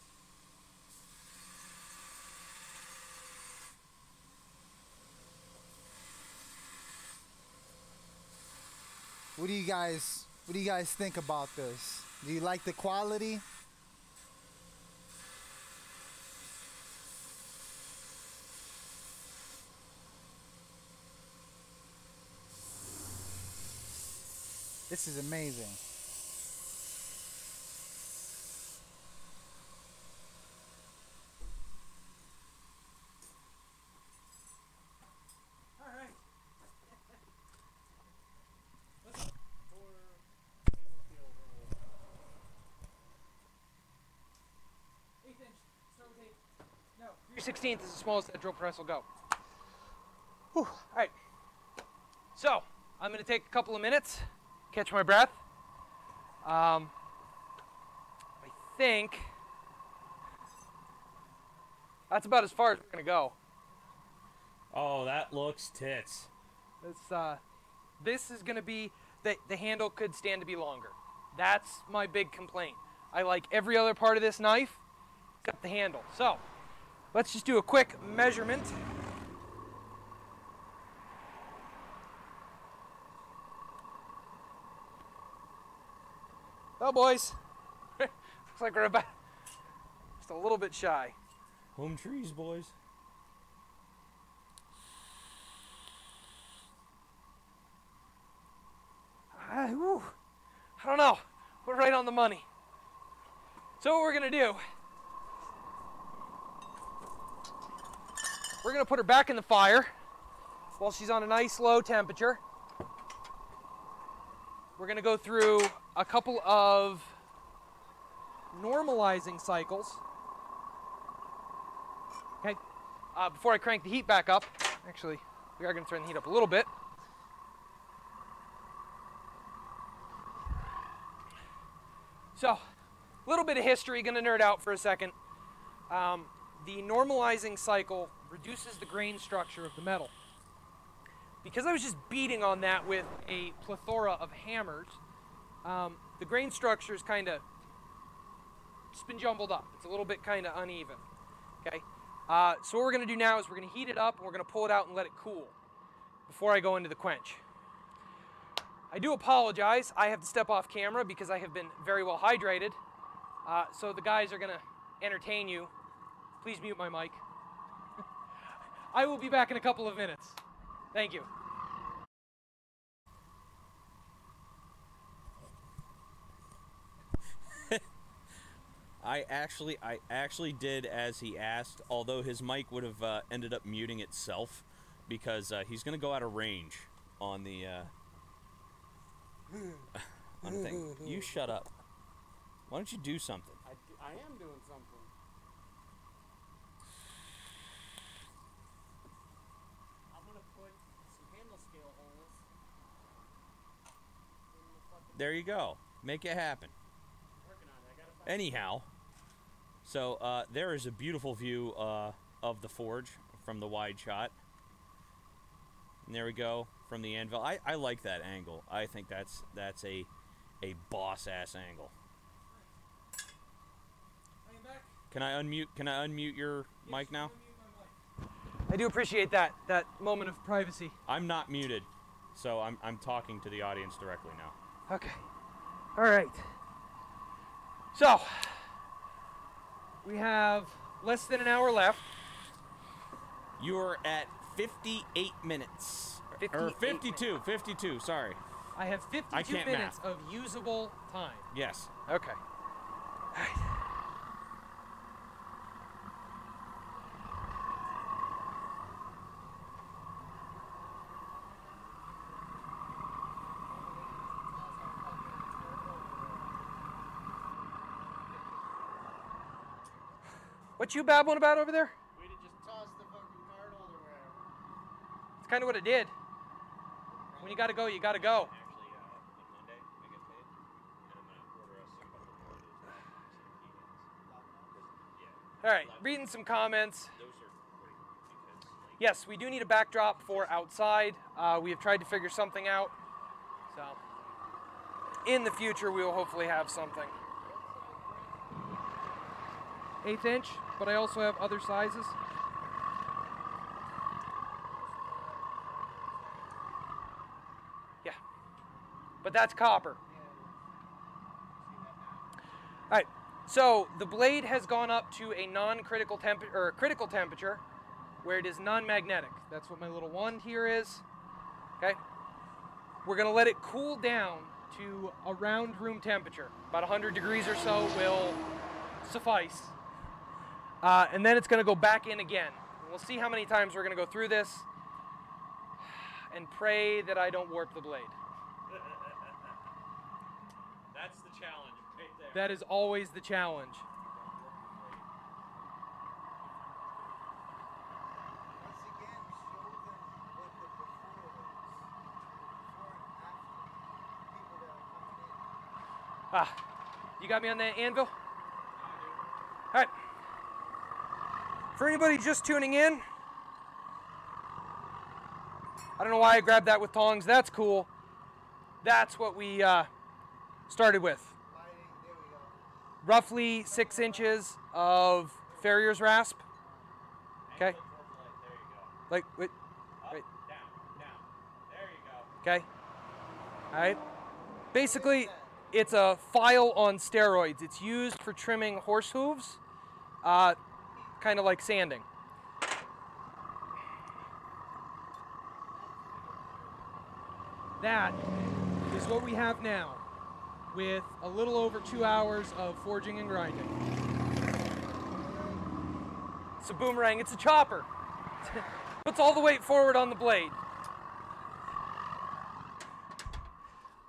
What do you guys think about this? Do you like the quality? This is amazing. All right. No. 3/16 is the smallest that drill press will go. Whew. All right. So I'm going to take a couple of minutes, catch my breath. I think that's about as far as we're going to go. Oh, that looks tits. This is going to be, the handle could stand to be longer. That's my big complaint. I like every other part of this knife except the handle. So let's just do a quick measurement. Well, boys, looks like we're about just a little bit shy. Home trees, boys. I don't know. We're right on the money. So what we're gonna do we're gonna put her back in the fire while she's on a nice low temperature. We're gonna go through a couple of normalizing cycles. Okay, before I crank the heat back up, actually, we are gonna turn the heat up a little bit. So, a little bit of history, gonna nerd out for a second. The normalizing cycle reduces the grain structure of the metal. Because I was just beating on that with a plethora of hammers, the grain structure is kind of just been jumbled up. It's a little bit kind of uneven. Okay, so what we're going to do now is we're going to heat it up and we're going to pull it out and let it cool before I go into the quench. I do apologize. I have to step off camera because I have been very well hydrated. So the guys are going to entertain you. Please mute my mic. I will be back in a couple of minutes. Thank you. I actually did as he asked, although his mic would have ended up muting itself because he's going to go out of range on the on the thing. You shut up. Why don't you do something? I am doing something. I'm gonna put some handle scale holes in the fucking. There you go. Make it happen. Working on it. I gotta find. Anyhow, so there is a beautiful view of the forge from the wide shot. And there we go from the anvil. I like that angle. I think that's a boss ass angle. Can I unmute your mic now? I do appreciate that moment of privacy. I'm not muted, so I'm talking to the audience directly now. Okay. All right. So, we have less than an hour left. You are at 58 minutes. 58 52, sorry. I have 52 can't minutes math. of usable time. Yes. Okay. All right. What you babbling about over there? We just toss the fucking card holder wherever. It's kind of what it did. When you gotta go, you gotta go. Actually, on Monday, I get paid, and I'm gonna order us a couple more of those yeah. All right, reading some comments. Those are great because, like, Yes, we do need a backdrop for outside. We have tried to figure something out. So, in the future, we will hopefully have something. 1/8 inch, but I also have other sizes. Yeah, but that's copper. All right, so the blade has gone up to a non-critical temperature, or critical temperature, where it is non-magnetic. That's what my little wand here is. Okay, we're gonna let it cool down to around room temperature. About 100 degrees or so will suffice. And then it's going to go back in again. We'll see how many times we're going to go through this and pray that I don't warp the blade. that's the challenge right there. That is always the challenge. Once again, show them what the before is. Before and after. People that are coming in. You got me on that anvil? All right. For anybody just tuning in, I don't know why I grabbed that with tongs. That's cool. That's what we started with. Lighting, there we go. Roughly 6 inches of farrier's rasp. Okay. There you go. Like, wait, Up, wait. down. There you go. Okay. All right. Basically, it's a file on steroids. It's used for trimming horse hooves, kind of like sanding. That is what we have now, with a little over 2 hours of forging and grinding. It's a boomerang. It's a chopper. Puts all the weight forward on the blade.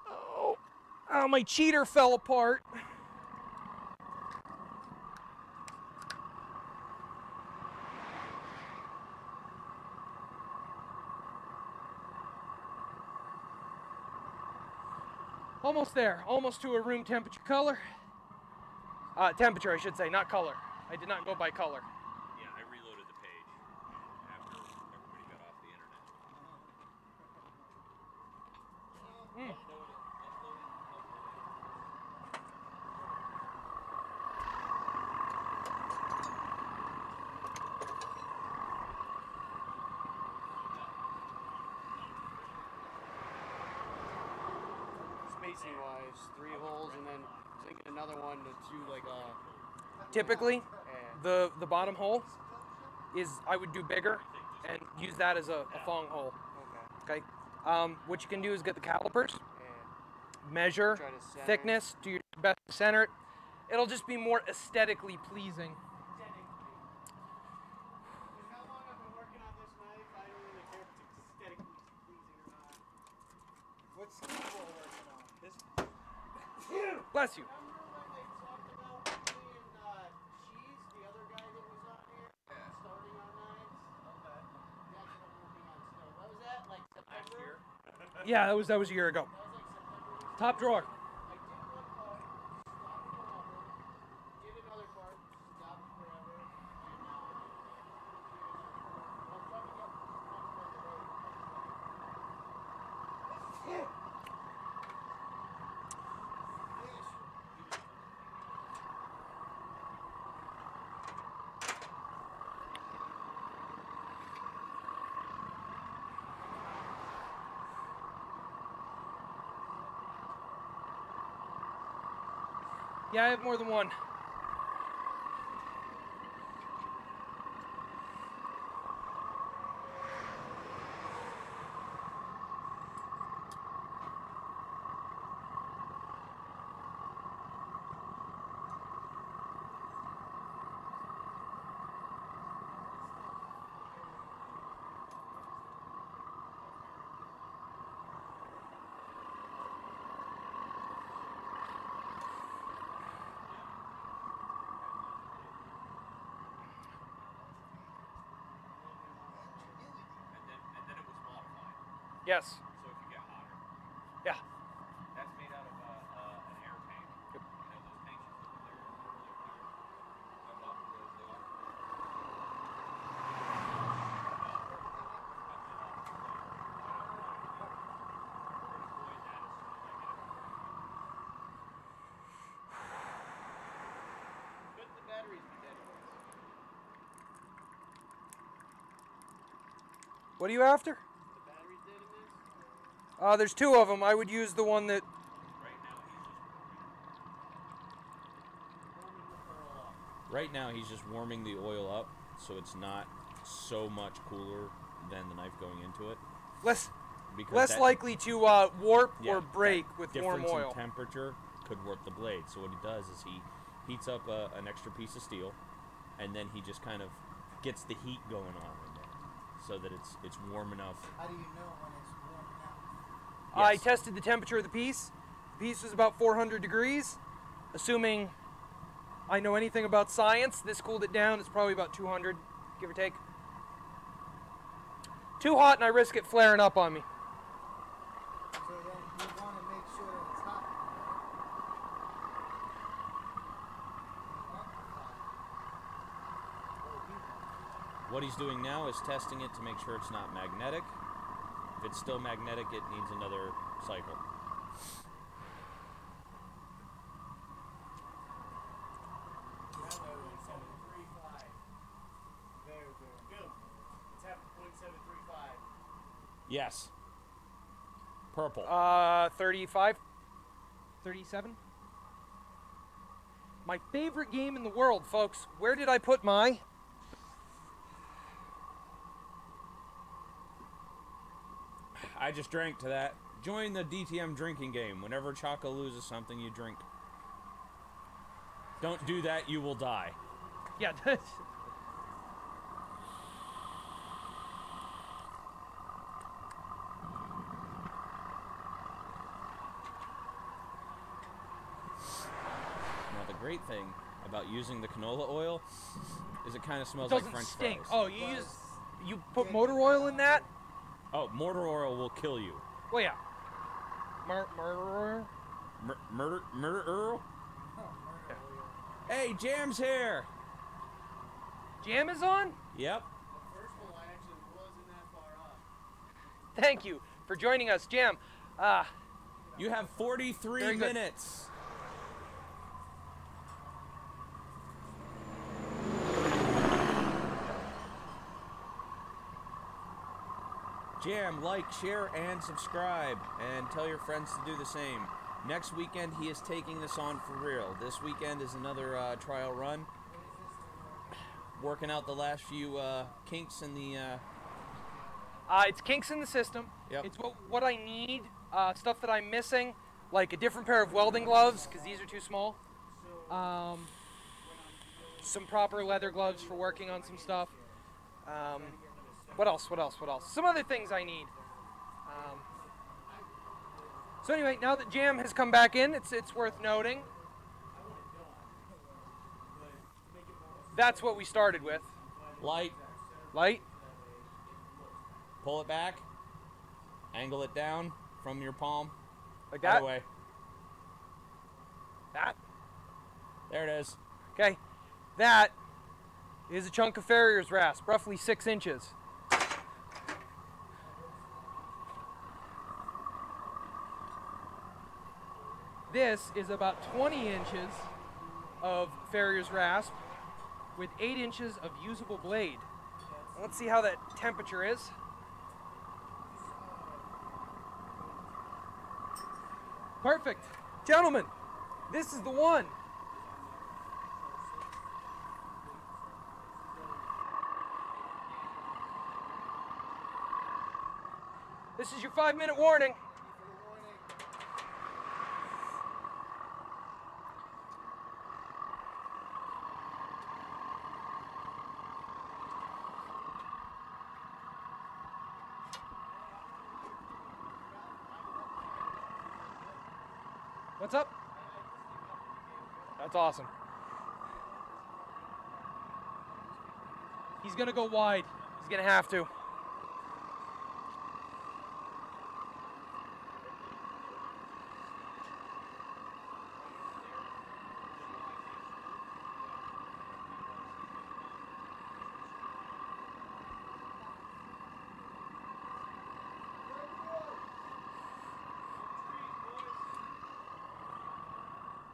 Oh, oh, my cheater fell apart. Almost there, almost to a room temperature color. Temperature, I should say, not color. I did not go by color. Yeah, I reloaded the page after everybody got off the internet. Spacing wise, 3 holes and then thinking another one to do like a. Typically, Yeah. the bottom hole is, I would do bigger and use that as a thong hole. Okay. Okay. What you can do is get the calipers, Yeah. measure Try to center. thickness, do your best to center it. It'll just be more aesthetically pleasing. How long I've been working on this knife, I don't really care if it's aesthetically pleasing or not. What's Steve working on? This. Bless you. Remember when they talked about me and Cheese, the other guy that was on here, starting on knives? Okay. That's what I'm working on still. What was that? Like September? Yeah, that was a year ago. That was like September. Top drawer. I did one part, stopped forever. Did another part, stopped forever. And I'm trying to get one today. Yeah, I have more than one. And then it was modified. Yes. So it could get hotter. Yeah. That's made out of an air tank. Yep. You know those tanks you put in there? How popular they are? Could the batteries be dead? What are you after? The batteries dead in this? There's 2 of them. I would use the one that. Right now he's just warming the oil up, so it's not so much cooler than the knife going into it. Less Because that- likely to warp yeah, or break that with warm difference oil. in temperature could warp the blade. So what he does is he heats up an extra piece of steel, and then he just kind of gets the heat going on in there, so that it's warm enough. How do you know when it's warm enough? I Yes. tested the temperature of the piece. The piece was about 400 degrees. Assuming I know anything about science, this cooled it down. It's probably about 200, give or take. Too hot and I risk it flaring up on me. So then you want to make sure that it's hot. What he's doing now is testing it to make sure it's not magnetic. If it's still magnetic, it needs another cycle. Very good. It's at 0.735. Yes. Purple. 35, 37. My favorite game in the world, folks. Where did I put my? I just drank to that. Join the DTM drinking game. Whenever Chaco loses something, you drink. Don't do that, you will die. Yeah. great thing about using the canola oil is it kind of It smells like doesn't French stink. fries. Oh, you put motor oil in that? Oh, motor oil will kill you. Well, yeah. Murder oil? Murder Earl? Hey, Jam's here. Jam is on? Yep. The first one I actually wasn't that far off. Thank you for joining us, Jam. You have 43 Very good. minutes. Jam, like, share, and subscribe, and tell your friends to do the same. Next weekend, he is taking this on for real. This weekend is another trial run. Working out the last few kinks in the... It's kinks in the system. Yep. It's what I need, stuff that I'm missing, like a different pair of welding gloves, because these are too small. Some proper leather gloves for working on some stuff. What else? Some other things I need. So anyway, now that Jam has come back in, it's worth noting. That's what we started with. Light, Light. pull it back, angle it down from your palm. Like That that. way. That. There it is. Okay. That is a chunk of farrier's rasp, roughly 6 inches. This is about 20 inches of farrier's rasp with 8 inches of usable blade. Let's see how that temperature is. Perfect. Gentlemen, this is the one. This is your 5-minute warning. What's up? That's awesome. He's gonna go wide. He's gonna have to.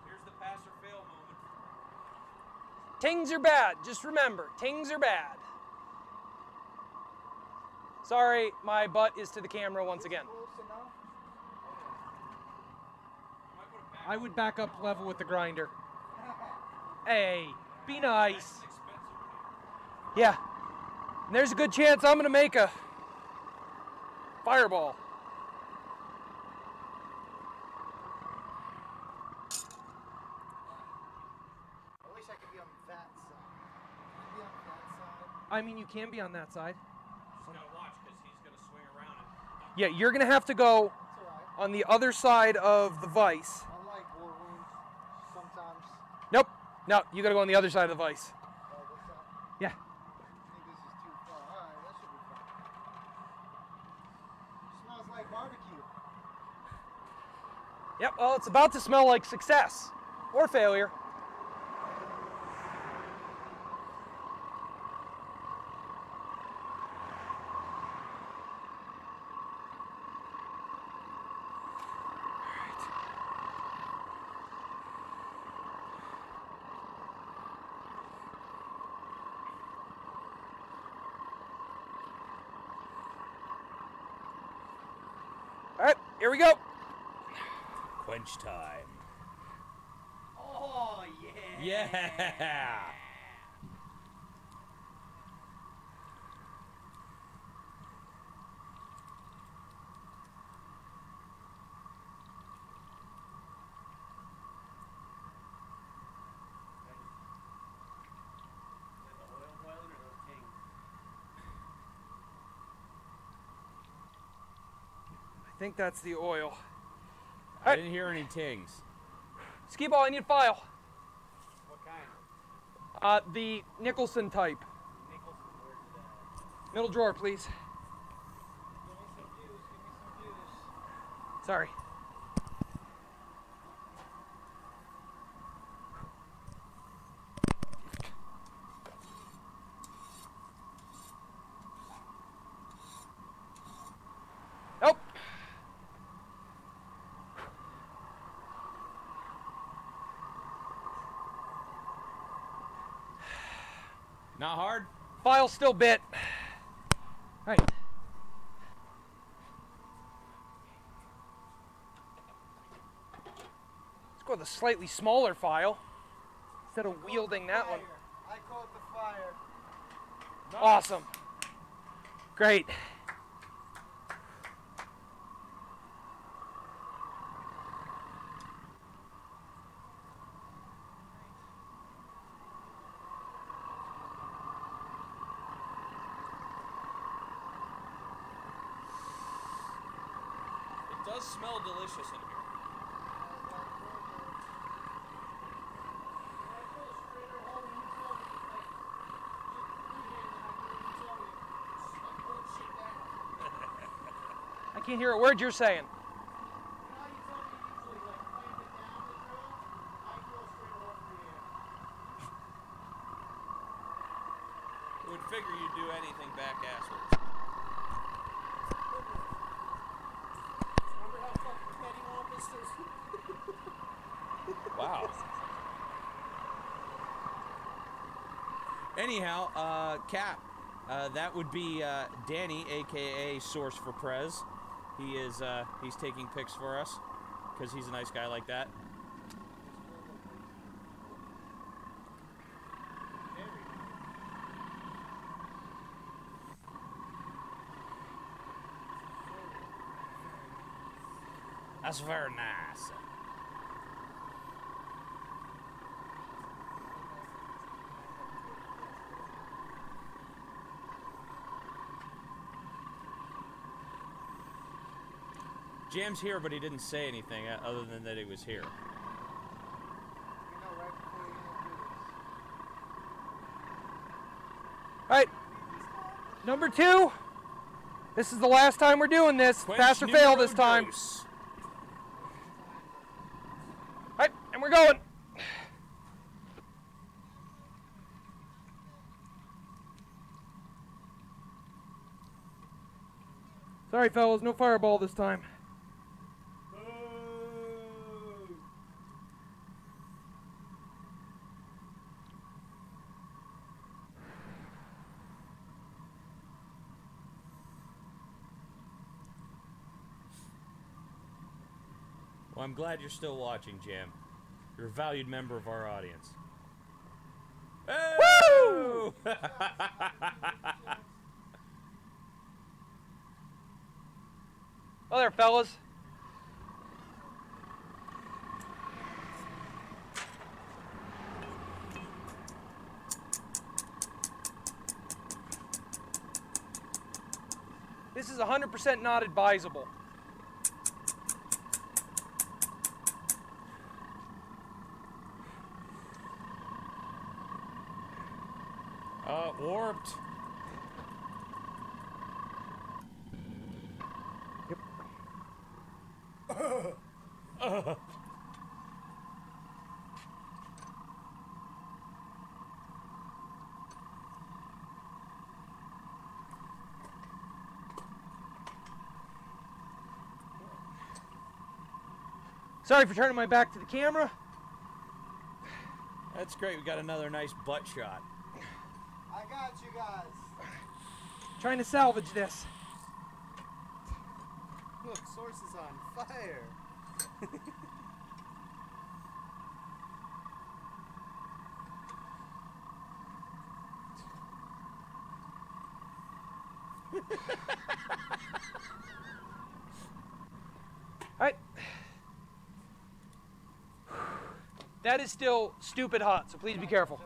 Here's the pass or fail moment. Tings are bad. Just remember, tings are bad. Sorry, my butt is to the camera once again. Close enough. I would back up level with the grinder. Hey, be nice. Yeah. And there's a good chance I'm gonna make a fireball. I wish I could be on that side. Can I be on that side? I mean, you can be on that side. Just gotta watch because he's gonna swing around it. Yeah, you're gonna have to go It's alright. on the other side of the vise. Unlike war rooms, sometimes. Nope. No, you gotta go on the other side of the vise. Oh, what's that? Yeah. I think this is too far. Alright, that should be fine. Smells like barbecue. Yep, well, it's about to smell like success or failure. All right, here we go. Quench time. Oh, yeah. Yeah. The oil boiling or those tings? I think that's the oil. I didn't hear any tings. Ski ball, I need a file. The Nicholson type. Nicholson, where's that? Middle drawer, please. Give me some views, give me some views. Sorry. Nope. Not hard? File still bit. All right. Let's go with a slightly smaller file instead of wielding that one. I call it the fire. Awesome. Great. It does smell delicious in here. I can't hear a word you're saying. Would figure you'd do anything back asswards. Remember how fucking cattywampus this? Wow. Anyhow, Cap, that would be Danny, aka Source for Prez. He is he's taking pics for us because he's a nice guy like that. That's very nice. Jam's here, but he didn't say anything other than that he was here. You know, right before you're gonna do this. All right. Number 2. This is the last time we're doing this. Pass or fail this time. Dose. All right, and we're going. Sorry, fellas, no fireball this time. Well, I'm glad you're still watching, Jam. You're a valued member of our audience. Woo! Oh, there, fellas. This is 100% not advisable. Warped. Sorry for turning my back to the camera. That's great. We got another nice butt shot. I got you guys. Trying to salvage this. Look, Source is on fire. All right. That is still stupid hot, so please be careful.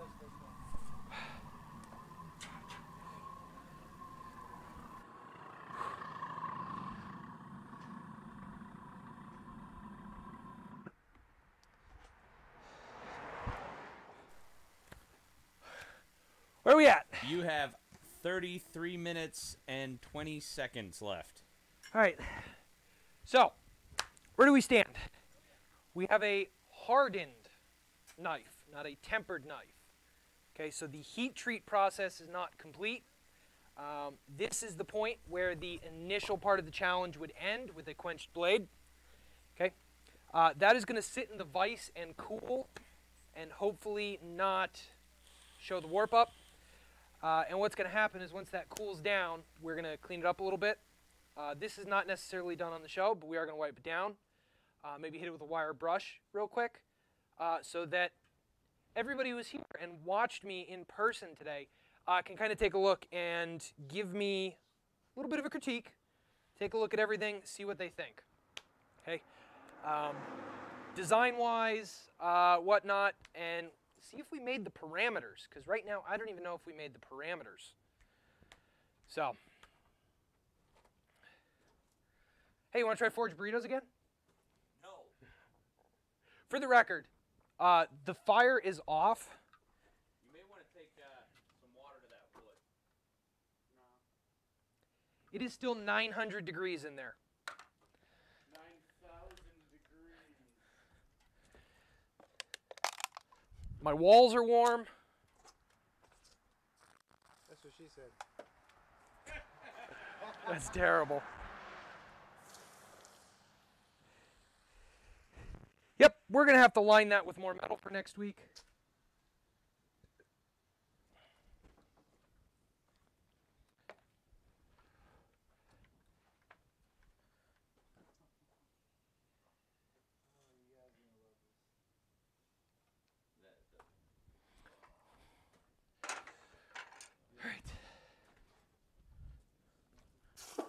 Where are we at? You have 33 minutes and 20 seconds left. All right. So, where do we stand? We have a hardened knife, not a tempered knife. Okay, so the heat treat process is not complete. This is the point where the initial part of the challenge would end with a quenched blade. Okay, that is going to sit in the vise and cool, and hopefully not show the warp up. And what's going to happen is once that cools down, we're going to clean it up a little bit. This is not necessarily done on the show, but we are going to wipe it down. Maybe hit it with a wire brush real quick, so that everybody who was here and watched me in person today can kind of take a look and give me a little bit of a critique, take a look at everything, see what they think. Okay, design-wise, whatnot, and see if we made the parameters, because right now I don't even know if we made the parameters. So, hey, you want to try Forge Burritos again? No. For the record, the fire is off. You may want to take some water to that wood. It is still 900 degrees in there. 9,000 degrees. My walls are warm. That's what she said. That's terrible. Yep, we're going to have to line that with more metal for next week. All right. Of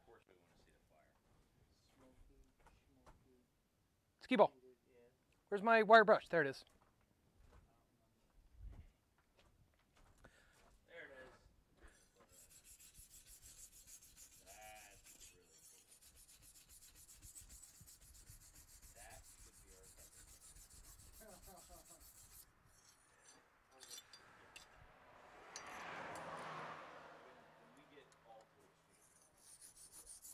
course we want to see the fire. Ski ball. Where's my wire brush? There it is. There it is. That's really cool. That could be our cover. When we get all full speed, next week,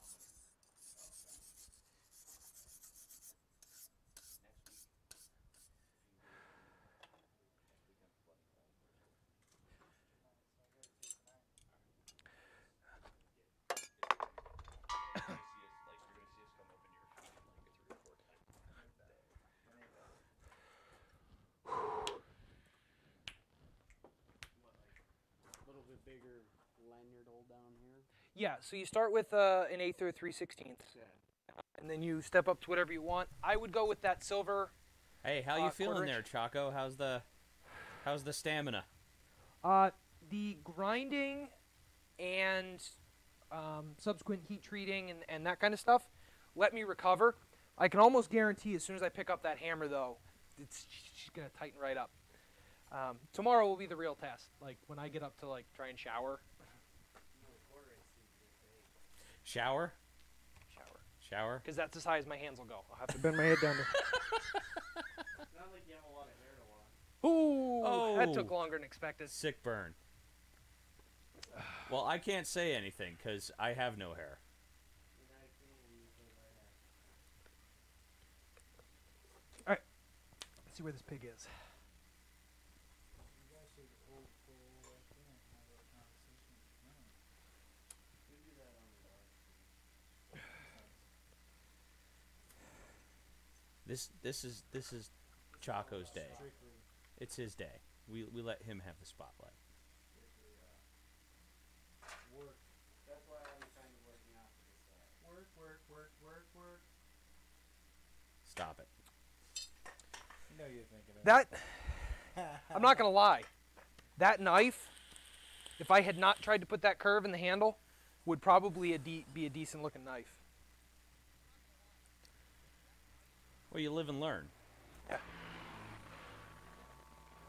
A little bit bigger lanyard hole down here. Yeah, so you start with an eighth or a 3/16, and then you step up to whatever you want. I would go with that silver. Hey, how you feeling quarter there, Chaco? How's the stamina? The grinding and subsequent heat treating and that kind of stuff let me recover. I can almost guarantee as soon as I pick up that hammer, though, she's going to tighten right up. Tomorrow will be the real test, like when I get up to like try and shower. Shower? Shower? Because that's as high as my hands will go. I'll have to bend my head down there. Not like you have a lot of hair to wash. Ooh, that took Oh. longer than expected. Sick burn. Well, I can't say anything because I have no hair. Let's see where this pig is. This is Chaco's day. It's his day. We let him have the spotlight. That's why I'm kind of working off of this side. Work. Stop it. You know you're thinking of That, I'm not going to lie. That knife, if I had not tried to put that curve in the handle, would probably be a decent looking knife. Well, you live and learn. Yeah. All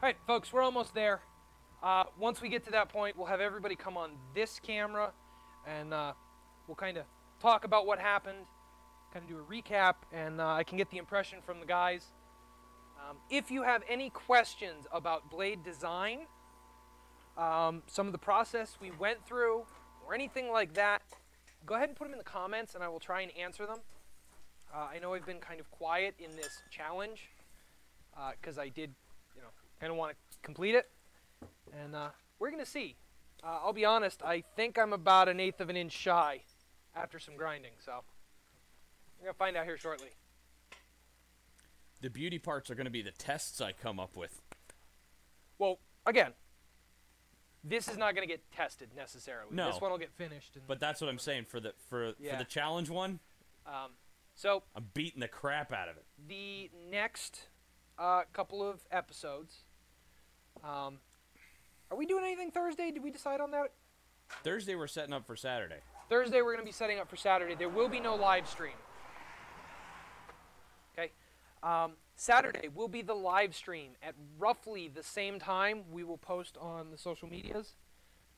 right, folks, we're almost there. Once we get to that point, we'll have everybody come on this camera, and we'll kind of talk about what happened, kind of do a recap, and I can get the impression from the guys. If you have any questions about blade design, some of the process we went through, or anything like that, go ahead and put them in the comments, and I will try and answer them. I know I've been kind of quiet in this challenge, because I did, kind of want to complete it. And we're going to see. I'll be honest, I think I'm about 1/8 of an inch shy after some grinding, so we're going to find out here shortly. The beauty parts are going to be the tests I come up with. Well, again, this is not going to get tested necessarily. No. This one will get finished. And, But that's what I'm saying for the challenge one. So I'm beating the crap out of it. the next couple of episodes, are we doing anything Thursday? Did we decide on that? Thursday we're setting up for Saturday. Thursday we're going to be setting up for Saturday. There will be no live stream. Okay. Saturday will be the live stream at roughly the same time. We will post on the social medias,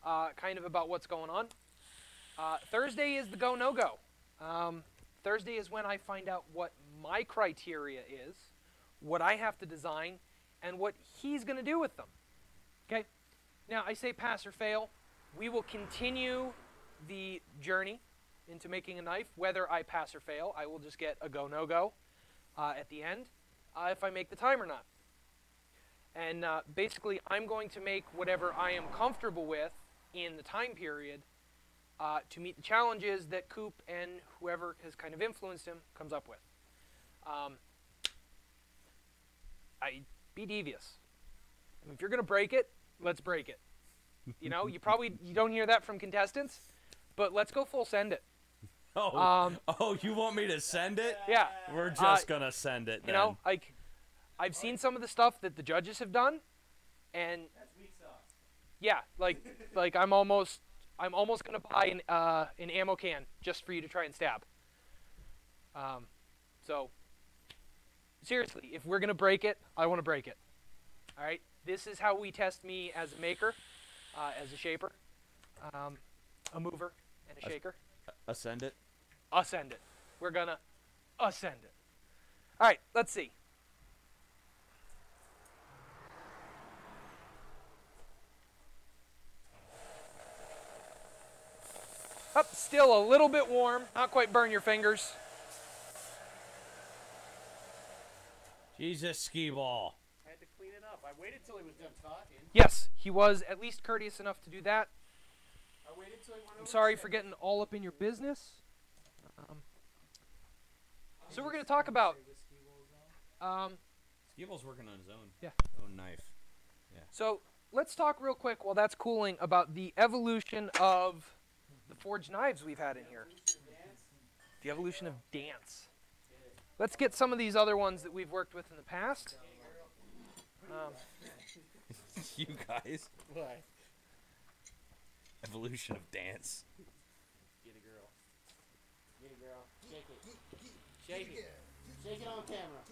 kind of about what's going on. Thursday is the go no go. Thursday is when I find out what my criteria is, what I have to design, and what he's going to do with them. Okay. Now I say pass or fail. We will continue the journey into making a knife. Whether I pass or fail, I will just get a go no go at the end. If I make the time or not. And basically, I'm going to make whatever I am comfortable with in the time period to meet the challenges that Coop and whoever has kind of influenced him comes up with. Be devious. I mean, if you're going to break it, let's break it. You don't hear that from contestants, but let's go full send it. Oh, you want me to send it? Yeah. We're just going to send it then. Like, I've seen some of the stuff that the judges have done, and yeah, like I'm almost gonna buy an ammo can just for you to try and stab. So seriously, if we're gonna break it, I want to break it. All right, this is how we test me as a maker, as a shaper, a mover, and a shaker. Ascend it. Ascend it. We're gonna ascend it. All right, let's see. Up, still a little bit warm. Not quite burn your fingers. Jesus, skee ball. I had to clean it up. I waited till he was done talking. Yes, he was at least courteous enough to do that. I waited till he went over. I'm sorry for getting all up in your business. So we're going to talk about. Skee ball's working on his own. Yeah. Own knife. So let's talk real quick while that's cooling about the evolution of the forged knives we've had in here. The evolution of dance. Let's get some of these other ones that we've worked with in the past. You guys. Why? Evolution of dance. Get a girl. Get a girl. Shake it. Shake it. Shake it on camera.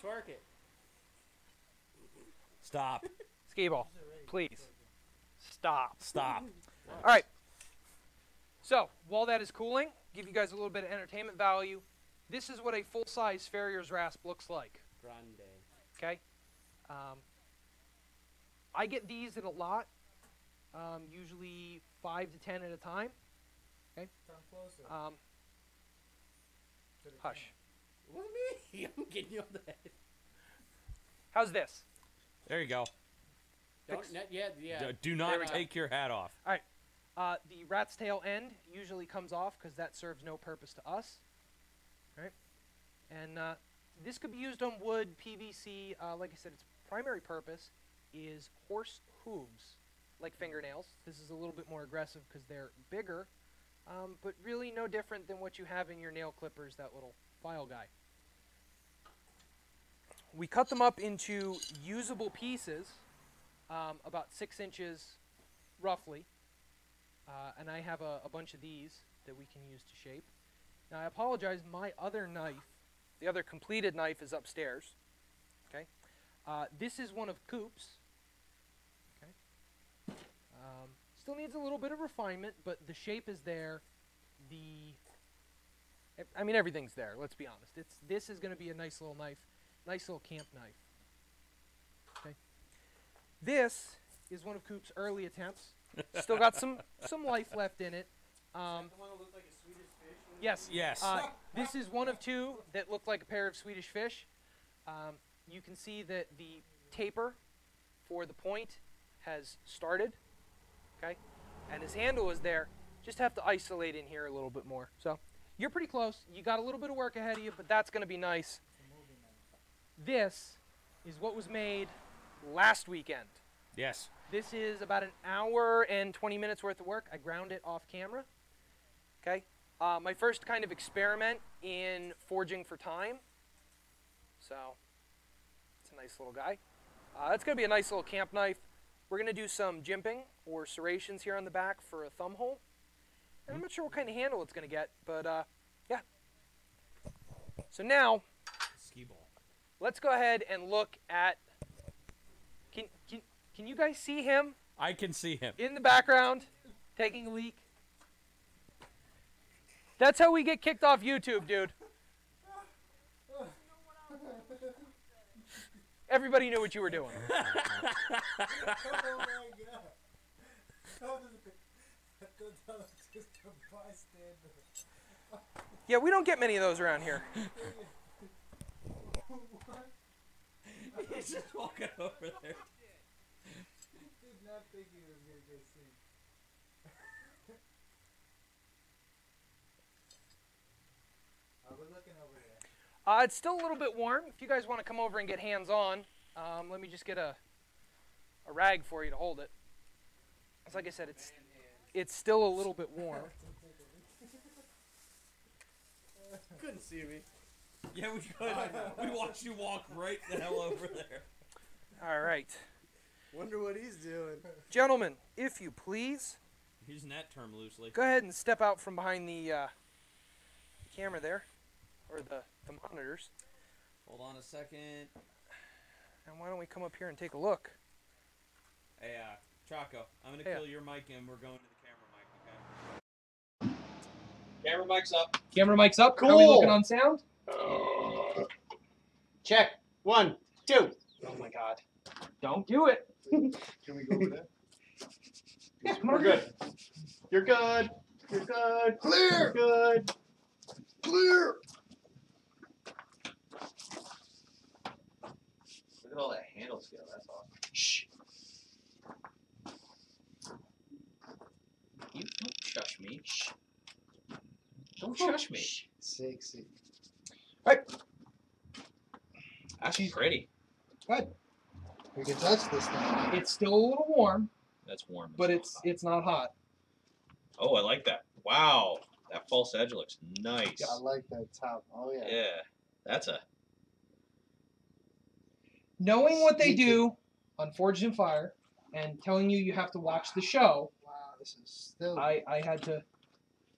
Twerk it. Stop. Skee ball, please. Stop. Stop. All right. So while that is cooling, give you guys a little bit of entertainment value. This is what a full-size Farrier's rasp looks like. Grande. Okay. I get these in a lot, usually 5 to 10 at a time. Okay. Hush. It wasn't me. I'm getting you on the head. How's this? There you go. Don't, not yet. Yeah. Do There we not go. take your hat off. All right. The rat's tail end usually comes off because that serves no purpose to us. All right. And this could be used on wood, PVC. Like I said, its primary purpose is horse hooves, like fingernails. This is a little bit more aggressive because they're bigger, but really no different than what you have in your nail clippers, that little file guy. We cut them up into usable pieces, about 6 inches roughly, and I have a bunch of these that we can use to shape. Now I apologize, my other knife, the other completed knife, is upstairs. Okay, This is one of Coop's. Okay. Still needs a little bit of refinement, but the shape is there. I mean, everything's there. Let's be honest. This is going to be a nice little knife, nice little camp knife. Okay. This is one of Coop's early attempts. Still got some life left in it. The one that looked like a Swedish fish. Yes. Yes. This is one of two that look like a pair of Swedish fish. You can see that the taper for the point has started. Okay, and his handle is there. Just have to isolate in here a little bit more. So you're pretty close. You got a little bit of work ahead of you, but that's going to be nice. This is what was made last weekend. Yes. This is about an hour and 20 minutes worth of work. I ground it off camera. Okay. My first kind of experiment in forging for time. So it's a nice little guy. That's going to be a nice little camp knife. We're going to do some jimping or serrations here on the back for a thumb hole. And I'm not sure what kind of handle it's going to get, but yeah. So now, Ski ball. let's go ahead and look at, can you guys see him I can see him. in the background taking a leak? That's how we get kicked off YouTube, dude. Everybody knew what you were doing. Oh my god. How does it go down just a bystander? Yeah, we don't get many of those around here. He's just walking over there. Did not think he was gonna get seen. We're looking over there. It's still a little bit warm. If you guys want to come over and get hands-on, let me just get a rag for you to hold it. As like I said, it's still a little bit warm. Couldn't see me. Yeah, we could. We watched you walk right the hell over there. All right. Wonder what he's doing. Gentlemen, if you please, Using that term loosely. go ahead and step out from behind the camera there, or the monitors. Hold on a second. And why don't we come up here and take a look? Hey, Chaco, I'm gonna Yeah. kill your mic and we're going to the camera mic, okay? Camera mic's up. Camera mic's up. How are we looking on sound? Check. 1, 2. Oh my God. Don't do it. Can we go over there? Yeah, come We're on. good. You're good. You're good. Clear! You're good. Clear! Look at all that handle skill, that's awesome. Shh. You don't shush me. Shh. Don't shush me. Sexy. That's pretty. We can touch this thing. It's still a little warm, That's warm. but It's not hot. it's not hot. Oh, I like that. Wow. That false edge looks nice. I like that top. Oh yeah. Yeah. That's a. Knowing what they Sneaky. do on Forged in Fire and telling you you have to watch the show, Wow, this is still. I had to.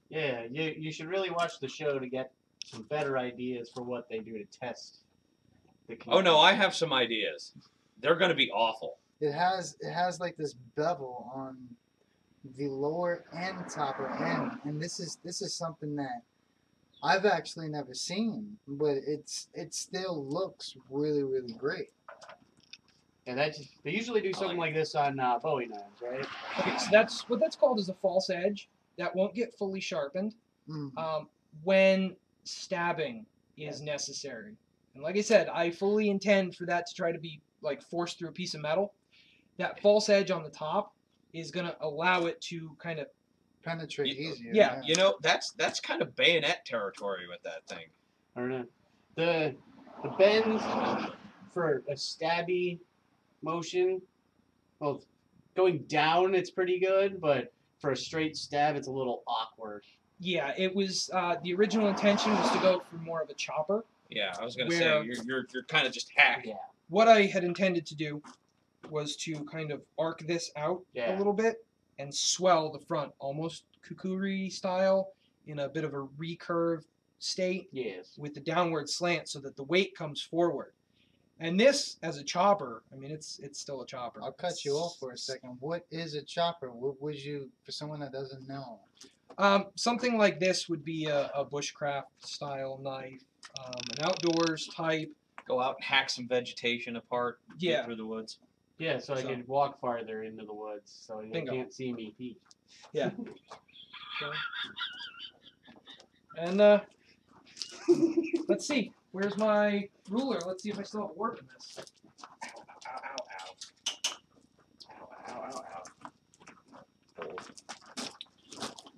Yeah, you should really watch the show to get some better ideas for what they do to test. Oh no, I have some ideas. They're gonna be awful. It has like this bevel on the lower and topper end, and this is something that I've actually never seen, but it still looks really great. And they usually do something like this on Bowie knives, right? Okay, so that's what that's called is a false edge that won't get fully sharpened when stabbing is necessary. And like I said, I fully intend for that to try to be like forced through a piece of metal. That false edge on the top is going to allow it to kind of Penetrate You- easier. yeah. You know, that's kind of bayonet territory with that thing. I don't know. The bends for a stabby motion, well, going down it's pretty good, but for a straight stab it's a little awkward. yeah, it was the original intention was to go for more of a chopper. Yeah, I was gonna Where- say you're kind of just hack. Yeah. What I had intended to do was to kind of arc this out Yeah. a little bit and swell the front, almost kukuri style, in a bit of a recurve state Yes. with the downward slant so that the weight comes forward. And this, as a chopper, I mean, it's still a chopper. I'll cut you off for a second. What is a chopper? What would you, for someone that doesn't know? Something like this would be a bushcraft style knife, an outdoors type. Go out and hack some vegetation apart. Get Yeah. through the woods. Yeah, so I So- could walk farther into the woods, so they Bingo. can't see me peek. Yeah. And let's see. Where's my ruler? Let's see if I still have a warp in this. Ow, ow, ow. Ow, ow, ow, ow.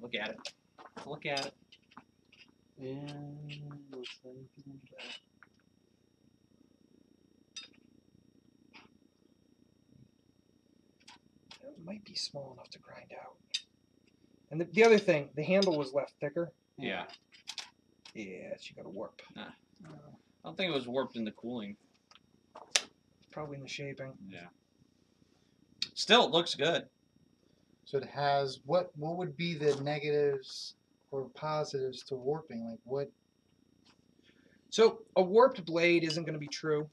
Look at it. Look at it. And looks like It might be small enough to grind out. And the other thing, the handle was left thicker. Yeah. Yeah, she got a warp. I don't think it was warped in the cooling. Probably in the shaping. Yeah. Still, it looks good. So it has, what would be the negatives or positives to warping? Like what? So a warped blade isn't going to be true,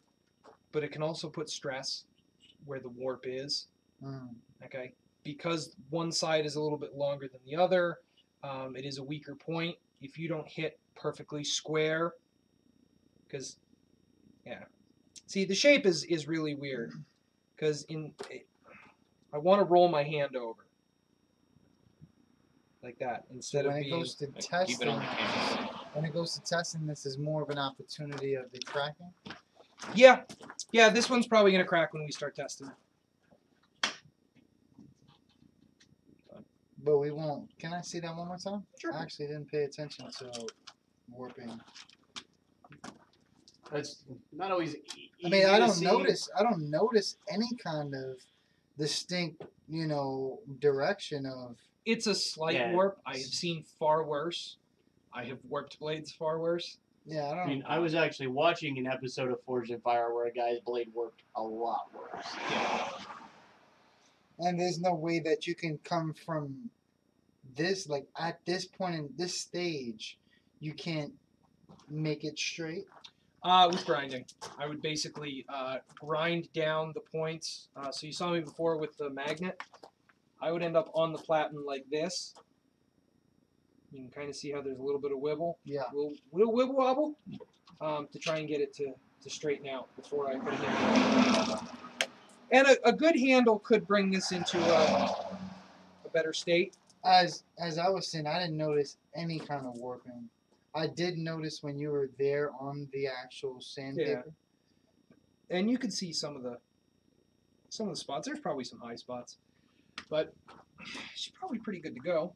but it can also put stress where the warp is. Okay, because one side is a little bit longer than the other, it is a weaker point. If you don't hit perfectly square, because see, the shape is really weird, because I want to roll my hand over like that instead when of it being. goes to Keep it testing, on the camera. when it goes to testing, this is more of an opportunity of the cracking. Yeah, this one's probably gonna crack when we start testing it. But we won't. Can I see that one more time? Sure. I actually didn't pay attention to warping. that's not always I mean, easy I to don't see. notice any kind of distinct, direction of. It's a slight Yeah. warp. I have seen far worse. I have warped blades far worse. Yeah, I don't. I mean, I was actually watching an episode of Forged in Fire where a guy's blade worked a lot worse. And there's no way that you can come from this, like at this point in this stage, you can't make it straight. With grinding, I would basically grind down the points. So you saw me before with the magnet. I would end up on the platen like this. You can kind of see how there's a little bit of wibble, Yeah. little wibble wobble, to try and get it to straighten out before I put it in. And a good handle could bring this into a better state. As I was saying, I didn't notice any kind of warping. I did notice when you were there on the actual sandpaper. And you can see some of the spots. There's probably some high spots, but she's probably pretty good to go.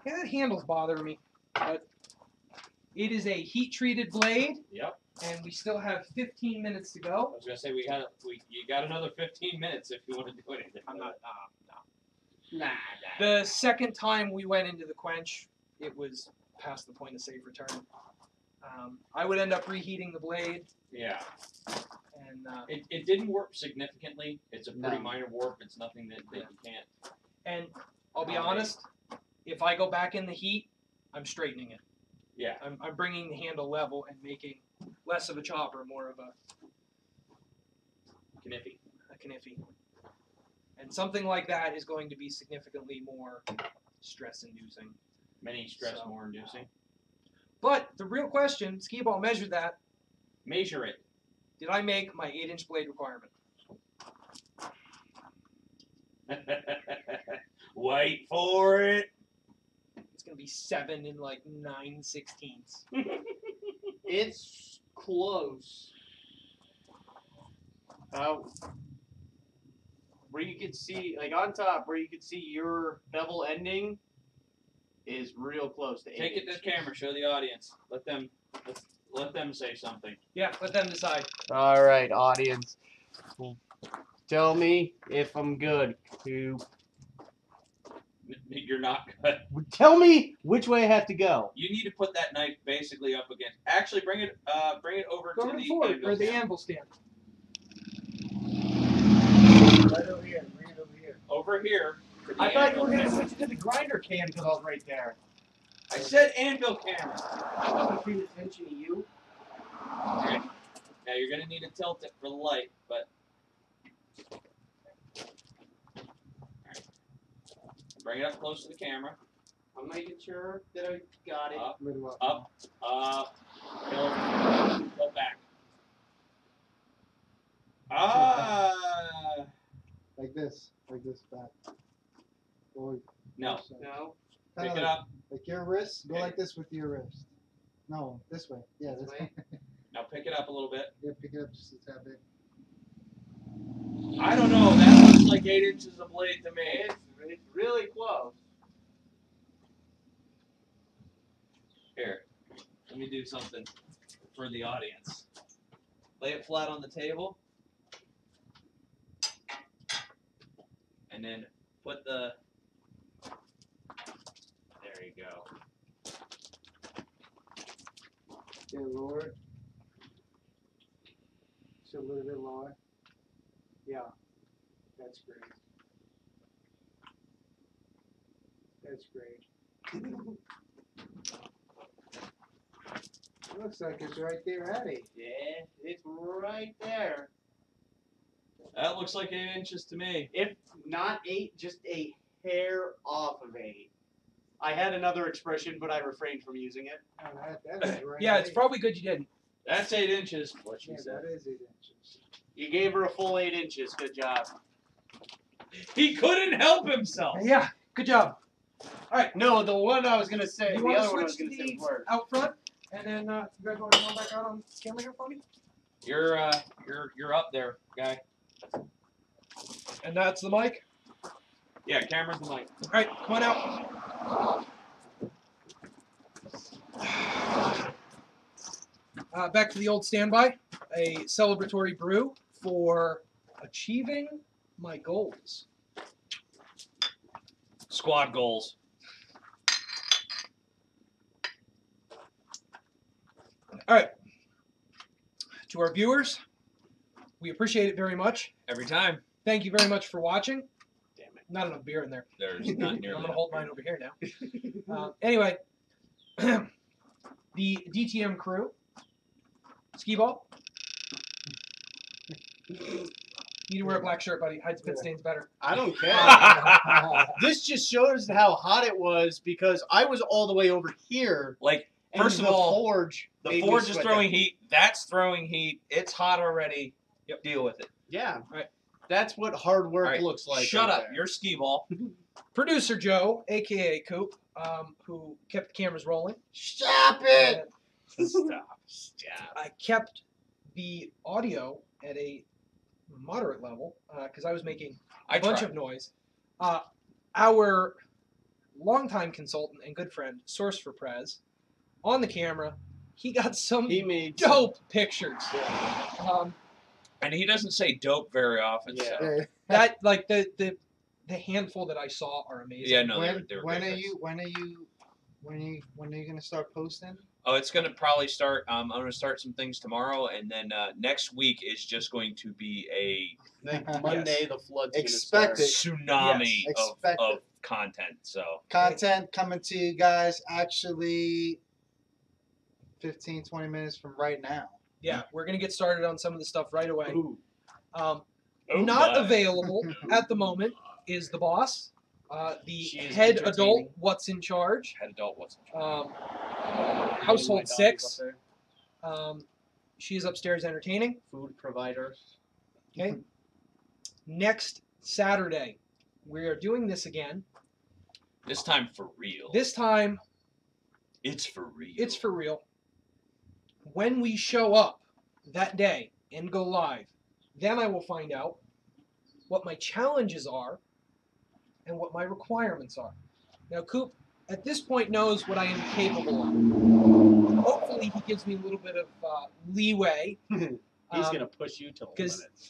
Yeah, that handle's bothering me, but it is a heat-treated blade, Yep. and we still have 15 minutes to I go. was gonna say you got another 15 minutes if you want to do anything. I'm not. Nah. The second time we went into the quench, it was past the point of safe return. I would end up reheating the blade, Yeah. and It didn't warp significantly. It's a pretty No. minor warp. It's nothing that you can't. I'll be Oh, honest. If I go back in the heat, I'm straightening it. Yeah. I'm bringing the handle level and making less of a chopper, more of a Kniffy. kniffy. And something like that is going to be significantly more stress-inducing. Many stress So- more inducing. But the real question, Ski Ball measured that. Measure it. Did I make my 8-inch blade requirement? Wait for it. It's going to be 7 and like 9/16. It's close. Where you could see, like on top, where you could see your bevel ending, is real close to 8 Take it to the camera. Show the audience. Let them say something. Yeah, let them decide. All right, audience. Tell me if I'm good. You're not good. Tell me which way I have to go. You need to put that knife basically up against. Actually, bring it over Go to to the the forward, anvil or the stand. anvil stand. Right over here. Bring it over here. Over here. to the I thought you anvil were gonna stand. switch to the grinder can because I was right there. I said anvil camera. I wasn't paying attention to you. Alright. Now you're gonna need to tilt it for the light, but alright. Bring it up close to the camera. I'm making sure that I got it. Up, Middle up. up, go back. Ah, Like this back. Forward. no. No. Pick Kinda it up. Like your wrist. Go Okay. like this with your wrist. No, this way. Yeah, This this way? way. Now pick it up a little bit. Yeah, pick it up just a tad bit. I don't know. That looks like 8 inches of blade to me. It's really close. Here, let me do something for the audience. Lay it flat on the table. And then put the... There you go. Okay, lower. Just a little bit lower. Yeah, that's great. That's great. Looks like it's right there, Eddie. Yeah, it's right there. That looks like 8 inches to me. If not 8, just a hair off of 8. I had another expression, but I refrained from using it. Oh, that is right. Yeah, it's Eddie. probably good you didn't. That's 8 inches. What she Yeah, said. that is 8 inches. You gave her a full 8 inches. Good job. He couldn't help himself. Yeah, good job. No, the one I was gonna say, You the want to other one I was switch gonna to say the was worse. out front, and then you guys want to come back out on camera here for me? You're up there, guy. And that's the mic. Yeah, camera's the mic. All right, come on out. Back to the old standby, a celebratory brew for achieving my goals. Squad goals. All right. To our viewers, we appreciate it very much. Every time. Thank you very much for watching. Damn it. Not enough beer in there. There's not I'm nearly going to enough hold room. mine over here now. Anyway, the DTM crew, Skee Ball. You need to wear a black shirt, buddy. Hides pit stains better. I don't care. This just shows how hot it was because I was all the way over here. Like, And first of the all, forge. the made me forge is sweat throwing that- heat. That's throwing heat. It's hot already. Yep. Deal with it. Yeah. Right. That's what hard work All right, looks like. Shut right up. there. You're skee ball. Producer Joe, a.k.a. Coop, who kept the cameras rolling. Stop it! Stop. I kept the audio at a moderate level because I was making a I bunch tried. of noise. Our longtime consultant and good friend, Source for Prez, on the camera, he got some He made dope pictures. And he doesn't say dope very often. Yeah. So. Yeah. That like the handful that I saw are amazing. Yeah, no, when they were when great are picks. you when are you gonna start posting? Oh, it's gonna probably start. I'm gonna start some things tomorrow, and then next week is just going to be a Like Monday, the flood's Expect gonna it. start. tsunami Yes, of expect it. content. So Content coming to you guys actually 15-20 minutes from right now. Yeah, we're gonna get started on some of the stuff right away. Ooh. Not my. available at the moment is the boss, the She is head entertaining. adult. What's in charge? Head adult wasn't. My Household My dog is six. up there. She is upstairs entertaining. Food provider. Okay. Next Saturday, we are doing this again. This time for real. This time, It's for real. it's for real. When we show up that day and go live, then I will find out what my challenges are and what my requirements are. Now, Coop, at this point, knows what I am capable of. Hopefully, he gives me a little bit of leeway. He's Um, gonna push you to the 'cause, limits.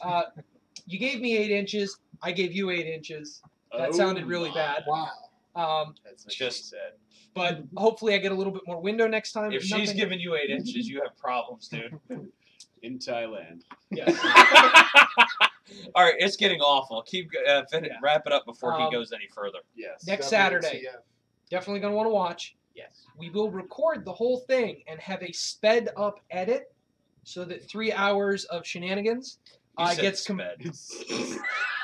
You gave me 8 inches. I gave you 8 inches. That sounded really bad. Wow. That's what Just- she said. But hopefully, I get a little bit more window next time. If she's Nothing- giving you 8 inches, you have problems, dude. In Thailand. yeah. All right, it's getting awful. Keep wrap it up before he Um, goes any further. Yes. Next Saturday. WTF. Definitely going to want to watch. Yes. We will record the whole thing and have a sped up edit so that 3 hours of shenanigans gets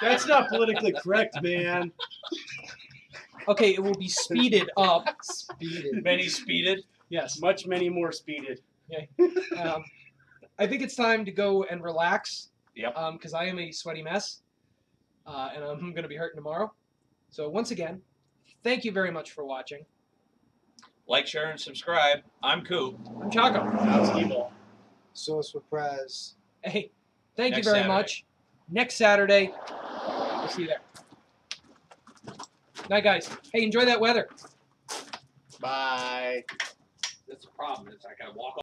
That's not politically correct, man. Okay, it will be speeded up. Speeded. Many speeded. Yes. Many more speeded. I think it's time to go and relax. Yep. Because I am a sweaty mess, and I'm going to be hurting tomorrow. So once again, thank you very much for watching. Like, share, and subscribe. I'm Coop. I'm Chaco. That's evil. Source for prize. Hey, thank Next you very Saturday. much. Next Saturday, we'll see you there. Night, guys. Hey, enjoy that weather. Bye. That's the problem. It's I gotta walk